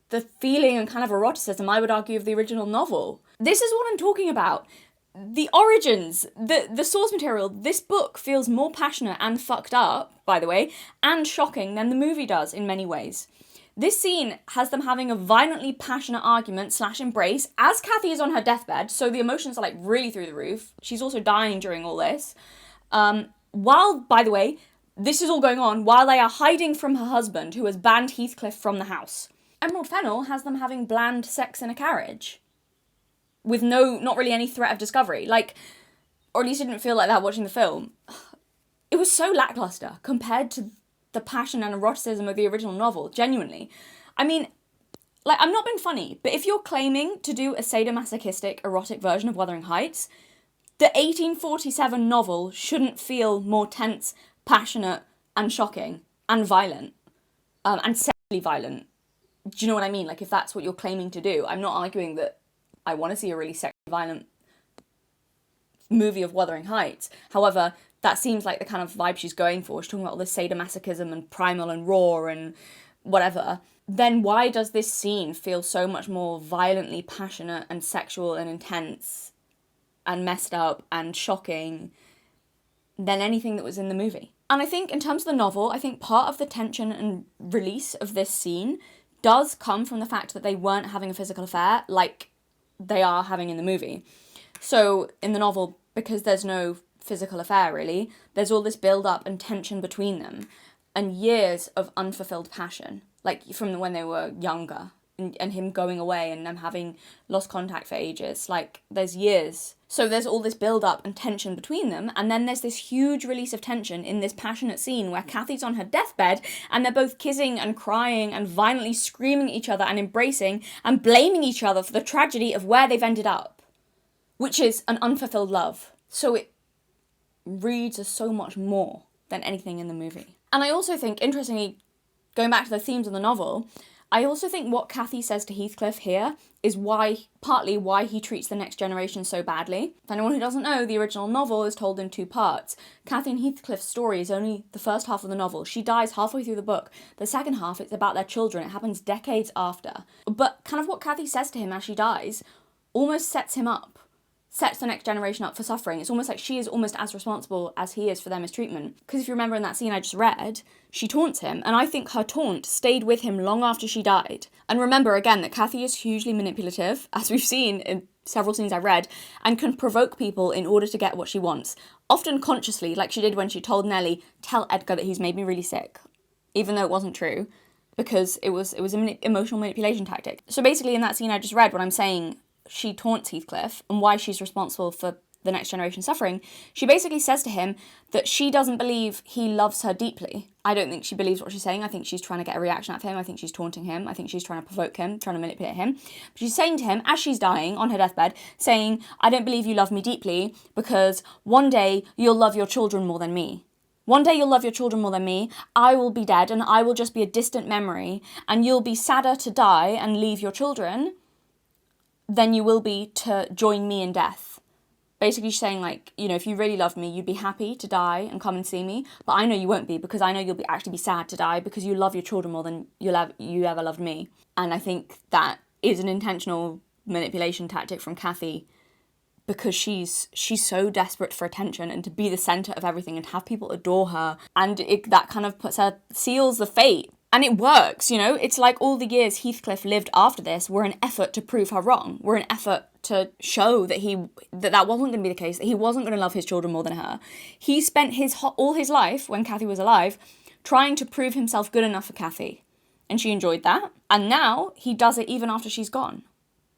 S7: the feeling and kind of eroticism, I would argue, of the original novel. This is what I'm talking about. The origins, the source material, this book feels more passionate and fucked up, by the way, and shocking than the movie does in many ways. This scene has them having a violently passionate argument / embrace as Cathy is on her deathbed, so the emotions are like really through the roof. She's also dying during all this. While, by the way, this is all going on while they are hiding from her husband, who has banned Heathcliff from the house. Emerald Fennell has them having bland sex in a carriage, with not really any threat of discovery, like, or at least it didn't feel like that watching the film. It was so lackluster compared to the passion and eroticism of the original novel, genuinely. I mean, like, I'm not being funny, but if you're claiming to do a sadomasochistic erotic version of Wuthering Heights, the 1847 novel shouldn't feel more tense, passionate, and shocking, and violent, and sexually violent. Do you know what I mean? Like, if that's what you're claiming to do, I'm not arguing that I want to see a really sexually violent movie of Wuthering Heights. However, that seems like the kind of vibe she's going for. She's talking about all this sadomasochism and primal and raw and whatever. Then why does this scene feel so much more violently passionate and sexual and intense and messed up and shocking than anything that was in the movie? And I think in terms of the novel, I think part of the tension and release of this scene does come from the fact that they weren't having a physical affair like they are having in the movie. So in the novel, because there's no physical affair really, there's all this build up and tension between them.
S8: and years of unfulfilled passion, like from when they were younger, and him going away and them having lost contact for ages. Like, there's years. So there's all this build-up and tension between them, and then there's this huge release of tension in this passionate scene where Cathy's on her deathbed, and they're both kissing and crying and violently screaming at each other and embracing and blaming each other for the tragedy of where they've ended up, which is an unfulfilled love. So it reads as so much more than anything in the movie. And I also think, interestingly, going back to the themes of the novel, I also think what Cathy says to Heathcliff here is partly why he treats the next generation so badly. For anyone who doesn't know, the original novel is told in 2 parts. Cathy and Heathcliff's story is only the first half of the novel. She dies halfway through the book. The second half, it's about their children. It happens decades after. But kind of what Cathy says to him as she dies almost sets the next generation up for suffering. It's almost like she is almost as responsible as he is for their mistreatment. Because if you remember in that scene I just read, she taunts him, and I think her taunt stayed with him long after she died. And remember, again, that Cathy is hugely manipulative, as we've seen in several scenes I've read, and can provoke people in order to get what she wants. Often consciously, like she did when she told Nellie, tell Edgar that he's made me really sick, even though it wasn't true, because it was an emotional manipulation tactic. So basically in that scene I just read, when I'm saying she taunts Heathcliff and why she's responsible for the next generation suffering, she basically says to him that she doesn't believe he loves her deeply. I don't think she believes what she's saying. I think she's trying to get a reaction out of him. I think she's taunting him. I think she's trying to provoke him, trying to manipulate him. But she's saying to him, as she's dying on her deathbed, saying, I don't believe you love me deeply because one day you'll love your children more than me. One day you'll love your children more than me. I will be dead and I will just be a distant memory, and you'll be sadder to die and leave your children than you will be to join me in death. Basically she's saying, like, you know, if you really loved me, you'd be happy to die and come and see me, but I know you won't be, because I know you'll actually be sad to die because you love your children more than you ever loved me. And I think that is an intentional manipulation tactic from Cathy, because she's so desperate for attention and to be the centre of everything and have people adore her, and that kind of seals the fate. And it works, you know? It's like all the years Heathcliff lived after this were an effort to prove her wrong, were an effort to show that that wasn't going to be the case, that he wasn't going to love his children more than her. He spent all his life, when Cathy was alive, trying to prove himself good enough for Cathy. And she enjoyed that. And now he does it even after she's gone.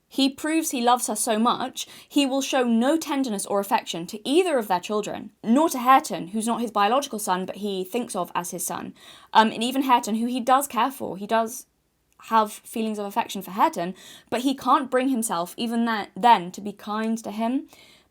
S8: He proves he loves her so much, he will show no tenderness or affection to either of their children, nor to Hareton, who's not his biological son, but he thinks of as his son. And even Hareton, who he does care for, he does have feelings of affection for Hareton, but he can't bring himself, even then, to be kind to him,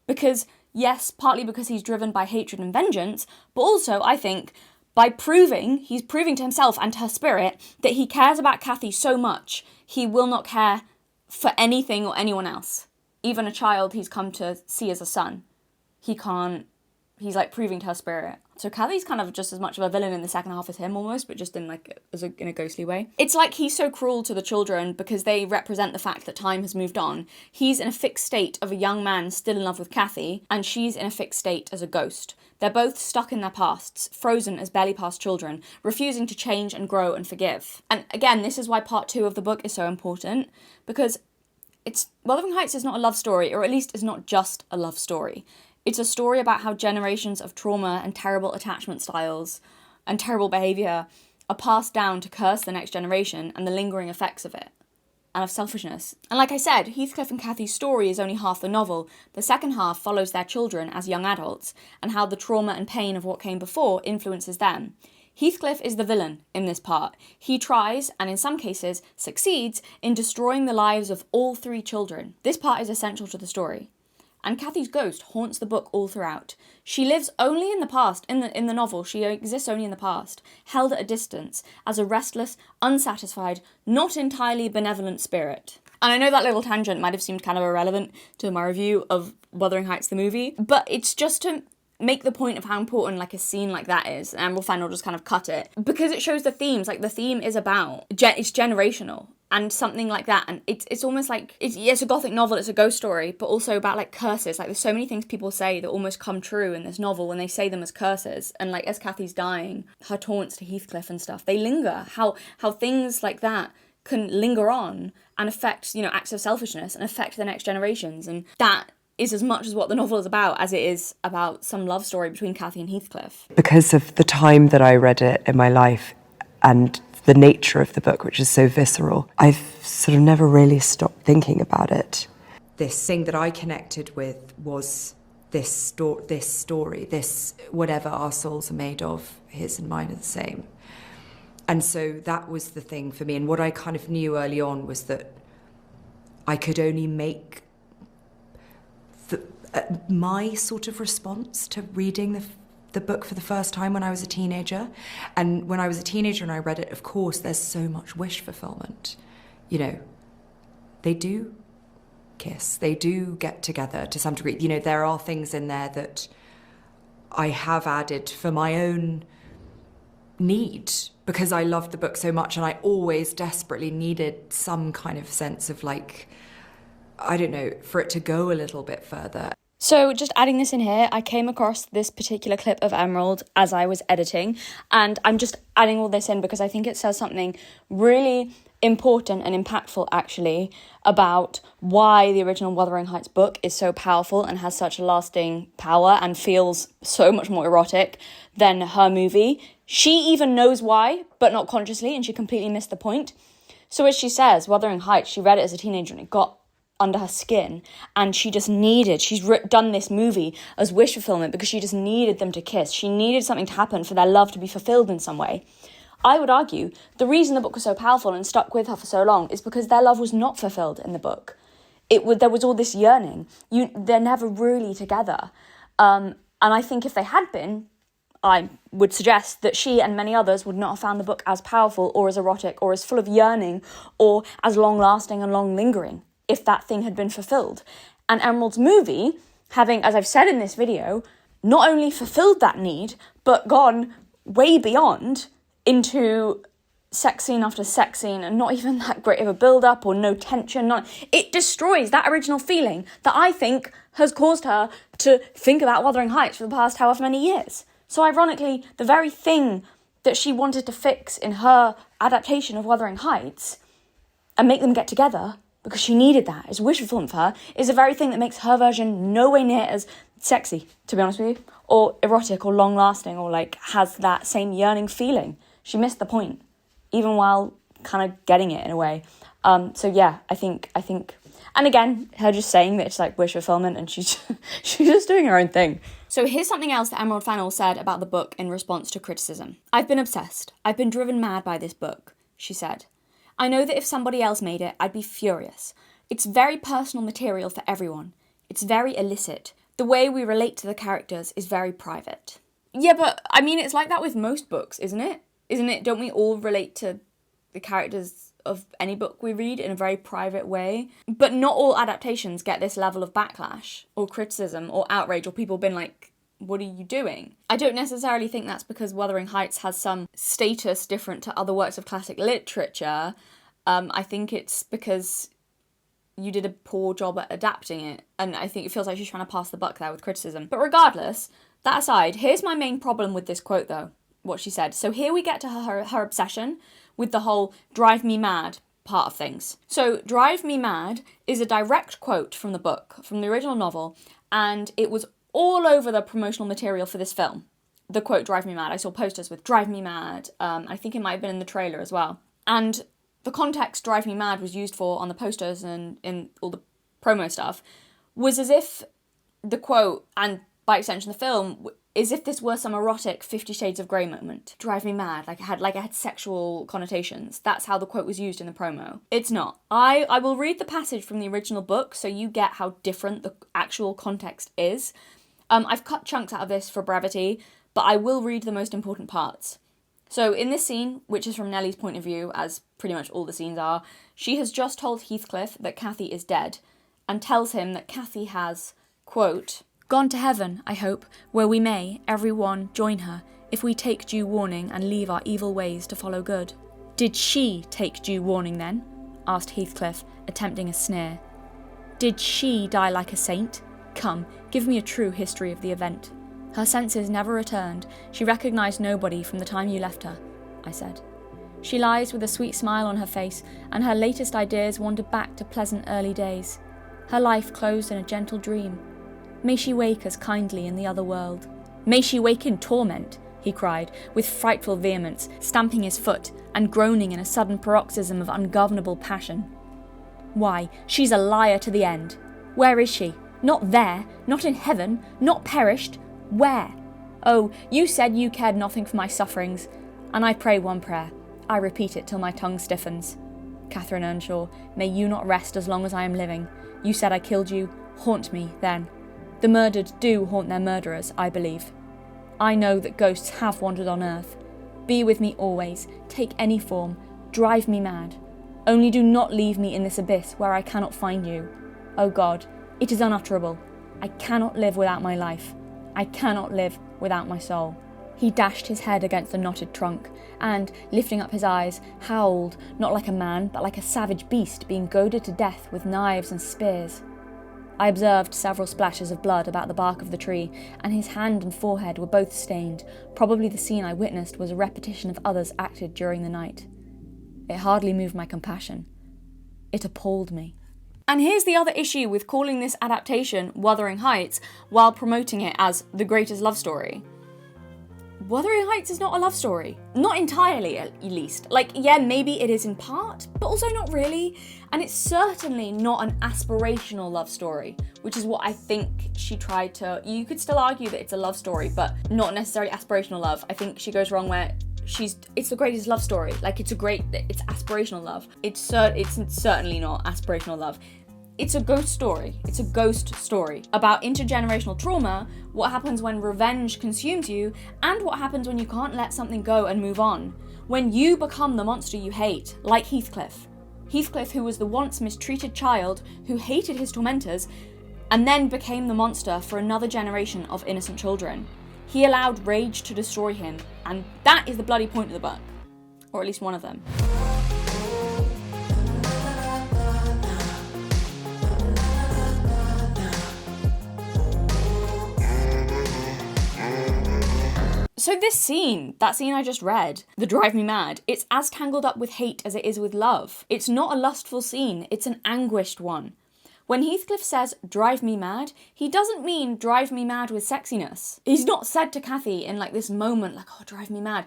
S8: because, yes, partly because he's driven by hatred and vengeance, but also, I think, he's proving to himself and to her spirit that he cares about Cathy so much, he will not care for anything or anyone else. Even a child he's come to see as a son. He's like proving to her spirit. So Cathy's kind of just as much of a villain in the second half as him almost, but just in a ghostly way. It's like he's so cruel to the children because they represent the fact that time has moved on. He's in a fixed state of a young man still in love with Cathy, and she's in a fixed state as a ghost. They're both stuck in their pasts, frozen as barely past children, refusing to change and grow and forgive. And again, this is why part 2 of the book is so important, because Wuthering Heights is not a love story, or at least is not just a love story. It's a story about how generations of trauma and terrible attachment styles and terrible behaviour are passed down to curse the next generation and the lingering effects of it, and of selfishness. And like I said, Heathcliff and Cathy's story is only half the novel. The second half follows their children as young adults, and how the trauma and pain of what came before influences them. Heathcliff is the villain in this part. He tries, and in some cases succeeds, in destroying the lives of all 3 children. This part is essential to the story. And Cathy's ghost haunts the book all throughout. She lives only in the past. In the novel, she exists only in the past, held at a distance, as a restless, unsatisfied, not entirely benevolent spirit. And I know that little tangent might have seemed kind of irrelevant to my review of Wuthering Heights the movie, but it's just to make the point of how important like a scene like that is, and Fennell just kind of cut it, because it shows the themes. Like, the theme is about it's generational and something like that, and it's almost like it's a gothic novel, it's a ghost story, but also about like curses. Like, there's so many things people say that almost come true in this novel when they say them as curses. And like, as Cathy's dying, her taunts to Heathcliff and stuff, they linger. How things like that can linger on and affect, acts of selfishness and affect the next generations. And that is as much as what the novel is about as it is about some love story between Cathy and Heathcliff.
S3: Because of the time that I read it in my life and the nature of the book, which is so visceral, I've sort of never really stopped thinking about it.
S4: This thing that I connected with was this story, this whatever our souls are made of, his and mine are the same. And so that was the thing for me. And what I kind of knew early on was that I could only make my sort of response to reading the book for the first time when I was a teenager. And when I was a teenager and I read it, of course, there's so much wish fulfillment. You know, they do kiss, they do get together to some degree. You know, there are things in there that I have added for my own need because I loved the book so much and I always desperately needed some kind of sense of like, I don't know, for it to go a little bit further.
S8: So just adding this in here, I came across this particular clip of Emerald as I was editing, and I'm just adding all this in because I think it says something really important and impactful actually about why the original Wuthering Heights book is so powerful and has such a lasting power and feels so much more erotic than her movie. She even knows why, but not consciously, and she completely missed the point. So as she says, Wuthering Heights, she read it as a teenager and it got under her skin, and she just needed, she's done this movie as wish fulfillment because she just needed them to kiss. She needed something to happen for their love to be fulfilled in some way. I would argue the reason the book was so powerful and stuck with her for so long is because their love was not fulfilled in the book. There was all this yearning. They're never really together. And I think if they had been, I would suggest that she and many others would not have found the book as powerful or as erotic or as full of yearning or as long-lasting and long-lingering if that thing had been fulfilled. And Emerald's movie, having, as I've said in this video, not only fulfilled that need, but gone way beyond into sex scene after sex scene and not even that great of a build-up or no tension. It destroys that original feeling that I think has caused her to think about Wuthering Heights for the past however many years. So ironically, the very thing that she wanted to fix in her adaptation of Wuthering Heights and make them get together, because she needed that as wish fulfillment for her, is the very thing that makes her version nowhere near as sexy, to be honest with you, or erotic or long-lasting or like has that same yearning feeling. She missed the point, even while kind of getting it in a way. So yeah, I think, and again, her just saying that it's like wish fulfillment and she's just doing her own thing. So here's something else that Emerald Fennell said about the book in response to criticism. "I've been obsessed. I've been driven mad by this book," she said. "I know that if somebody else made it, I'd be furious. It's very personal material for everyone. It's very illicit. The way we relate to the characters is very private." Yeah, but I mean, it's like that with most books, isn't it? Isn't it? Don't we all relate to the characters of any book we read in a very private way? But not all adaptations get this level of backlash or criticism or outrage or people being like, what are you doing? I don't necessarily think that's because Wuthering Heights has some status different to other works of classic literature. I think it's because you did a poor job at adapting it. And I think it feels like she's trying to pass the buck there with criticism. But regardless, that aside, here's my main problem with this quote though, what she said. So here we get to her obsession with the whole drive me mad part of things. So drive me mad is a direct quote from the book, from the original novel, and it was all over the promotional material for this film. The quote drive me mad. I saw posters with drive me mad. I think it might have been in the trailer as well. And the context drive me mad was used for on the posters and in all the promo stuff was as if the quote, and by extension the film, as if this were some erotic 50 Shades of Grey moment. Drive me mad, like it had sexual connotations. That's how the quote was used in the promo. It's not. I will read the passage from the original book so you get how different the actual context is. I've cut chunks out of this for brevity, but I will read the most important parts. So in this scene, which is from Nellie's point of view, as pretty much all the scenes are, she has just told Heathcliff that Cathy is dead, and tells him that Cathy has, quote, "Gone to heaven, I hope, where we may, every one, join her, if we take due warning and leave our evil ways to follow good." "Did she take due warning then?" asked Heathcliff, attempting a sneer. "Did she die like a saint? Come, give me a true history of the event." "Her senses never returned. She recognised nobody from the time you left her," I said. "She lies with a sweet smile on her face, and her latest ideas wander back to pleasant early days. Her life closed in a gentle dream.
S7: May she wake as kindly in the other world. May she wake in torment, he cried, with frightful vehemence, stamping his foot and groaning in a sudden paroxysm of ungovernable passion. Why, she's a liar to the end. Where is she? Not there, not in heaven, not perished. Where? Oh, you said you cared nothing for my sufferings, and I pray one prayer. I repeat it till my tongue stiffens. Catherine Earnshaw, may you not rest as long as I am living. You said I killed you. Haunt me, then. The murdered do haunt their murderers, I believe. I know that ghosts have wandered on earth. Be with me always, take any form, drive me mad. Only do not leave me in this abyss where I cannot find you. O God, it is unutterable. I cannot live without my life. I cannot live without my soul. He dashed his head against the knotted trunk and, lifting up his eyes, howled, not like a man, but like a savage beast being goaded to death with knives and spears. I observed several splashes of blood about the bark of the tree, and his hand and forehead were both stained. Probably the scene I witnessed was a repetition of others acted during the night. It hardly moved my compassion. It appalled me. And here's the other issue with calling this adaptation Wuthering Heights while promoting it as the greatest love story. Wuthering Heights is not a love story. Not entirely, at least. Like, yeah, maybe it is in part, but also not really. And it's certainly not an aspirational love story, which is what I think she tried to... You could still argue that it's a love story, but not necessarily aspirational love. I think she goes wrong where it's the greatest love story. Like, it's aspirational love. It's certainly not aspirational love. It's a ghost story. It's a ghost story about intergenerational trauma, what happens when revenge consumes you, and what happens when you can't let something go and move on. When you become the monster you hate, like Heathcliff. Heathcliff, who was the once mistreated child who hated his tormentors, and then became the monster for another generation of innocent children. He allowed rage to destroy him, and that is the bloody point of the book. Or at least one of them. So this scene, that scene I just read, the Drive Me Mad, it's as tangled up with hate as it is with love. It's not a lustful scene, it's an anguished one. When Heathcliff says, drive me mad, he doesn't mean drive me mad with sexiness. He's not said to Cathy in like this moment, like, oh, drive me mad.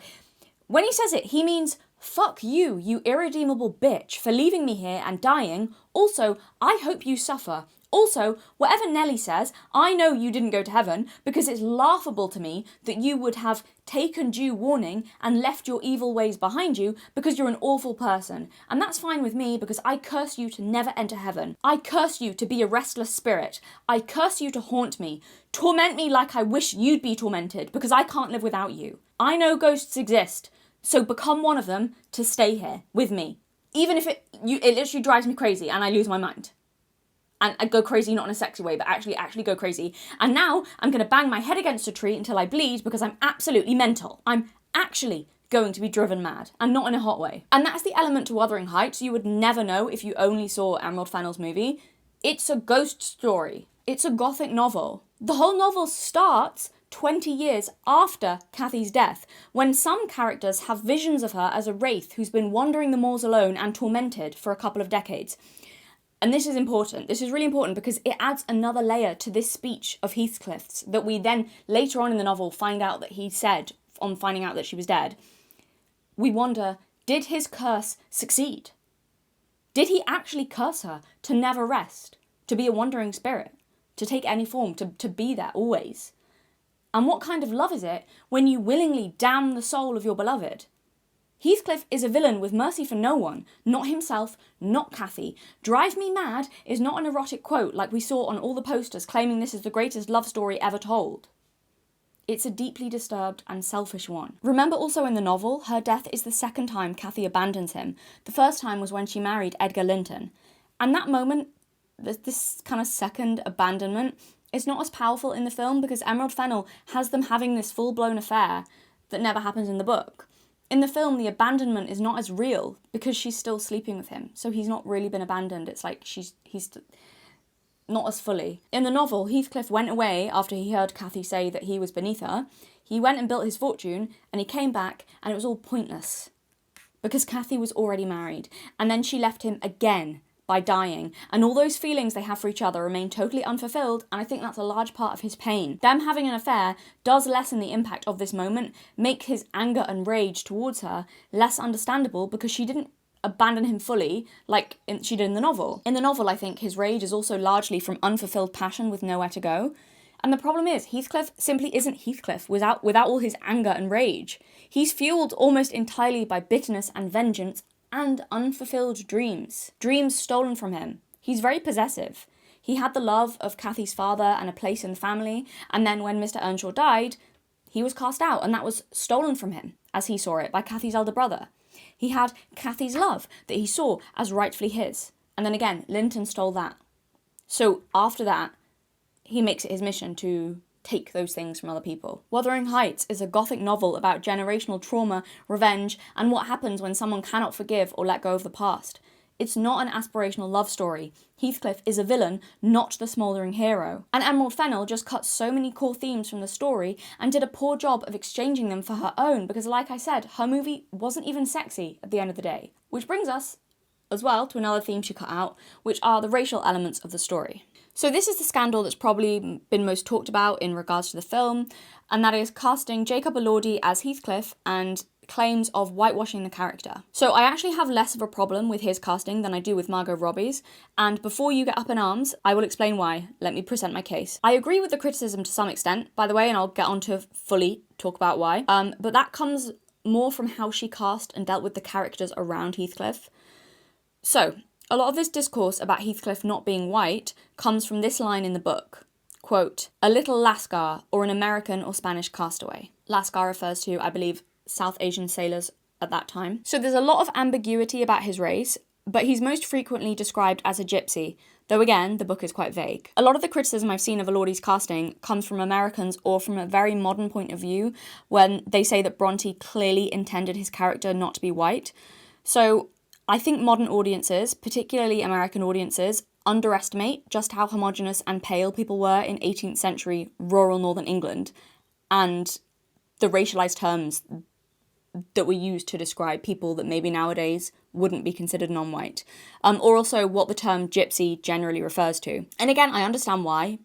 S7: When he says it, he means, fuck you, you irredeemable bitch, for leaving me here and dying. Also, I hope you suffer. Also, whatever Nellie says, I know you didn't go to heaven because it's laughable to me that you would have taken due warning and left your evil ways behind you because you're an awful person. And that's fine with me because I curse you to never enter heaven. I curse you to be a restless spirit. I curse you to haunt me. Torment me like I wish you'd be tormented because I can't live without you. I know ghosts exist, so become one of them to stay here with me. Even if it literally drives me crazy and I lose my mind. And I go crazy, not in a sexy way, but actually go crazy. And now I'm going to bang my head against a tree until I bleed because I'm absolutely mental. I'm actually going to be driven mad, and not in a hot way. And that's the element to Wuthering Heights you would never know if you only saw Emerald Fennell's movie. It's a ghost story. It's a gothic novel. The whole novel starts 20 years after Cathy's death, when some characters have visions of her as a wraith who's been wandering the moors alone and tormented for a couple of decades. And this is important. This is really important because it adds another layer to this speech of Heathcliff's that we then later on in the novel find out that he said on finding out that she was dead. We wonder, did his curse succeed? Did he actually curse her to never rest, to be a wandering spirit, to take any form, to be there always? And what kind of love is it when you willingly damn the soul of your beloved? Heathcliff is a villain with mercy for no one, not himself, not Cathy. Drive me mad is not an erotic quote like we saw on all the posters claiming this is the greatest love story ever told. It's a deeply disturbed and selfish one. Remember also in the novel, her death is the second time Cathy abandons him. The first time was when she married Edgar Linton. And that moment, this kind of second abandonment, is not as powerful in the film because Emerald Fennell has them having this full-blown affair that never happens in the book. In the film, the abandonment is not as real because she's still sleeping with him. So he's not really been abandoned. It's like he's not as fully. In the novel, Heathcliff went away after he heard Cathy say that he was beneath her. He went and built his fortune and he came back and it was all pointless because Cathy was already married. And then she left him again
S8: by dying, and all those feelings they have for each other remain totally unfulfilled, and I think that's a large part of his pain. Them having an affair does lessen the impact of this moment, make his anger and rage towards her less understandable because she didn't abandon him fully like she did in the novel. In the novel, I think his rage is also largely from unfulfilled passion with nowhere to go. And the problem is, Heathcliff simply isn't Heathcliff without all his anger and rage. He's fueled almost entirely by bitterness and vengeance and unfulfilled dreams. Dreams stolen from him. He's very possessive. He had the love of Cathy's father and a place in the family, and then when Mr. Earnshaw died, he was cast out, and that was stolen from him, as he saw it, by Cathy's elder brother. He had Cathy's love that he saw as rightfully his, and then again, Linton stole that. So after that, he makes it his mission to take those things from other people. Wuthering Heights is a gothic novel about generational trauma, revenge, and what happens when someone cannot forgive or let go of the past. It's not an aspirational love story. Heathcliff is a villain, not the smouldering hero. And Emerald Fennell just cut so many core themes from the story and did a poor job of exchanging them for her own because, like I said, her movie wasn't even sexy at the end of the day. Which brings us, as well, to another theme she cut out, which are the racial elements of the story. So this is the scandal that's probably been most talked about in regards to the film, and that is casting Jacob Elordi as Heathcliff and claims of whitewashing the character. So I actually have less of a problem with his casting than I do with Margot Robbie's, and before you get up in arms, I will explain why. Let me present my case. I agree with the criticism to some extent, by the way, and I'll get on to fully talk about why, but that comes more from how she cast and dealt with the characters around Heathcliff. So, a lot of this discourse about Heathcliff not being white comes from this line in the book, quote, "A little Lascar or an American or Spanish castaway." Lascar refers to, I believe, South Asian sailors at that time. So there's a lot of ambiguity about his race, but he's most frequently described as a gypsy, though again, the book is quite vague. A lot of the criticism I've seen of Elordi's casting comes from Americans or from a very modern point of view when they say that Bronte clearly intended his character not to be white. So I think modern audiences, particularly American audiences, underestimate just how homogenous and pale people were in 18th century rural northern England and the racialized terms that were used to describe people that maybe nowadays wouldn't be considered non-white, or also what the term gypsy generally refers to. And again, I understand why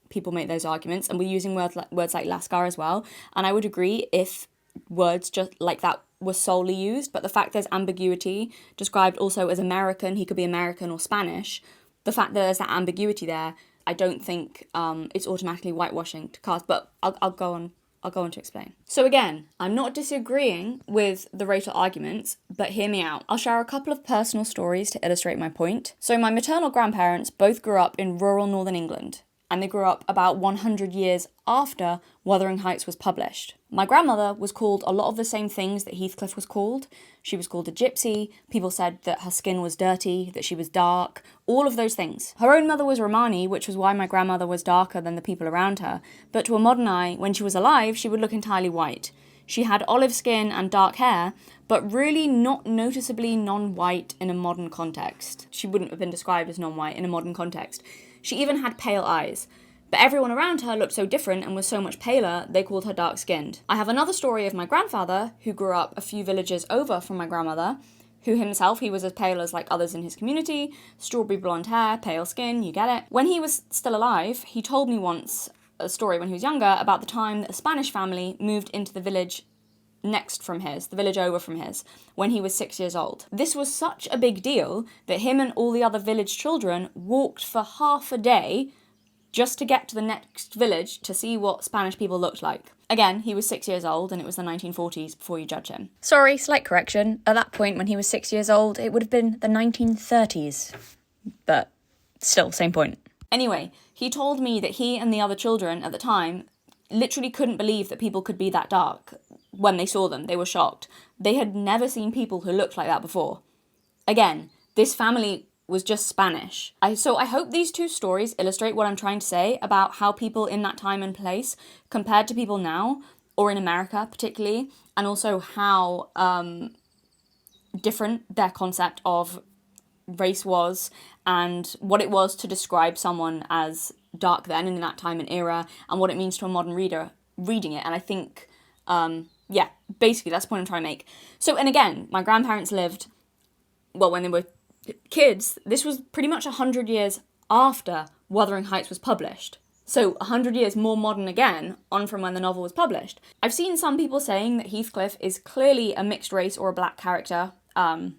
S8: people make those arguments, and we're using words like Lascar as well, and I would agree if words just like that were solely used, but the fact there's ambiguity, described also as American, he could be American or Spanish, the fact that there's that ambiguity there, I don't think it's automatically whitewashing to cast, but I'll go on to explain. So again, I'm not disagreeing with the racial arguments, but hear me out. I'll share a couple of personal stories to illustrate my point. So my maternal grandparents both grew up in rural northern England, and they grew up about 100 years after Wuthering Heights was published. My grandmother was called a lot of the same things that Heathcliff was called. She was called a gypsy, people said that her skin was dirty, that she was dark, all of those things. Her own mother was Romani, which was why my grandmother was darker than the people around her, but to a modern eye, when she was alive, she would look entirely white. She had olive skin and dark hair, but really not noticeably non-white in a modern context. She wouldn't have been described as non-white in a modern context. She even had pale eyes. But everyone around her looked so different and was so much paler, they called her dark-skinned. I have another story of my grandfather, who grew up a few villages over from my grandmother, who himself, he was as pale as like others in his community, strawberry blonde hair, pale skin, you get it. When he was still alive, he told me once a story when he was younger about the time that a Spanish family moved into the village next from his, the village over from his, when he was 6 years old. This was such a big deal that him and all the other village children walked for half a day just to get to the next village to see what Spanish people looked like. Again, he was 6 years old and it was the 1940s before you judge him.
S7: Sorry, slight correction. At that point, when he was 6 years old, it would have been the 1930s. But still, same point.
S8: Anyway, he told me that he and the other children at the time literally couldn't believe that people could be that dark. When they saw them, they were shocked. They had never seen people who looked like that before. Again, this family was just Spanish. So I hope these two stories illustrate what I'm trying to say about how people in that time and place compared to people now, or in America particularly, and also how different their concept of race was and what it was to describe someone as dark then and in that time and era, and what it means to a modern reader reading it. And I think, basically that's the point I'm trying to make. So, and again, my grandparents lived, well, when they were kids, this was pretty much 100 years after Wuthering Heights was published. So 100 years more modern again, on from when the novel was published. I've seen some people saying that Heathcliff is clearly a mixed race or a black character, and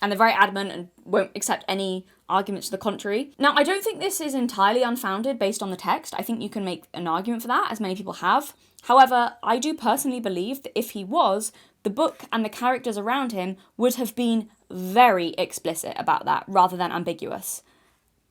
S8: they're very adamant and won't accept any arguments to the contrary. Now, I don't think this is entirely unfounded based on the text. I think you can make an argument for that, as many people have. However, I do personally believe that if he was, the book and the characters around him would have been very explicit about that, rather than ambiguous,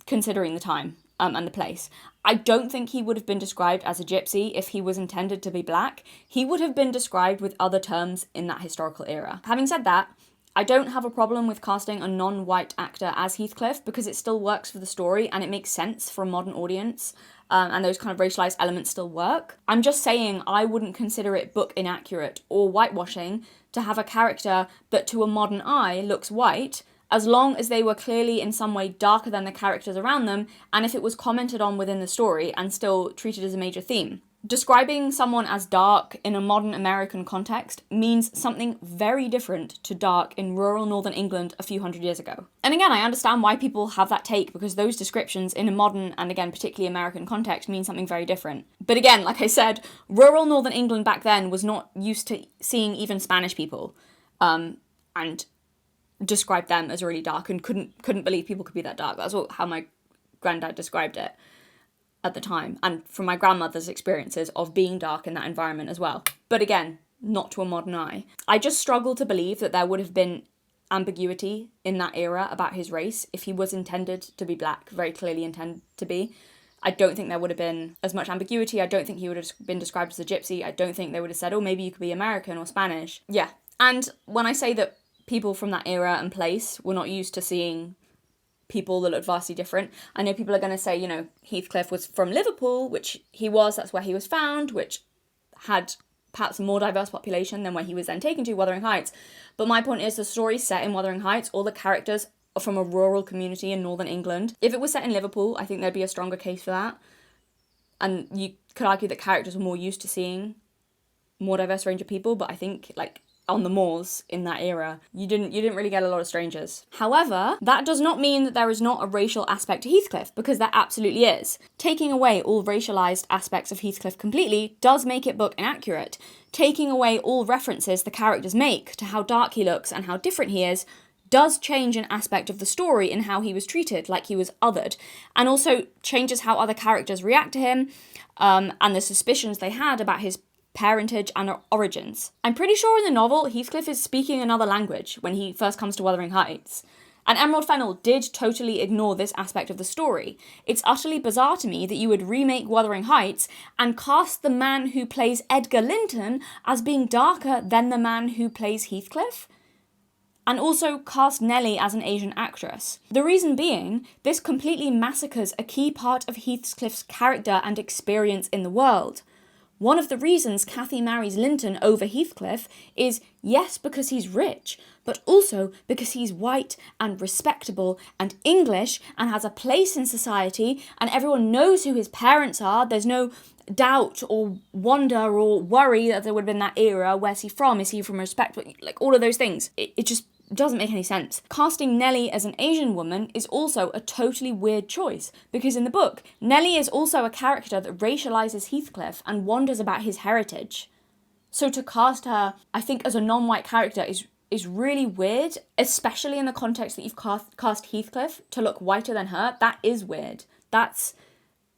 S8: considering the time and the place. I don't think he would have been described as a gypsy if he was intended to be black. He would have been described with other terms in that historical era. Having said that, I don't have a problem with casting a non-white actor as Heathcliff because it still works for the story and it makes sense for a modern audience, and those kind of racialized elements still work. I'm just saying I wouldn't consider it book inaccurate or whitewashing to have a character that to a modern eye looks white, as long as they were clearly in some way darker than the characters around them, and if it was commented on within the story and still treated as a major theme. Describing someone as dark in a modern American context means something very different to dark in rural northern England a few hundred years ago. And again, I understand why people have that take, because those descriptions in a modern and again particularly American context mean something very different. But again, like I said, rural northern England back then was not used to seeing even Spanish people, and described them as really dark and couldn't believe people could be that dark. That's how my granddad described it at the time, and from my grandmother's experiences of being dark in that environment as well. But again, not to a modern eye. I just struggle to believe that there would have been ambiguity in that era about his race if he was intended to be black, very clearly intended to be. I don't think there would have been as much ambiguity. I don't think he would have been described as a gypsy. I don't think they would have said, oh, maybe you could be American or Spanish. Yeah. And when I say that people from that era and place were not used to seeing people that looked vastly different, I know people are going to say, you know, Heathcliff was from Liverpool, which he was, that's where he was found, which had perhaps a more diverse population than where he was then taken to, Wuthering Heights. But my point is, the story's set in Wuthering Heights, all the characters are from a rural community in northern England. If it was set in Liverpool, I think there'd be a stronger case for that. And you could argue that characters were more used to seeing more diverse range of people, but I think, like, on the moors in that era, you didn't really get a lot of strangers. However, that does not mean that there is not a racial aspect to Heathcliff, because there absolutely is. Taking away all racialized aspects of Heathcliff completely does make it book inaccurate. Taking away all references the characters make to how dark he looks and how different he is does change an aspect of the story in how he was treated, like he was othered, and also changes how other characters react to him, and the suspicions they had about his parentage and origins. I'm pretty sure in the novel, Heathcliff is speaking another language when he first comes to Wuthering Heights. And Emerald Fennell did totally ignore this aspect of the story. It's utterly bizarre to me that you would remake Wuthering Heights and cast the man who plays Edgar Linton as being darker than the man who plays Heathcliff, and also cast Nellie as an Asian actress. The reason being, this completely massacres a key part of Heathcliff's character and experience in the world. One of the reasons Cathy marries Linton over Heathcliff is, yes, because he's rich, but also because he's white and respectable and English and has a place in society, and everyone knows who his parents are. There's no doubt or wonder or worry that there would have been that era. Where's he from? Is he from respect? Like, all of those things. It just doesn't make any sense. Casting Nellie as an Asian woman is also a totally weird choice, because in the book, Nellie is also a character that racializes Heathcliff and wonders about his heritage. So to cast her, I think, as a non-white character is really weird, especially in the context that you've cast Heathcliff to look whiter than her. That is weird.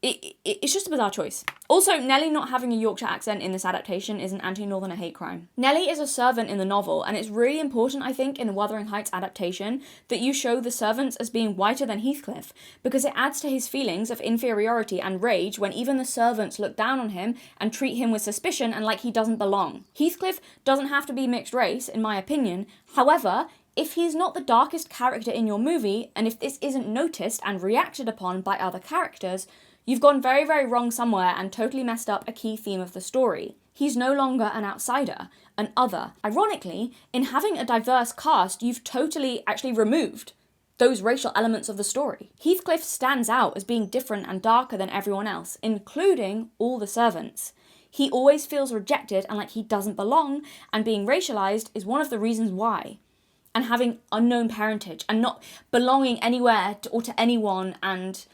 S8: It's just a bizarre choice. Also, Nellie not having a Yorkshire accent in this adaptation is an anti-Northerner hate crime. Nellie is a servant in the novel, and it's really important, I think, in the Wuthering Heights adaptation that you show the servants as being whiter than Heathcliff, because it adds to his feelings of inferiority and rage when even the servants look down on him and treat him with suspicion and like he doesn't belong. Heathcliff doesn't have to be mixed race, in my opinion. However, if he's not the darkest character in your movie, and if this isn't noticed and reacted upon by other characters, you've gone very, very wrong somewhere and totally messed up a key theme of the story. He's no longer an outsider, an other. Ironically, in having a diverse cast, you've totally actually removed those racial elements of the story. Heathcliff stands out as being different and darker than everyone else, including all the servants. He always feels rejected and like he doesn't belong, and being racialized is one of the reasons why. and having unknown parentage and not belonging anywhere or to anyone, and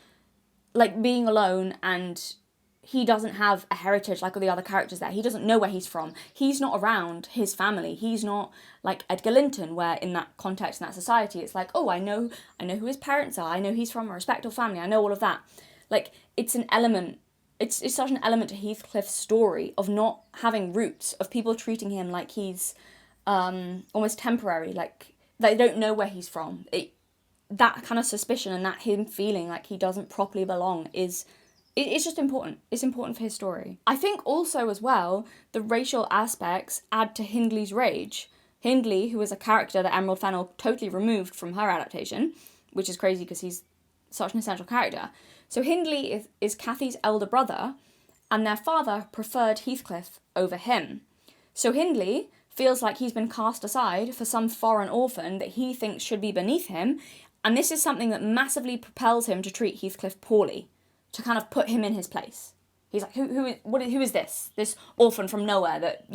S8: like being alone, and he doesn't have a heritage like all the other characters there. He doesn't know where he's from. He's not around his family. He's not like Edgar Linton, where in that context, in that society, it's like, oh, I know who his parents are. I know he's from a respectable family. I know all of that. Like, it's an element, it's such an element to Heathcliff's story of not having roots, of people treating him like he's almost temporary, like they don't know where he's from. That kind of suspicion and that him feeling like he doesn't properly belong it's just important. It's important for his story. I think also as well, the racial aspects add to Hindley's rage. Hindley, who is a character that Emerald Fennell totally removed from her adaptation, which is crazy because he's such an essential character. So Hindley is Cathy's elder brother, and their father preferred Heathcliff over him. So Hindley feels like he's been cast aside for some foreign orphan that he thinks should be beneath him, and this is something that massively propels him to treat Heathcliff poorly, to kind of put him in his place. He's like, who is this? This orphan from nowhere that,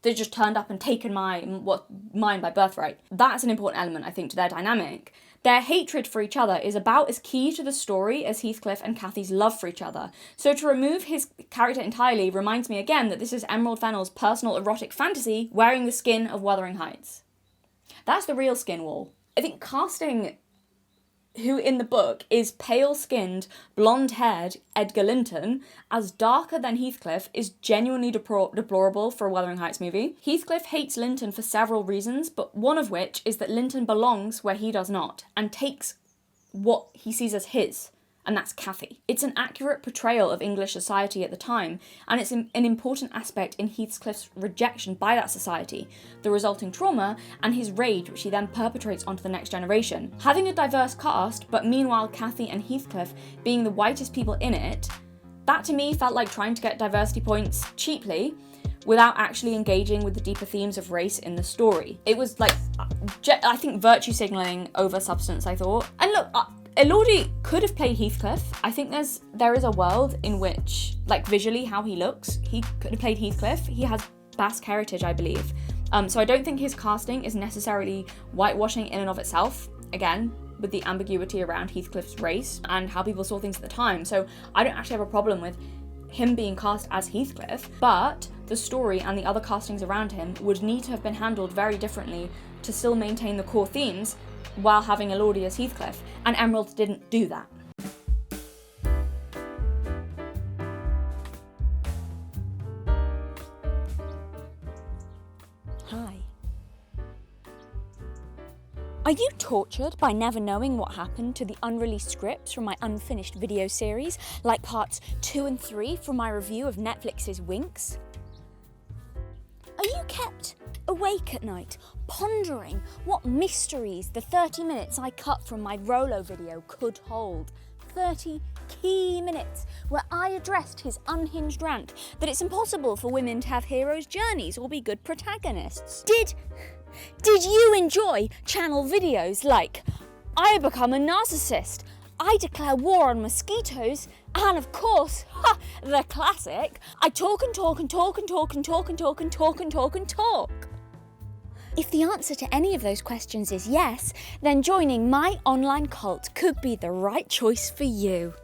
S8: they just turned up and taken mine by birthright. That's an important element, I think, to their dynamic. Their hatred for each other is about as key to the story as Heathcliff and Cathy's love for each other. So to remove his character entirely reminds me again that this is Emerald Fennell's personal erotic fantasy wearing the skin of Wuthering Heights. That's the real skin wall. I think casting who in the book is pale-skinned, blonde-haired Edgar Linton as darker than Heathcliff is genuinely deplorable for a Wuthering Heights movie. Heathcliff hates Linton for several reasons, but one of which is that Linton belongs where he does not, and takes what he sees as his, and that's Cathy. It's an accurate portrayal of English society at the time, and it's an important aspect in Heathcliff's rejection by that society, the resulting trauma, and his rage which he then perpetrates onto the next generation. Having a diverse cast, but meanwhile Cathy and Heathcliff being the whitest people in it, that to me felt like trying to get diversity points cheaply, without actually engaging with the deeper themes of race in the story. It was like, I think, virtue signalling over substance, I thought. And look, Elodie could have played Heathcliff. I think there is a world in which, like visually how he looks, he could have played Heathcliff. He has Basque heritage, I believe. So I don't think his casting is necessarily whitewashing in and of itself. Again, with the ambiguity around Heathcliff's race and how people saw things at the time. So I don't actually have a problem with him being cast as Heathcliff, but the story and the other castings around him would need to have been handled very differently to still maintain the core themes while having Elodie as Heathcliff, and Emerald didn't do that.
S7: Hi. Are you tortured by never knowing what happened to the unreleased scripts from my unfinished video series, like parts 2 and 3 from my review of Netflix's Winx? Are you kept awake at night, pondering what mysteries the 30 minutes I cut from my Rolo video could hold? 30 key minutes where I addressed his unhinged rant that it's impossible for women to have heroes' journeys or be good protagonists. Did you enjoy channel videos like I become a narcissist, I declare war on mosquitoes, and of course, the classic, I talk and talk and talk and talk and talk and talk and talk and talk and talk? If the answer to any of those questions is yes, then joining my online cult could be the right choice for you.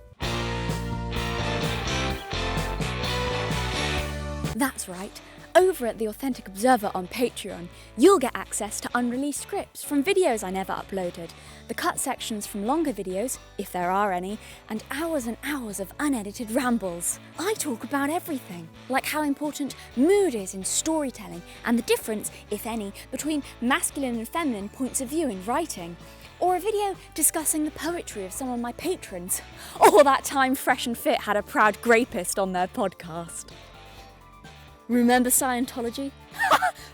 S7: That's right. Over at The Authentic Observer on Patreon, you'll get access to unreleased scripts from videos I never uploaded, the cut sections from longer videos, if there are any, and hours of unedited rambles. I talk about everything, like how important mood is in storytelling and the difference, if any, between masculine and feminine points of view in writing. Or a video discussing the poetry of some of my patrons. Or that time Fresh and Fit had a proud grapist on their podcast. Remember Scientology?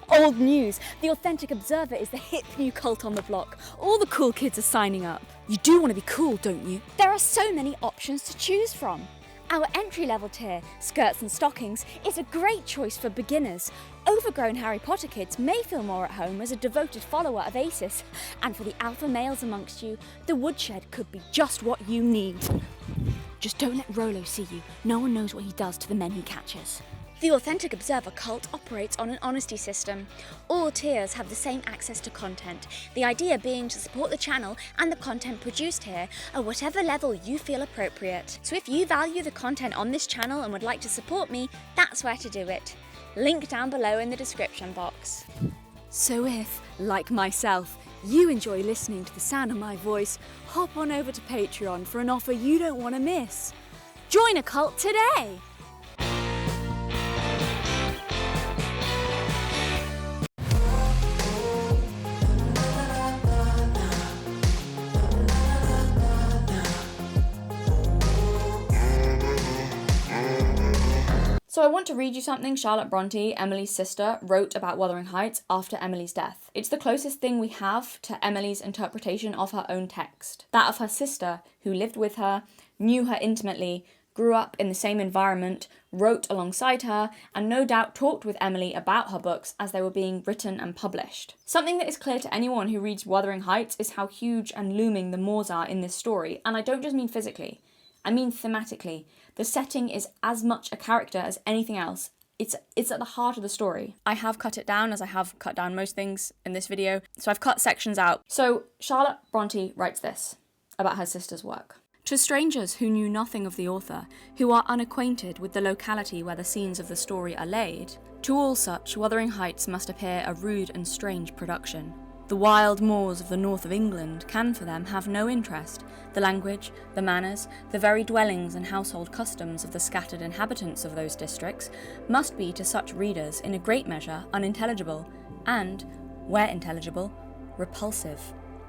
S7: Old news. The Authentic Observer is the hip new cult on the block. All the cool kids are signing up. You do want to be cool, don't you? There are so many options to choose from. Our entry-level tier, Skirts and Stockings, is a great choice for beginners. Overgrown Harry Potter kids may feel more at home as a devoted follower of Aces. And for the alpha males amongst you, the Woodshed could be just what you need. Just don't let Rolo see you. No one knows what he does to the men he catches. The Authentic Observer cult operates on an honesty system. All tiers have the same access to content, the idea being to support the channel and the content produced here at whatever level you feel appropriate. So if you value the content on this channel and would like to support me, that's where to do it. Link down below in the description box. So if, like myself, you enjoy listening to the sound of my voice, hop on over to Patreon for an offer you don't want to miss. Join a cult today!
S8: So I want to read you something Charlotte Bronte, Emily's sister, wrote about Wuthering Heights after Emily's death. It's the closest thing we have to Emily's interpretation of her own text. That of her sister, who lived with her, knew her intimately, grew up in the same environment, wrote alongside her, and no doubt talked with Emily about her books as they were being written and published. Something that is clear to anyone who reads Wuthering Heights is how huge and looming the moors are in this story, and I don't just mean physically. I mean thematically. The setting is as much a character as anything else. It's at the heart of the story. I have cut it down, as I have cut down most things in this video, so I've cut sections out. So Charlotte Bronte writes this about her sister's work. To strangers who knew nothing of the author, who are unacquainted with the locality where the scenes of the story are laid, to all such, Wuthering Heights must appear a rude and strange production. The wild moors of the north of England can for them have no interest. The language, the manners, the very dwellings and household customs of the scattered inhabitants of those districts must be to such readers in a great measure unintelligible, and, where intelligible, repulsive.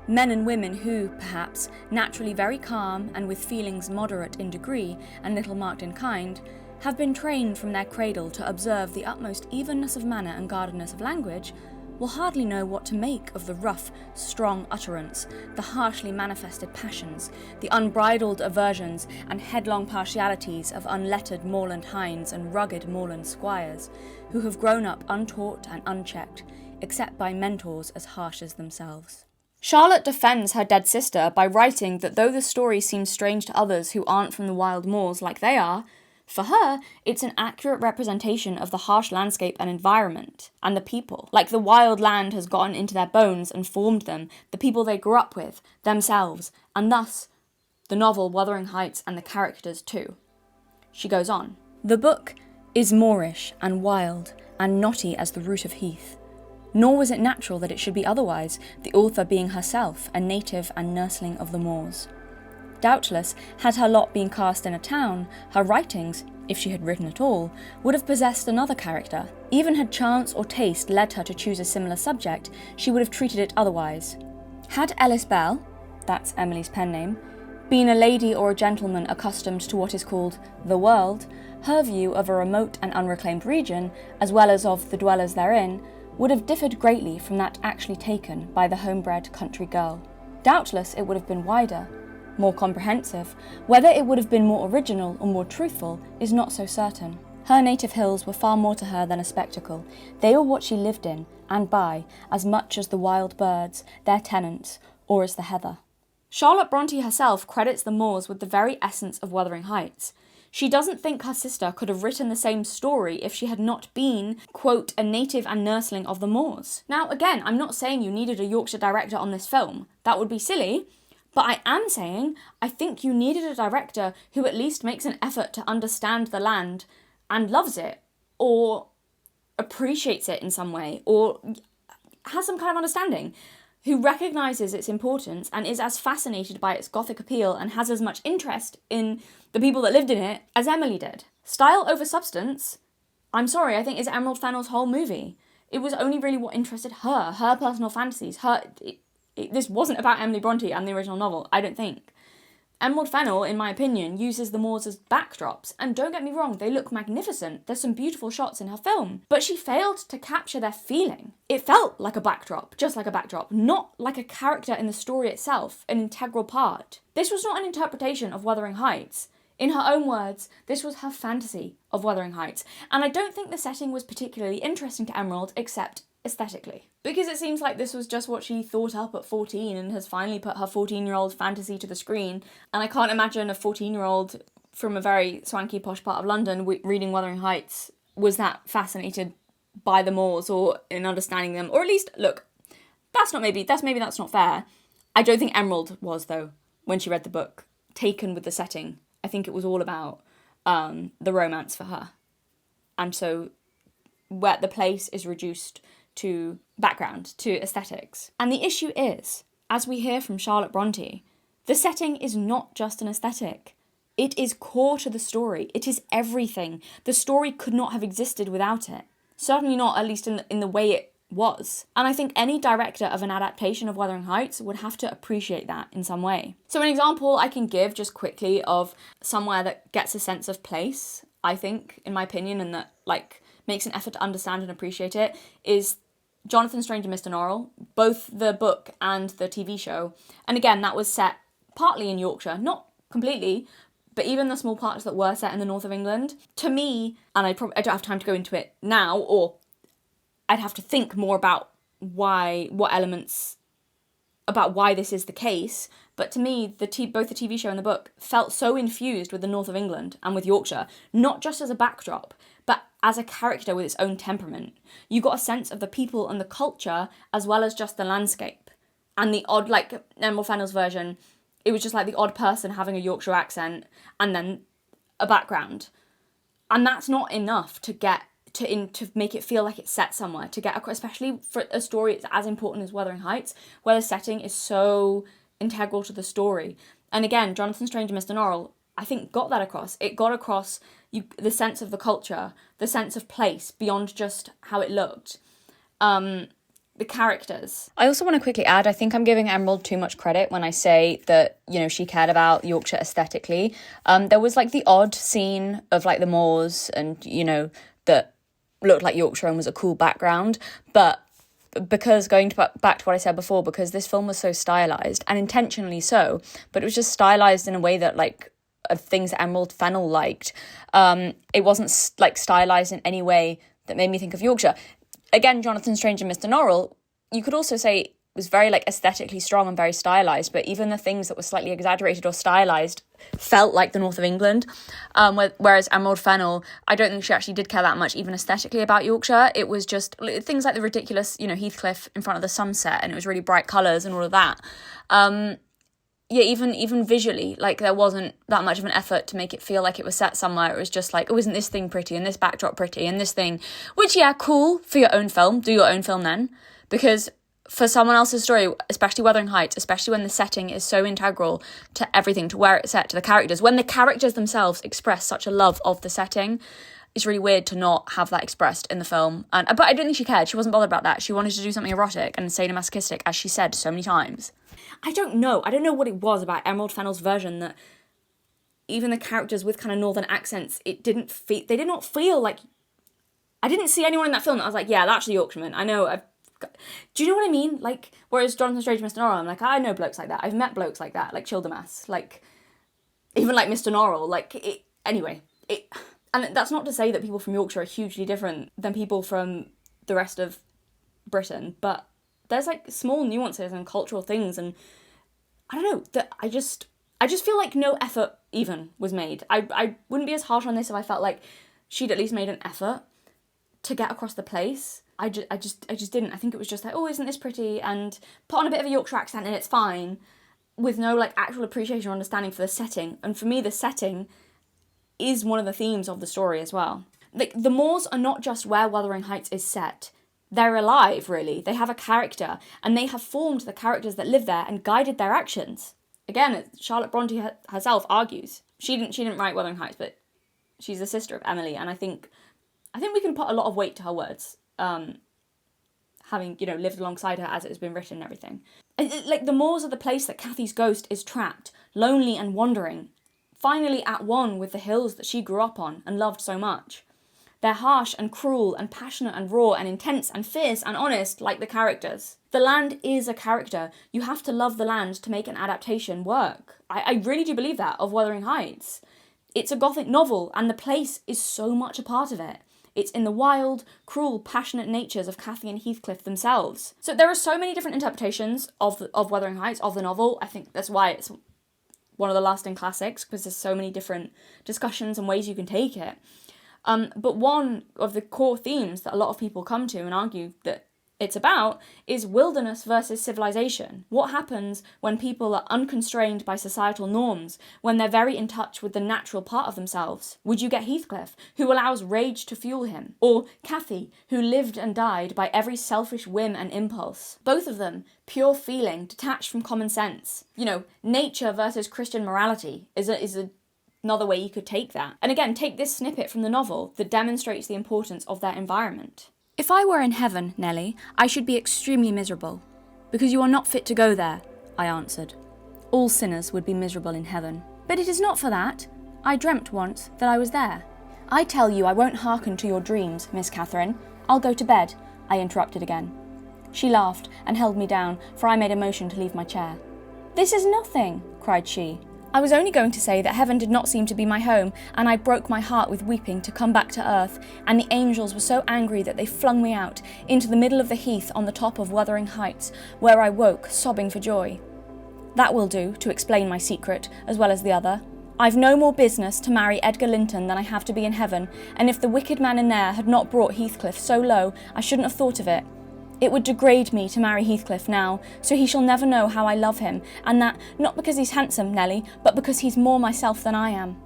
S8: Men and women who, perhaps, naturally very calm and with feelings moderate in degree and little marked in kind, have been trained from their cradle to observe the utmost evenness of manner and guardedness of language, will hardly know what to make of the rough, strong utterance, the harshly manifested passions, the unbridled aversions and headlong partialities of unlettered moorland hinds and rugged moorland squires, who have grown up untaught and unchecked, except by mentors as harsh as themselves. Charlotte defends her dead sister by writing that though the story seems strange to others who aren't from the wild moors like they are, for her, it's an accurate representation of the harsh landscape and environment, and the people. Like the wild land has gotten into their bones and formed them, the people they grew up with, themselves, and thus, the novel Wuthering Heights and the characters too. She goes on. The book is moorish and wild and knotty as the root of heath. Nor was it natural that it should be otherwise, the author being herself a native and nursling of the moors. Doubtless, had her lot been cast in a town, her writings, if she had written at all, would have possessed another character. Even had chance or taste led her to choose a similar subject, she would have treated it otherwise. Had Ellis Bell, that's Emily's pen name, been a lady or a gentleman accustomed to what is called the world, her view of a remote and unreclaimed region, as well as of the dwellers therein, would have differed greatly from that actually taken by the homebred country girl. Doubtless it would have been wider, more comprehensive. Whether it would have been more original or more truthful is not so certain. Her native hills were far more to her than a spectacle. They were what she lived in, and by, as much as the wild birds, their tenants, or as the heather. Charlotte Bronte herself credits the moors with the very essence of Wuthering Heights. She doesn't think her sister could have written the same story if she had not been, quote, a native and nursling of the moors. Now, again, I'm not saying you needed a Yorkshire director on this film. That would be silly. But I am saying, I think you needed a director who at least makes an effort to understand the land and loves it, or appreciates it in some way, or has some kind of understanding, who recognises its importance and is as fascinated by its gothic appeal and has as much interest in the people that lived in it as Emily did. Style over substance, I'm sorry, I think is Emerald Fennell's whole movie. It was only really what interested her personal fantasies, this wasn't about Emily Bronte and the original novel, I don't think. Emerald Fennell, in my opinion, uses the moors as backdrops, and don't get me wrong, they look magnificent. There's some beautiful shots in her film, but she failed to capture their feeling. It felt like a backdrop, just like a backdrop, not like a character in the story itself, an integral part. This was not an interpretation of Wuthering Heights. In her own words, this was her fantasy of Wuthering Heights, and I don't think the setting was particularly interesting to Emerald, except aesthetically. Because it seems like this was just what she thought up at 14 and has finally put her 14-year-old fantasy to the screen, and I can't imagine a 14-year-old from a very swanky posh part of London reading Wuthering Heights was that fascinated by the Moors or in understanding them, or at least, look, that's not fair. I don't think Emerald was, though, when she read the book, taken with the setting. I think it was all about the romance for her. And so where the place is reduced to background, to aesthetics. And the issue is, as we hear from Charlotte Bronte, the setting is not just an aesthetic. It is core to the story. It is everything. The story could not have existed without it. Certainly not, at least in the way it was. And I think any director of an adaptation of Wuthering Heights would have to appreciate that in some way. So an example I can give just quickly of somewhere that gets a sense of place, I think, in my opinion, and that like makes an effort to understand and appreciate it, is Jonathan Strange and Mr. Norrell, both the book and the TV show. And again, that was set partly in Yorkshire, not completely, but even the small parts that were set in the north of England, to me, and I don't have time to go into it now, or I'd have to think more about why this is the case, but to me, both the TV show and the book felt so infused with the north of England and with Yorkshire, not just as a backdrop, but as a character with its own temperament. You got a sense of the people and the culture, as well as just the landscape. And the odd, like Emerald Fennell's version, it was just like the odd person having a Yorkshire accent and then a background. And that's not enough to get to make it feel like it's set somewhere, to get across, especially for a story that's as important as Wuthering Heights, where the setting is so integral to the story. And again, Jonathan Strange and Mr. Norrell, I think, got that across. It got across the sense of the culture, the sense of place, beyond just how it looked. The characters.
S7: I also want to quickly add, I think I'm giving Emerald too much credit when I say that, you know, she cared about Yorkshire aesthetically. There was like the odd scene of like the moors and, you know, that looked like Yorkshire and was a cool background. But because back to what I said before, because this film was so stylized, and intentionally so, but it was just stylized in a way that like of things that Emerald Fennell liked. It wasn't like stylized in any way that made me think of Yorkshire. Again, Jonathan Strange and Mr. Norrell, you could also say was very like aesthetically strong and very stylized, but even the things that were slightly exaggerated or stylized felt like the north of England. Whereas Emerald Fennell, I don't think she actually did care that much even aesthetically about Yorkshire. It was just things like the ridiculous, you know, Heathcliff in front of the sunset, and it was really bright colours and all of that. Yeah, even visually, like there wasn't that much of an effort to make it feel like it was set somewhere. It was just like, oh, isn't this thing pretty and this backdrop pretty and this thing, which, yeah, cool for your own film. Do your own film then. Because for someone else's story, especially Wuthering Heights, especially when the setting is so integral to everything, to where it's set, to the characters, when the characters themselves express such a love of the setting, it's really weird to not have that expressed in the film. But I don't think she cared. She wasn't bothered about that. She wanted to do something erotic and sadomasochistic, as she said so many times.
S8: I don't know what it was about Emerald Fennell's version that even the characters with kind of northern accents, they did not feel like, I didn't see anyone in that film that I was like, yeah, that's a Yorkshireman. Do you know what I mean? Like, whereas Jonathan Strange and Mr. Norrell, I'm like, I know blokes like that. I've met blokes like that, like Childermas, like, even like Mr. Norrell, and that's not to say that people from Yorkshire are hugely different than people from the rest of Britain, but there's like small nuances and cultural things, and I don't know, that I just feel like no effort even was made. I wouldn't be as harsh on this if I felt like she'd at least made an effort to get across the place. I just didn't. I think it was just like, oh, isn't this pretty, and put on a bit of a Yorkshire accent and it's fine, with no like actual appreciation or understanding for the setting. And for me, the setting is one of the themes of the story as well. Like, the moors are not just where Wuthering Heights is set. They're alive, really. They have a character, and they have formed the characters that live there and guided their actions. Again, Charlotte Bronte herself argues. She didn't write Wuthering Heights, but she's the sister of Emily, and I think we can put a lot of weight to her words, having, you know, lived alongside her as it has been written and everything. Like, the moors are the place that Cathy's ghost is trapped, lonely and wandering, finally at one with the hills that she grew up on and loved so much. They're harsh and cruel and passionate and raw and intense and fierce and honest, like the characters. The land is a character. You have to love the land to make an adaptation work. I really do believe that of Wuthering Heights. It's a Gothic novel, and the place is so much a part of it. It's in the wild, cruel, passionate natures of Cathy and Heathcliff themselves. So there are so many different interpretations of Wuthering Heights, of the novel. I think that's why it's one of the lasting classics, because there's so many different discussions and ways you can take it. But one of the core themes that a lot of people come to and argue that it's about is wilderness versus civilization. What happens when people are unconstrained by societal norms, when they're very in touch with the natural part of themselves? Would you get Heathcliff, who allows rage to fuel him? Or Cathy, who lived and died by every selfish whim and impulse? Both of them, pure feeling, detached from common sense. You know, nature versus Christian morality is another way you could take that. And again, take this snippet from the novel that demonstrates the importance of their environment.
S7: If I were in heaven, Nellie, I should be extremely miserable. Because you are not fit to go there, I answered. All sinners would be miserable in heaven. But it is not for that. I dreamt once that I was there. I tell you I won't hearken to your dreams, Miss Catherine. I'll go to bed, I interrupted again. She laughed and held me down, for I made a motion to leave my chair. This is nothing, cried she. I was only going to say that heaven did not seem to be my home, and I broke my heart with weeping to come back to earth, and the angels were so angry that they flung me out into the middle of the heath on the top of Wuthering Heights, where I woke, sobbing for joy. That will do to explain my secret, as well as the other. I've no more business to marry Edgar Linton than I have to be in heaven, and if the wicked man in there had not brought Heathcliff so low, I shouldn't have thought of it. It would degrade me to marry Heathcliff now, so he shall never know how I love him, and that, not because he's handsome, Nellie, but because he's more myself than I am.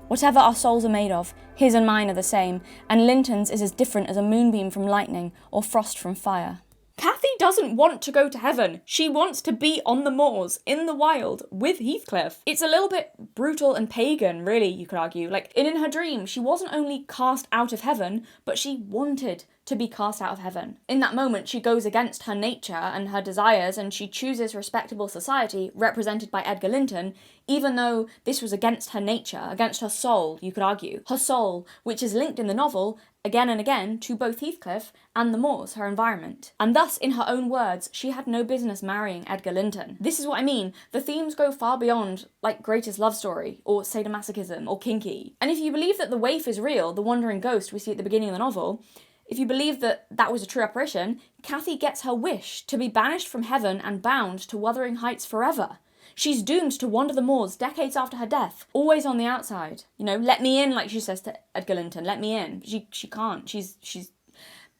S7: Whatever our souls are made of, his and mine are the same, and Linton's is as different as a moonbeam from lightning, or frost from fire. Cathy doesn't want to go to heaven. She wants to be on the moors, in the wild, with Heathcliff. It's a little bit brutal and pagan, really, you could argue. Like, in her dream, she wasn't only cast out of heaven, but she wanted to be cast out of heaven. In that moment, she goes against her nature and her desires, and she chooses respectable society, represented by Edgar Linton, even though this was against her nature, against her soul, you could argue. Her soul, which is linked in the novel, again and again, to both Heathcliff and the moors, her environment. And thus, in her own words, she had no business marrying Edgar Linton. This is what I mean. The themes go far beyond, like, greatest love story, or sadomasochism, or kinky. And if you believe that the waif is real, the wandering ghost we see at the beginning of the novel, if you believe that that was a true apparition, Cathy gets her wish to be banished from heaven and bound to Wuthering Heights forever. She's doomed to wander the moors decades after her death, always on the outside. You know, let me in, like she says to Edgar Linton, let me in. She can't. She's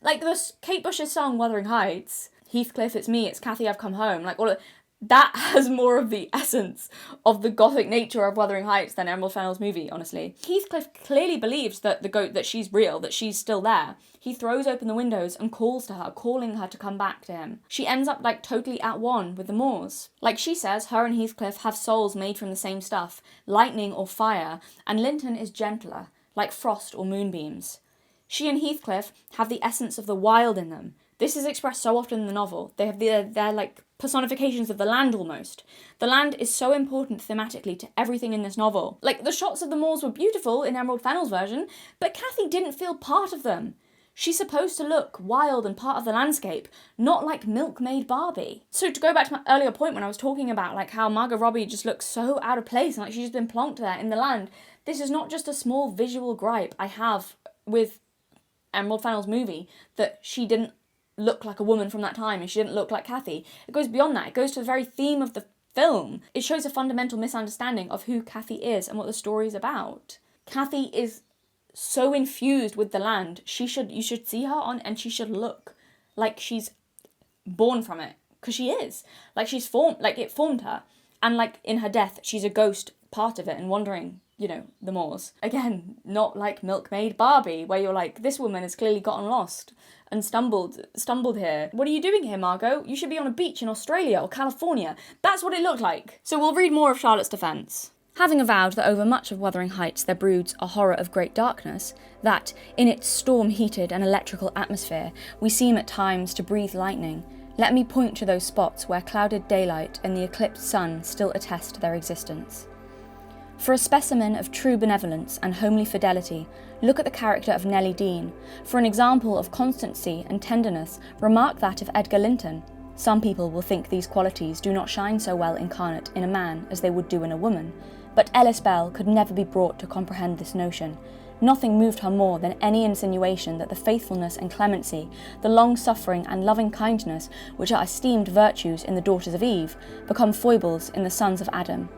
S7: like the Kate Bush's song Wuthering Heights. Heathcliff, it's me, it's Cathy, I've come home. Like all of that has more of the essence of the gothic nature of Wuthering Heights than Emerald Fennell's movie, honestly. Heathcliff clearly believes that that she's real, that she's still there. He throws open the windows and calls to her, calling her to come back to him. She ends up like totally at one with the moors. Like she says, her and Heathcliff have souls made from the same stuff, lightning or fire, and Linton is gentler, like frost or moonbeams. She and Heathcliff have the essence of the wild in them. This is expressed so often in the novel. They're like personifications of the land almost. The land is so important thematically to everything in this novel. Like, the shots of the moors were beautiful in Emerald Fennell's version, but Cathy didn't feel part of them. She's supposed to look wild and part of the landscape, not like milkmaid Barbie. So to go back to my earlier point when I was talking about like how Margot Robbie just looks so out of place and like she's just been plonked there in the land, this is not just a small visual gripe I have with Emerald Fennell's movie, that she didn't look like a woman from that time and she didn't look like Cathy. It goes beyond that. It goes to the very theme of the film. It shows a fundamental misunderstanding of who Cathy is and what the story is about. Cathy is so infused with the land. You should see her on and she should look like she's born from it, because she is. Like she's formed, like it formed her. And like in her death, she's a ghost part of it and wandering, you know, the moors. Again, not like milkmaid Barbie, where you're like, this woman has clearly gotten lost and stumbled here. What are you doing here, Margot? You should be on a beach in Australia or California. That's what it looked like. So we'll read more of Charlotte's defence. Having avowed that over much of Wuthering Heights there broods a horror of great darkness, that, in its storm-heated and electrical atmosphere, we seem at times to breathe lightning, let me point to those spots where clouded daylight and the eclipsed sun still attest their existence. For a specimen of true benevolence and homely fidelity, look at the character of Nellie Dean. For an example of constancy and tenderness, remark that of Edgar Linton. Some people will think these qualities do not shine so well incarnate in a man as they would do in a woman, but Ellis Bell could never be brought to comprehend this notion. Nothing moved her more than any insinuation that the faithfulness and clemency, the long-suffering and loving kindness which are esteemed virtues in the daughters of Eve, become foibles in the sons of Adam.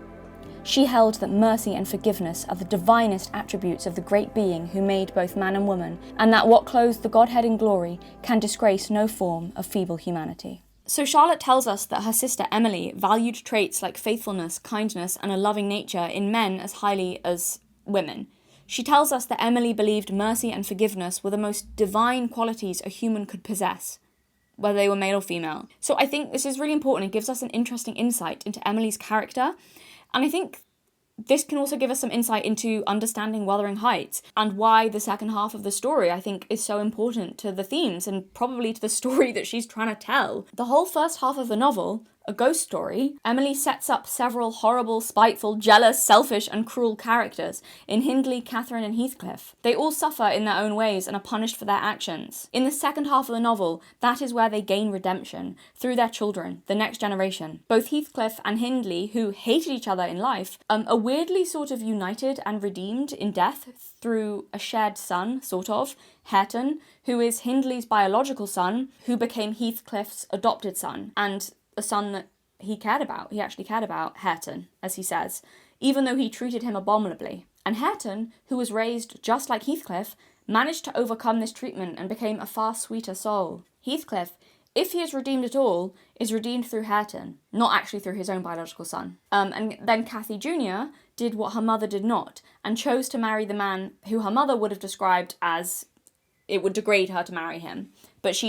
S7: She held that mercy and forgiveness are the divinest attributes of the great being who made both man and woman, and that what clothes the Godhead in glory can disgrace no form of feeble humanity. So Charlotte tells us that her sister Emily valued traits like faithfulness, kindness, and a loving nature in men as highly as women. She tells us that Emily believed mercy and forgiveness were the most divine qualities a human could possess, whether they were male or female. So I think this is really important. It gives us an interesting insight into Emily's character. And I think this can also give us some insight into understanding Wuthering Heights and why the second half of the story, I think, is so important to the themes and probably to the story that she's trying to tell. The whole first half of the novel, a ghost story, Emily sets up several horrible, spiteful, jealous, selfish, and cruel characters in Hindley, Catherine, and Heathcliff. They all suffer in their own ways and are punished for their actions. In the second half of the novel, that is where they gain redemption, through their children, the next generation. Both Heathcliff and Hindley, who hated each other in life, are weirdly sort of united and redeemed in death through a shared son, sort of, Hareton, who is Hindley's biological son, who became Heathcliff's adopted son, and a son that he actually cared about, Hareton, as he says, even though he treated him abominably. And Hareton, who was raised just like Heathcliff, managed to overcome this treatment and became a far sweeter soul. Heathcliff, if he is redeemed at all, is redeemed through Hareton, not actually through his own biological son. And then Cathy Jr. did what her mother did not, and chose to marry the man who her mother would have described as it would degrade her to marry him. But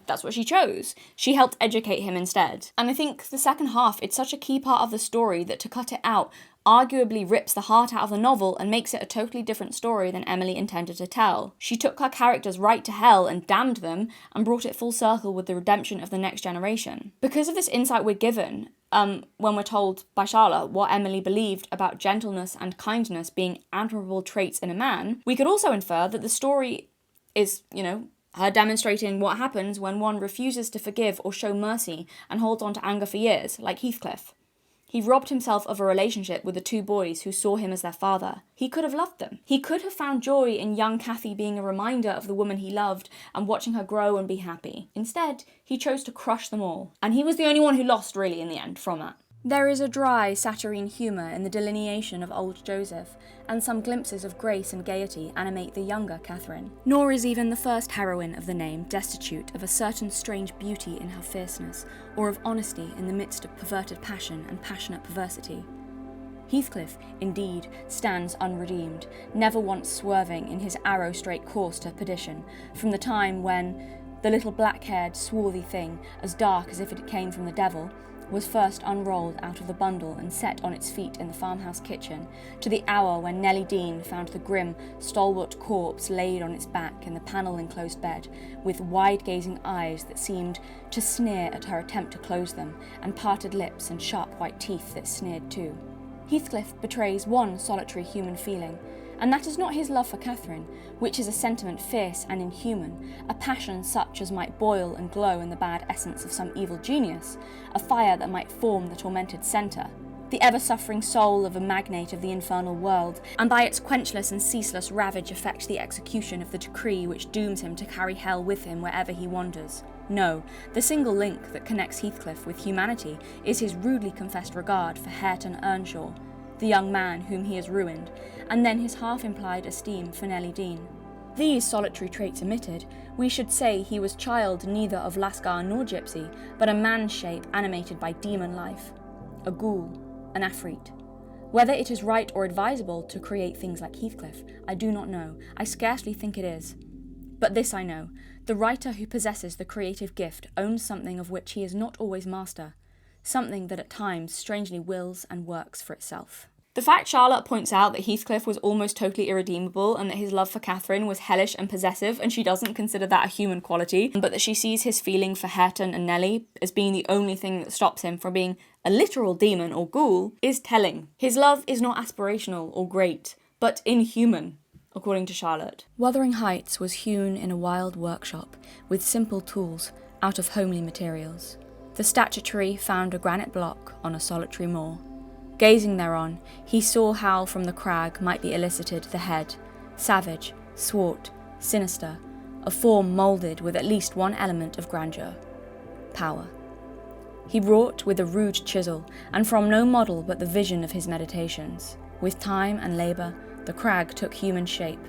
S7: that's what she chose. She helped educate him instead. And I think the second half, it's such a key part of the story that to cut it out arguably rips the heart out of the novel and makes it a totally different story than Emily intended to tell. She took her characters right to hell and damned them and brought it full circle with the redemption of the next generation. Because of this insight we're given, when we're told by Charlotte what Emily believed about gentleness and kindness being admirable traits in a man, we could also infer that the story is, her demonstrating what happens when one refuses to forgive or show mercy and holds on to anger for years, like Heathcliff. He robbed himself of a relationship with the two boys who saw him as their father. He could have loved them. He could have found joy in young Cathy being a reminder of the woman he loved and watching her grow and be happy. Instead, he chose to crush them all. And he was the only one who lost, really, in the end, from that. There is a dry, saturnine humour in the delineation of old Joseph, and some glimpses of grace and gaiety animate the younger Catherine. Nor is even the first heroine of the name destitute of a certain strange beauty in her fierceness, or of honesty in the midst of perverted passion and passionate perversity. Heathcliff, indeed, stands unredeemed, never once swerving in his arrow-straight course to perdition, from the time when the little black-haired, swarthy thing, as dark as if it came from the devil, was first unrolled out of the bundle and set on its feet in the farmhouse kitchen, to the hour when Nellie Dean found the grim, stalwart corpse laid on its back in the panel-enclosed bed, with wide-gazing eyes that seemed to sneer at her attempt to close them, and parted lips and sharp white teeth that sneered too. Heathcliff betrays one solitary human feeling, and that is not his love for Catherine, which is a sentiment fierce and inhuman, a passion such as might boil and glow in the bad essence of some evil genius, a fire that might form the tormented centre, the ever-suffering soul of a magnate of the infernal world, and by its quenchless and ceaseless ravage effect the execution of the decree which dooms him to carry hell with him wherever he wanders. No, the single link that connects Heathcliff with humanity is his rudely confessed regard for Hareton Earnshaw, the young man whom he has ruined, and then his half-implied esteem for Nellie Dean. These solitary traits omitted, we should say he was child neither of Lascar nor Gypsy, but a man's shape animated by demon life, a ghoul, an afreet. Whether it is right or advisable to create things like Heathcliff, I do not know. I scarcely think it is. But this I know, the writer who possesses the creative gift owns something of which he is not always master, something that at times strangely wills and works for itself. The fact Charlotte points out that Heathcliff was almost totally irredeemable and that his love for Catherine was hellish and possessive, and she doesn't consider that a human quality, but that she sees his feeling for Hareton and Nellie as being the only thing that stops him from being a literal demon or ghoul, is telling. His love is not aspirational or great, but inhuman, according to Charlotte. Wuthering Heights was hewn in a wild workshop with simple tools out of homely materials. The statuary found a granite block on a solitary moor. Gazing thereon, he saw how from the crag might be elicited the head, savage, swart, sinister, a form moulded with at least one element of grandeur, power. He wrought with a rude chisel, and from no model but the vision of his meditations. With time and labour, the crag took human shape,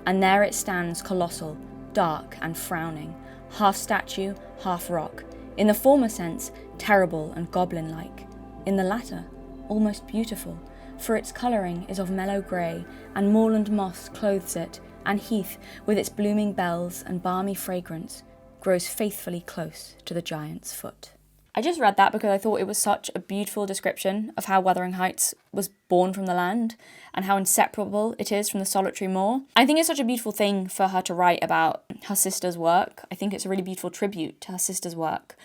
S7: and there it stands colossal, dark and frowning, half statue, half rock, in the former sense terrible and goblin-like, in the latter almost beautiful, for its colouring is of mellow grey, and moorland moss clothes it, and heath, with its blooming bells and balmy fragrance, grows faithfully close to the giant's foot. I just read that because I thought it was such a beautiful description of how Wuthering Heights was born from the land and how inseparable it is from the solitary moor. I think it's such a beautiful thing for her to write about her sister's work. I think it's a really beautiful tribute to her sister's work,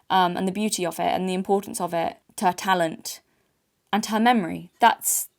S7: and the beauty of it and the importance of it to her talent and to her memory. That's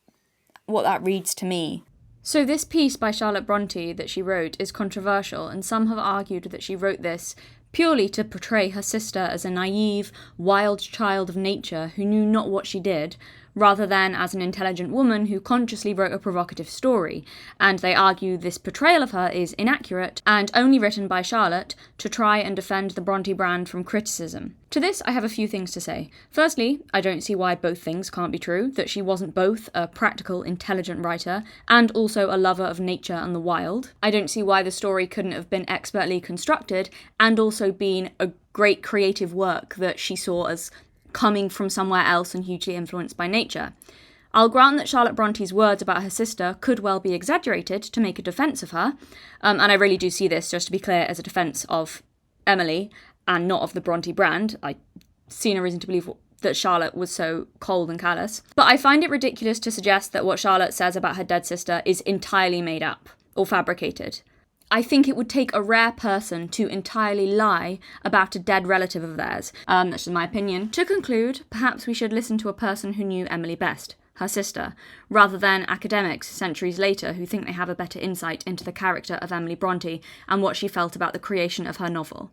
S7: what that reads to me. So this piece by Charlotte Bronte that she wrote is controversial, and some have argued that she wrote this purely to portray her sister as a naive, wild child of nature who knew not what she did, rather than as an intelligent woman who consciously wrote a provocative story, and they argue this portrayal of her is inaccurate and only written by Charlotte to try and defend the Bronte brand from criticism. To this, I have a few things to say. Firstly, I don't see why both things can't be true, that she wasn't both a practical, intelligent writer and also a lover of nature and the wild. I don't see why the story couldn't have been expertly constructed and also been a great creative work that she saw as coming from somewhere else and hugely influenced by nature. I'll grant that Charlotte Bronte's words about her sister could well be exaggerated to make a defence of her, and I really do see this, just to be clear, as a defence of Emily and not of the Bronte brand. I see no reason to believe that Charlotte was so cold and callous. But I find it ridiculous to suggest that what Charlotte says about her dead sister is entirely made up or fabricated. I think it would take a rare person to entirely lie about a dead relative of theirs. That's just my opinion. To conclude, perhaps we should listen to a person who knew Emily best, her sister, rather than academics centuries later who think they have a better insight into the character of Emily Bronte and what she felt about the creation of her novel.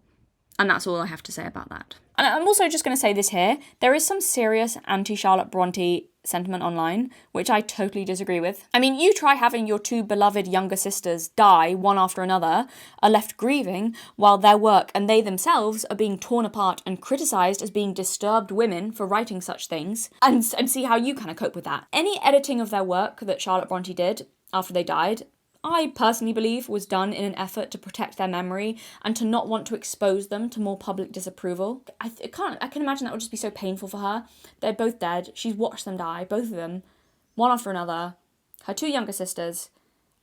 S7: And that's all I have to say about that. And I'm also just going to say this here. There is some serious anti-Charlotte Bronte sentiment online, which I totally disagree with. I mean, you try having your two beloved younger sisters die one after another, are left grieving, while their work and they themselves are being torn apart and criticised as being disturbed women for writing such things, and see how you kind of cope with that. Any editing of their work that Charlotte Bronte did after they died, I personally believe was done in an effort to protect their memory and to not want to expose them to more public disapproval. I can imagine that would just be so painful for her. They're both dead. She's watched them die, both of them, one after another, her two younger sisters,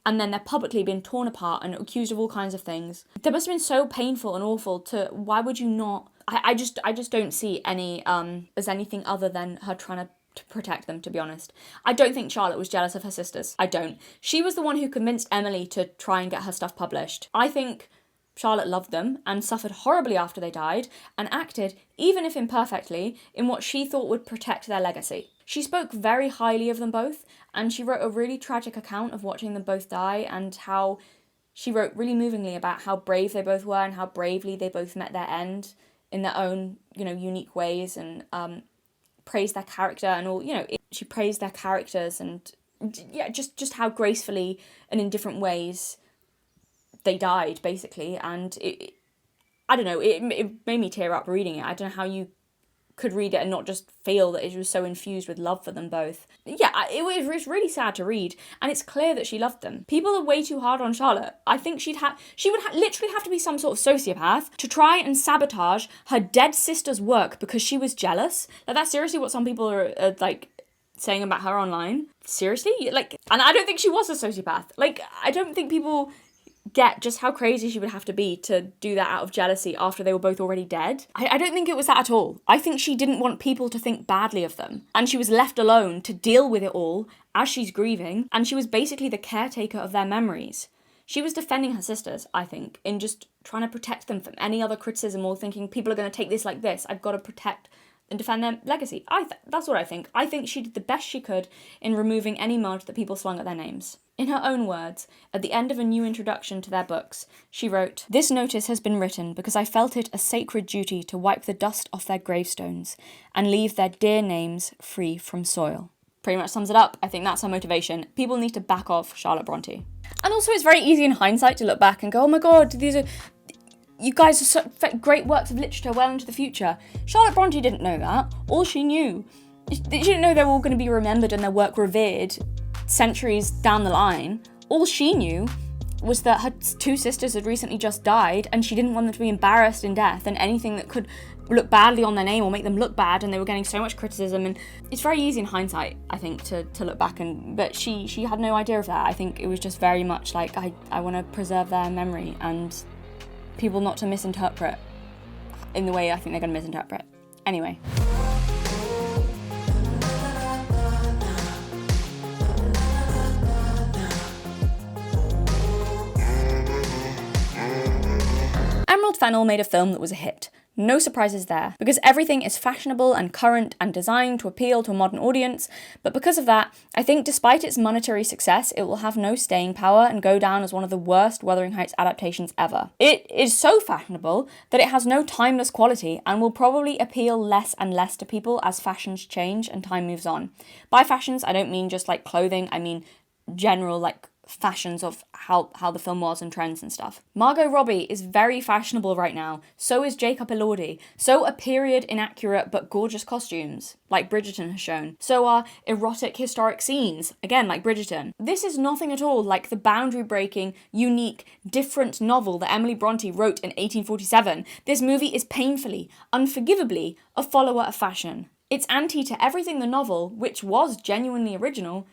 S7: and then they're publicly being torn apart and accused of all kinds of things. That must have been so painful and awful to, why would you not? I just don't see any as anything other than her trying to protect them, to be honest. I don't think Charlotte was jealous of her sisters. I don't. She was the one who convinced Emily to try and get her stuff published. I think Charlotte loved them and suffered horribly after they died and acted, even if imperfectly, in what she thought would protect their legacy. She spoke very highly of them both, and she wrote a really tragic account of watching them both die, and how she wrote really movingly about how brave they both were and how bravely they both met their end in their own, unique ways, and praised their character and all, she praised their characters and just how gracefully and in different ways they died, basically. And it made me tear up reading it. I don't know how you could read it and not just feel that it was so infused with love for them both. Yeah, it was really sad to read, and it's clear that she loved them. People are way too hard on Charlotte. I think she would literally have to be some sort of sociopath to try and sabotage her dead sister's work because she was jealous. That's seriously what some people are saying about her online. Seriously? And I don't think she was a sociopath. I don't think people get just how crazy she would have to be to do that out of jealousy after they were both already dead. I don't think it was that at all. I think she didn't want people to think badly of them, and she was left alone to deal with it all as she's grieving, and she was basically the caretaker of their memories. She was defending her sisters, I think, in just trying to protect them from any other criticism or thinking people are going to take this like this. I've got to protect and defend their legacy. That's what I think. I think she did the best she could in removing any mud that people slung at their names. In her own words, at the end of a new introduction to their books, she wrote, "This notice has been written because I felt it a sacred duty to wipe the dust off their gravestones and leave their dear names free from soil." Pretty much sums it up. I think that's her motivation. People need to back off Charlotte Bronte. And also it's very easy in hindsight to look back and go, oh my god,
S8: you guys are great works of literature well into the future. Charlotte Bronte didn't know that. All she knew, she didn't know they were all going to be remembered and their work revered centuries down the line. All she knew was that her two sisters had recently just died and she didn't want them to be embarrassed in death, and anything that could look badly on their name or make them look bad, and they were getting so much criticism. And it's very easy in hindsight, I think, to look back, but she had no idea of that. I think it was just very much like, I want to preserve their memory and people not to misinterpret in the way I think they're going to misinterpret. Anyway. Emerald Fennell made a film that was a hit. No surprises there, because everything is fashionable and current and designed to appeal to a modern audience, but because of that, I think despite its monetary success, it will have no staying power and go down as one of the worst Wuthering Heights adaptations ever. It is so fashionable that it has no timeless quality and will probably appeal less and less to people as fashions change and time moves on. By fashions, I don't mean just like clothing, I mean general like fashions of how the film was and trends and stuff. Margot Robbie is very fashionable right now, so is Jacob Elordi, so are period inaccurate but gorgeous costumes, like Bridgerton has shown, so are erotic historic scenes, again like Bridgerton. This is nothing at all like the boundary-breaking, unique, different novel that Emily Bronte wrote in 1847. This movie is painfully, unforgivably a follower of fashion. It's anti to everything the novel, which was genuinely original,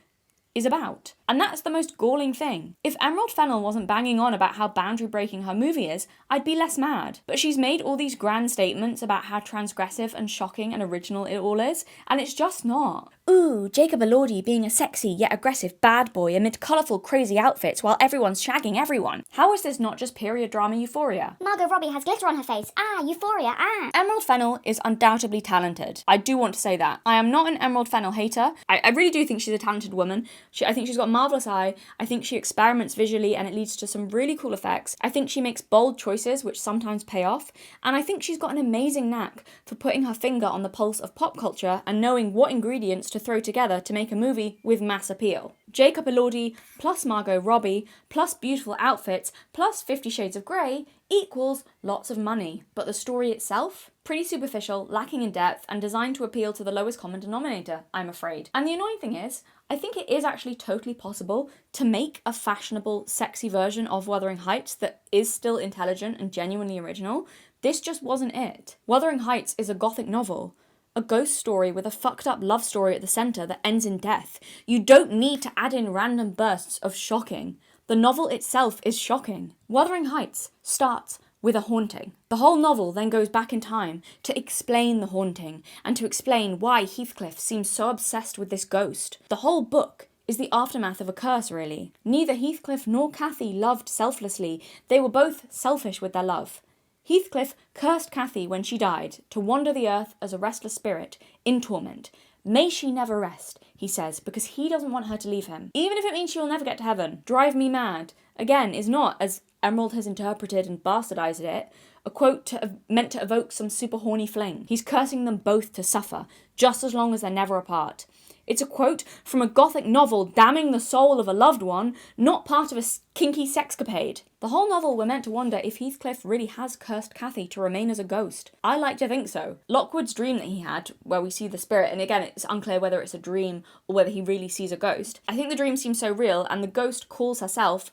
S8: is about. And that's the most galling thing. If Emerald Fennell wasn't banging on about how boundary-breaking her movie is, I'd be less mad. But she's made all these grand statements about how transgressive and shocking and original it all is, and it's just not. Ooh, Jacob Elordi being a sexy yet aggressive bad boy amid colourful crazy outfits while everyone's shagging everyone. How is this not just period drama euphoria?
S10: Margot Robbie has glitter on her face. Ah, euphoria, ah.
S8: Emerald Fennell is undoubtedly talented. I do want to say that. I am not an Emerald Fennell hater. I really do think she's a talented woman. I think she's got a marvellous eye. I think she experiments visually and it leads to some really cool effects. I think she makes bold choices which sometimes pay off. And I think she's got an amazing knack for putting her finger on the pulse of pop culture and knowing what ingredients to throw together to make a movie with mass appeal. Jacob Elordi plus Margot Robbie plus beautiful outfits plus 50 Shades of Grey equals lots of money. But the story itself? Pretty superficial, lacking in depth, and designed to appeal to the lowest common denominator, I'm afraid. And the annoying thing is, I think it is actually totally possible to make a fashionable, sexy version of Wuthering Heights that is still intelligent and genuinely original. This just wasn't it. Wuthering Heights is a gothic novel. A ghost story with a fucked up love story at the centre that ends in death. You don't need to add in random bursts of shocking. The novel itself is shocking. Wuthering Heights starts with a haunting. The whole novel then goes back in time to explain the haunting and to explain why Heathcliff seems so obsessed with this ghost. The whole book is the aftermath of a curse, really. Neither Heathcliff nor Cathy loved selflessly. They were both selfish with their love. Heathcliff cursed Cathy when she died to wander the earth as a restless spirit in torment. May she never rest, he says, because he doesn't want her to leave him. Even if it means she will never get to heaven. Drive me mad. Again, is not, as Emerald has interpreted and bastardized it, a quote meant to evoke some super horny fling. He's cursing them both to suffer, just as long as they're never apart. It's a quote from a gothic novel damning the soul of a loved one, not part of a kinky sexcapade. The whole novel we're meant to wonder if Heathcliff really has cursed Cathy to remain as a ghost. I like to think so. Lockwood's dream that he had, where we see the spirit, and again it's unclear whether it's a dream or whether he really sees a ghost. I think the dream seems so real, and the ghost calls herself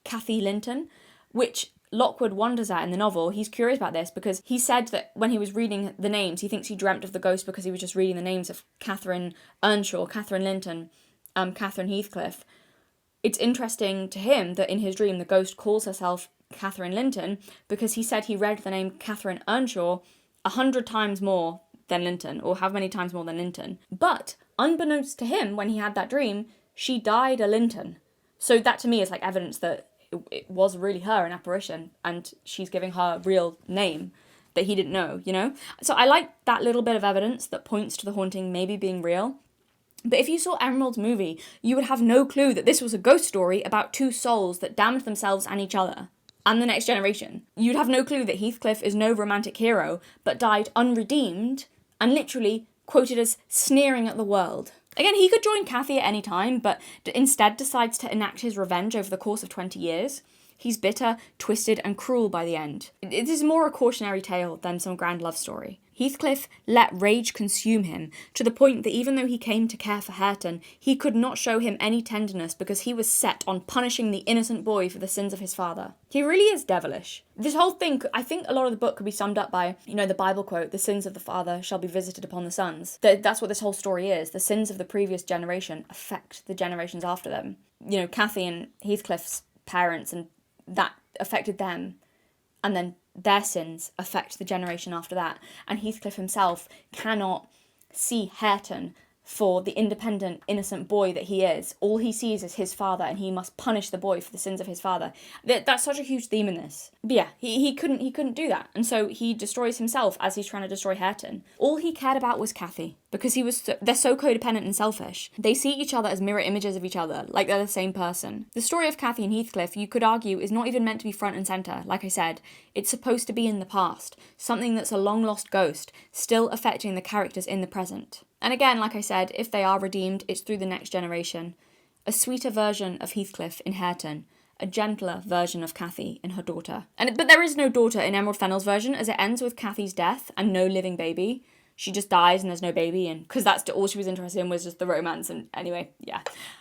S8: Cathy Linton, which Lockwood wonders at in the novel. He's curious about this because he said that when he was reading the names, he thinks he dreamt of the ghost because he was just reading the names of Catherine Earnshaw, Catherine Linton, Catherine Heathcliff. It's interesting to him that in his dream the ghost calls herself Catherine Linton because he said he read the name Catherine Earnshaw 100 times more than Linton, or how many times more than Linton. But unbeknownst to him, when he had that dream, she died a Linton. So that to me is like evidence that it was really her, an apparition, and she's giving her real name that he didn't know, you know? So I like that little bit of evidence that points to the haunting maybe being real. But if you saw Emerald's movie, you would have no clue that this was a ghost story about two souls that damned themselves and each other, and the next generation. You'd have no clue that Heathcliff is no romantic hero, but died unredeemed, and literally quoted as sneering at the world. Again, he could join Cathy at any time, but instead decides to enact his revenge over the course of 20 years. He's bitter, twisted, and cruel by the end. It is more a cautionary tale than some grand love story. Heathcliff let rage consume him, to the point that even though he came to care for Hareton, he could not show him any tenderness because he was set on punishing the innocent boy for the sins of his father. He really is devilish. This whole thing, I think a lot of the book could be summed up by, the Bible quote, "The sins of the father shall be visited upon the sons." That's what this whole story is. The sins of the previous generation affect the generations after them. Cathy and Heathcliff's parents, and that affected them, and then their sins affect the generation after that. And Heathcliff himself cannot see Hareton for the independent, innocent boy that he is. All he sees is his father, and he must punish the boy for the sins of his father. That's such a huge theme in this. But yeah, he couldn't do that, and so he destroys himself as he's trying to destroy Hareton. All he cared about was Cathy, because they're so codependent and selfish. They see each other as mirror images of each other, like they're the same person. The story of Cathy and Heathcliff, you could argue, is not even meant to be front and centre. Like I said, it's supposed to be in the past, something that's a long-lost ghost, still affecting the characters in the present. And again, like I said, if they are redeemed, it's through the next generation. A sweeter version of Heathcliff in Hareton, a gentler version of Cathy in her daughter. But there is no daughter in Emerald Fennell's version, as it ends with Cathy's death and no living baby. She just dies and there's no baby, and because that's all she was interested in was just the romance. And anyway, yeah.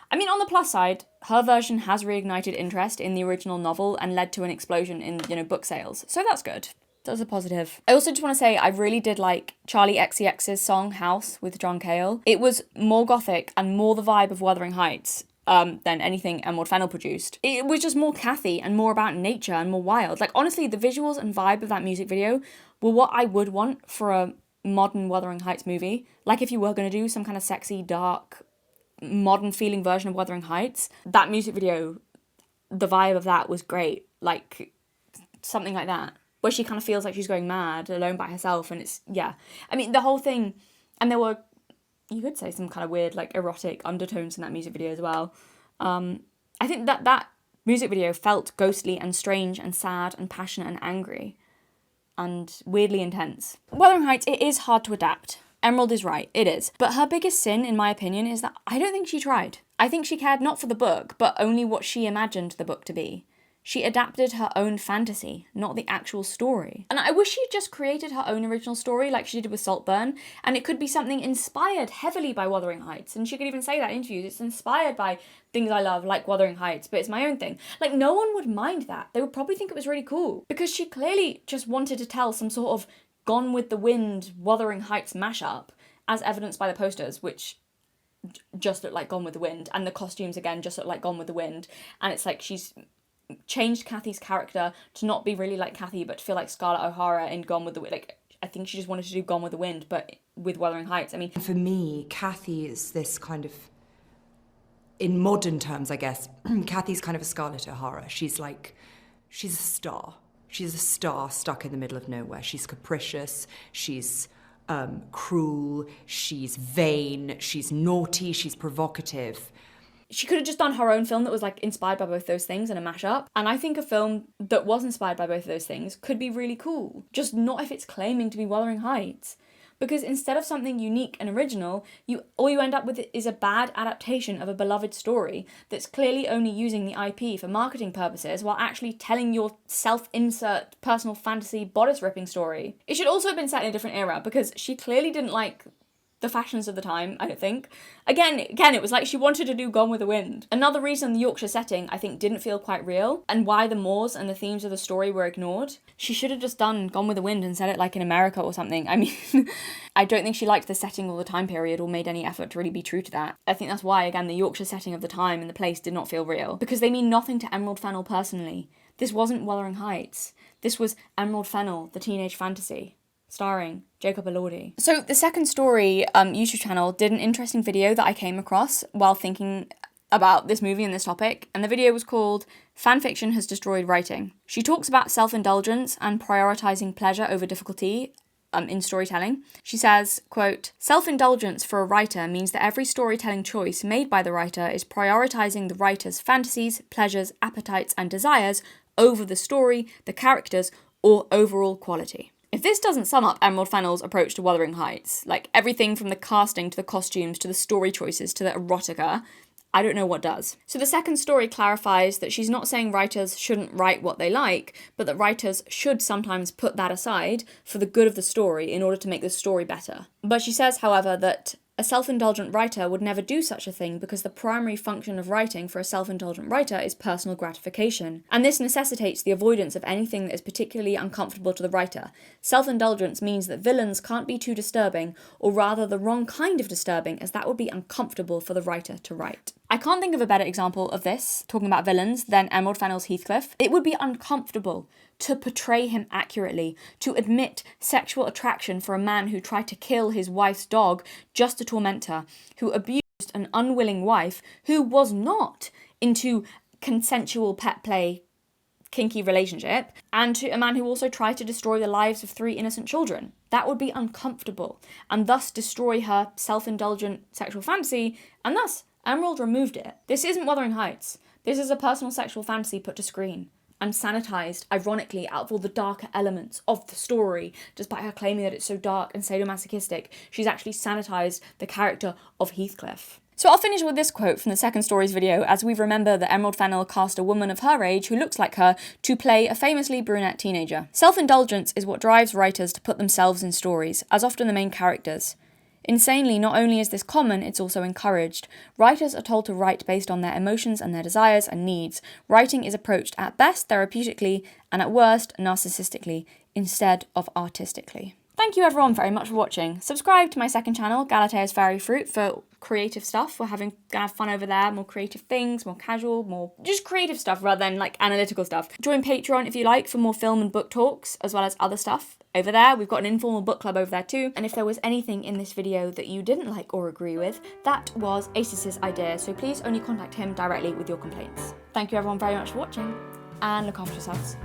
S8: On the plus side, her version has reignited interest in the original novel and led to an explosion in, book sales. So that's good. That's a positive. I also just want to say I really did like Charlie XCX's song House with John Cale. It was more gothic and more the vibe of Wuthering Heights than anything Emerald Fennell produced. It was just more Cathy and more about nature and more wild. Like, honestly, the visuals and vibe of that music video were what I would want for a modern Wuthering Heights movie. Like, if you were going to do some kind of sexy, dark, modern feeling version of Wuthering Heights, that music video, the vibe of that was great. Like, something like that, where she kind of feels like she's going mad alone by herself, and it's, yeah. The whole thing, and there were, you could say, some kind of weird, like, erotic undertones in that music video as well. I think that music video felt ghostly and strange and sad and passionate and angry and weirdly intense. Wuthering Heights, it is hard to adapt. Emerald is right, it is. But her biggest sin, in my opinion, is that I don't think she tried. I think she cared not for the book, but only what she imagined the book to be. She adapted her own fantasy, not the actual story. And I wish she'd just created her own original story like she did with Saltburn, and it could be something inspired heavily by Wuthering Heights. And she could even say that in interviews, it's inspired by things I love, like Wuthering Heights, but it's my own thing. Like, no one would mind that. They would probably think it was really cool. Because she clearly just wanted to tell some sort of Gone with the Wind, Wuthering Heights mashup, as evidenced by the posters, which just look like Gone with the Wind, and the costumes, again, just look like Gone with the Wind. And it's like she's changed Cathy's character to not be really like Cathy, but to feel like Scarlett O'Hara in Gone with the Wind. Like, I think she just wanted to do Gone with the Wind, but with Wuthering Heights.
S4: For me, Cathy is this kind of, in modern terms, I guess, Cathy's kind of a Scarlett O'Hara. She's a star. She's a star stuck in the middle of nowhere. She's capricious, she's cruel, she's vain, she's naughty, she's provocative.
S8: She could have just done her own film that was, like, inspired by both those things in a mashup. And I think a film that was inspired by both of those things could be really cool. Just not if it's claiming to be Wuthering Heights. Because instead of something unique and original, all you end up with is a bad adaptation of a beloved story that's clearly only using the IP for marketing purposes while actually telling your self-insert personal fantasy bodice-ripping story. It should also have been set in a different era, because she clearly didn't like the fashions of the time, I don't think. Again, it was like she wanted to do Gone with the Wind. Another reason the Yorkshire setting, I think, didn't feel quite real, and why the moors and the themes of the story were ignored. She should have just done Gone with the Wind and set it like in America or something. I don't think she liked the setting or the time period or made any effort to really be true to that. I think that's why, again, the Yorkshire setting of the time and the place did not feel real, because they mean nothing to Emerald Fennell personally. This wasn't Wuthering Heights. This was Emerald Fennell, the teenage fantasy, starring Jacob Elordi. So the second story YouTube channel did an interesting video that I came across while thinking about this movie and this topic, and the video was called Fanfiction Has Destroyed Writing. She talks about self-indulgence and prioritising pleasure over difficulty in storytelling. She says, quote, "Self-indulgence for a writer means that every storytelling choice made by the writer is prioritising the writer's fantasies, pleasures, appetites and desires over the story, the characters, or overall quality." If this doesn't sum up Emerald Fennell's approach to Wuthering Heights, like everything from the casting to the costumes to the story choices to the erotica, I don't know what does. So the second story clarifies that she's not saying writers shouldn't write what they like, but that writers should sometimes put that aside for the good of the story in order to make the story better. But she says, however, that a self-indulgent writer would never do such a thing because the primary function of writing for a self-indulgent writer is personal gratification, and this necessitates the avoidance of anything that is particularly uncomfortable to the writer. Self-indulgence means that villains can't be too disturbing, or rather the wrong kind of disturbing, as that would be uncomfortable for the writer to write. I can't think of a better example of this, talking about villains, than Emerald Fennell's Heathcliff. It would be uncomfortable to portray him accurately, to admit sexual attraction for a man who tried to kill his wife's dog just to torment her, who abused an unwilling wife who was not into consensual pet play kinky relationship, and to a man who also tried to destroy the lives of 3 innocent children. That would be uncomfortable, and thus destroy her self-indulgent sexual fantasy, and thus Emerald removed it. This isn't Wuthering Heights. This is a personal sexual fantasy put to screen and sanitized, ironically, out of all the darker elements of the story. Despite her claiming that it's so dark and sadomasochistic, she's actually sanitized the character of Heathcliff. So I'll finish with this quote from the second story's video, as we remember that Emerald Fennell cast a woman of her age who looks like her to play a famously brunette teenager. Self-indulgence is what drives writers to put themselves in stories, as often the main characters. Insanely, not only is this common, it's also encouraged. Writers are told to write based on their emotions and their desires and needs. Writing is approached at best therapeutically and at worst narcissistically, instead of artistically. Thank you everyone very much for watching. Subscribe to my second channel, Galatea's Fairy Fruit, for creative stuff. We're gonna have fun over there, more creative things, more casual, more just creative stuff rather than like analytical stuff. Join Patreon if you like for more film and book talks, as well as other stuff over there. We've got an informal book club over there too. And if there was anything in this video that you didn't like or agree with, that was Acis's idea, so please only contact him directly with your complaints. Thank you everyone very much for watching, and look after yourselves.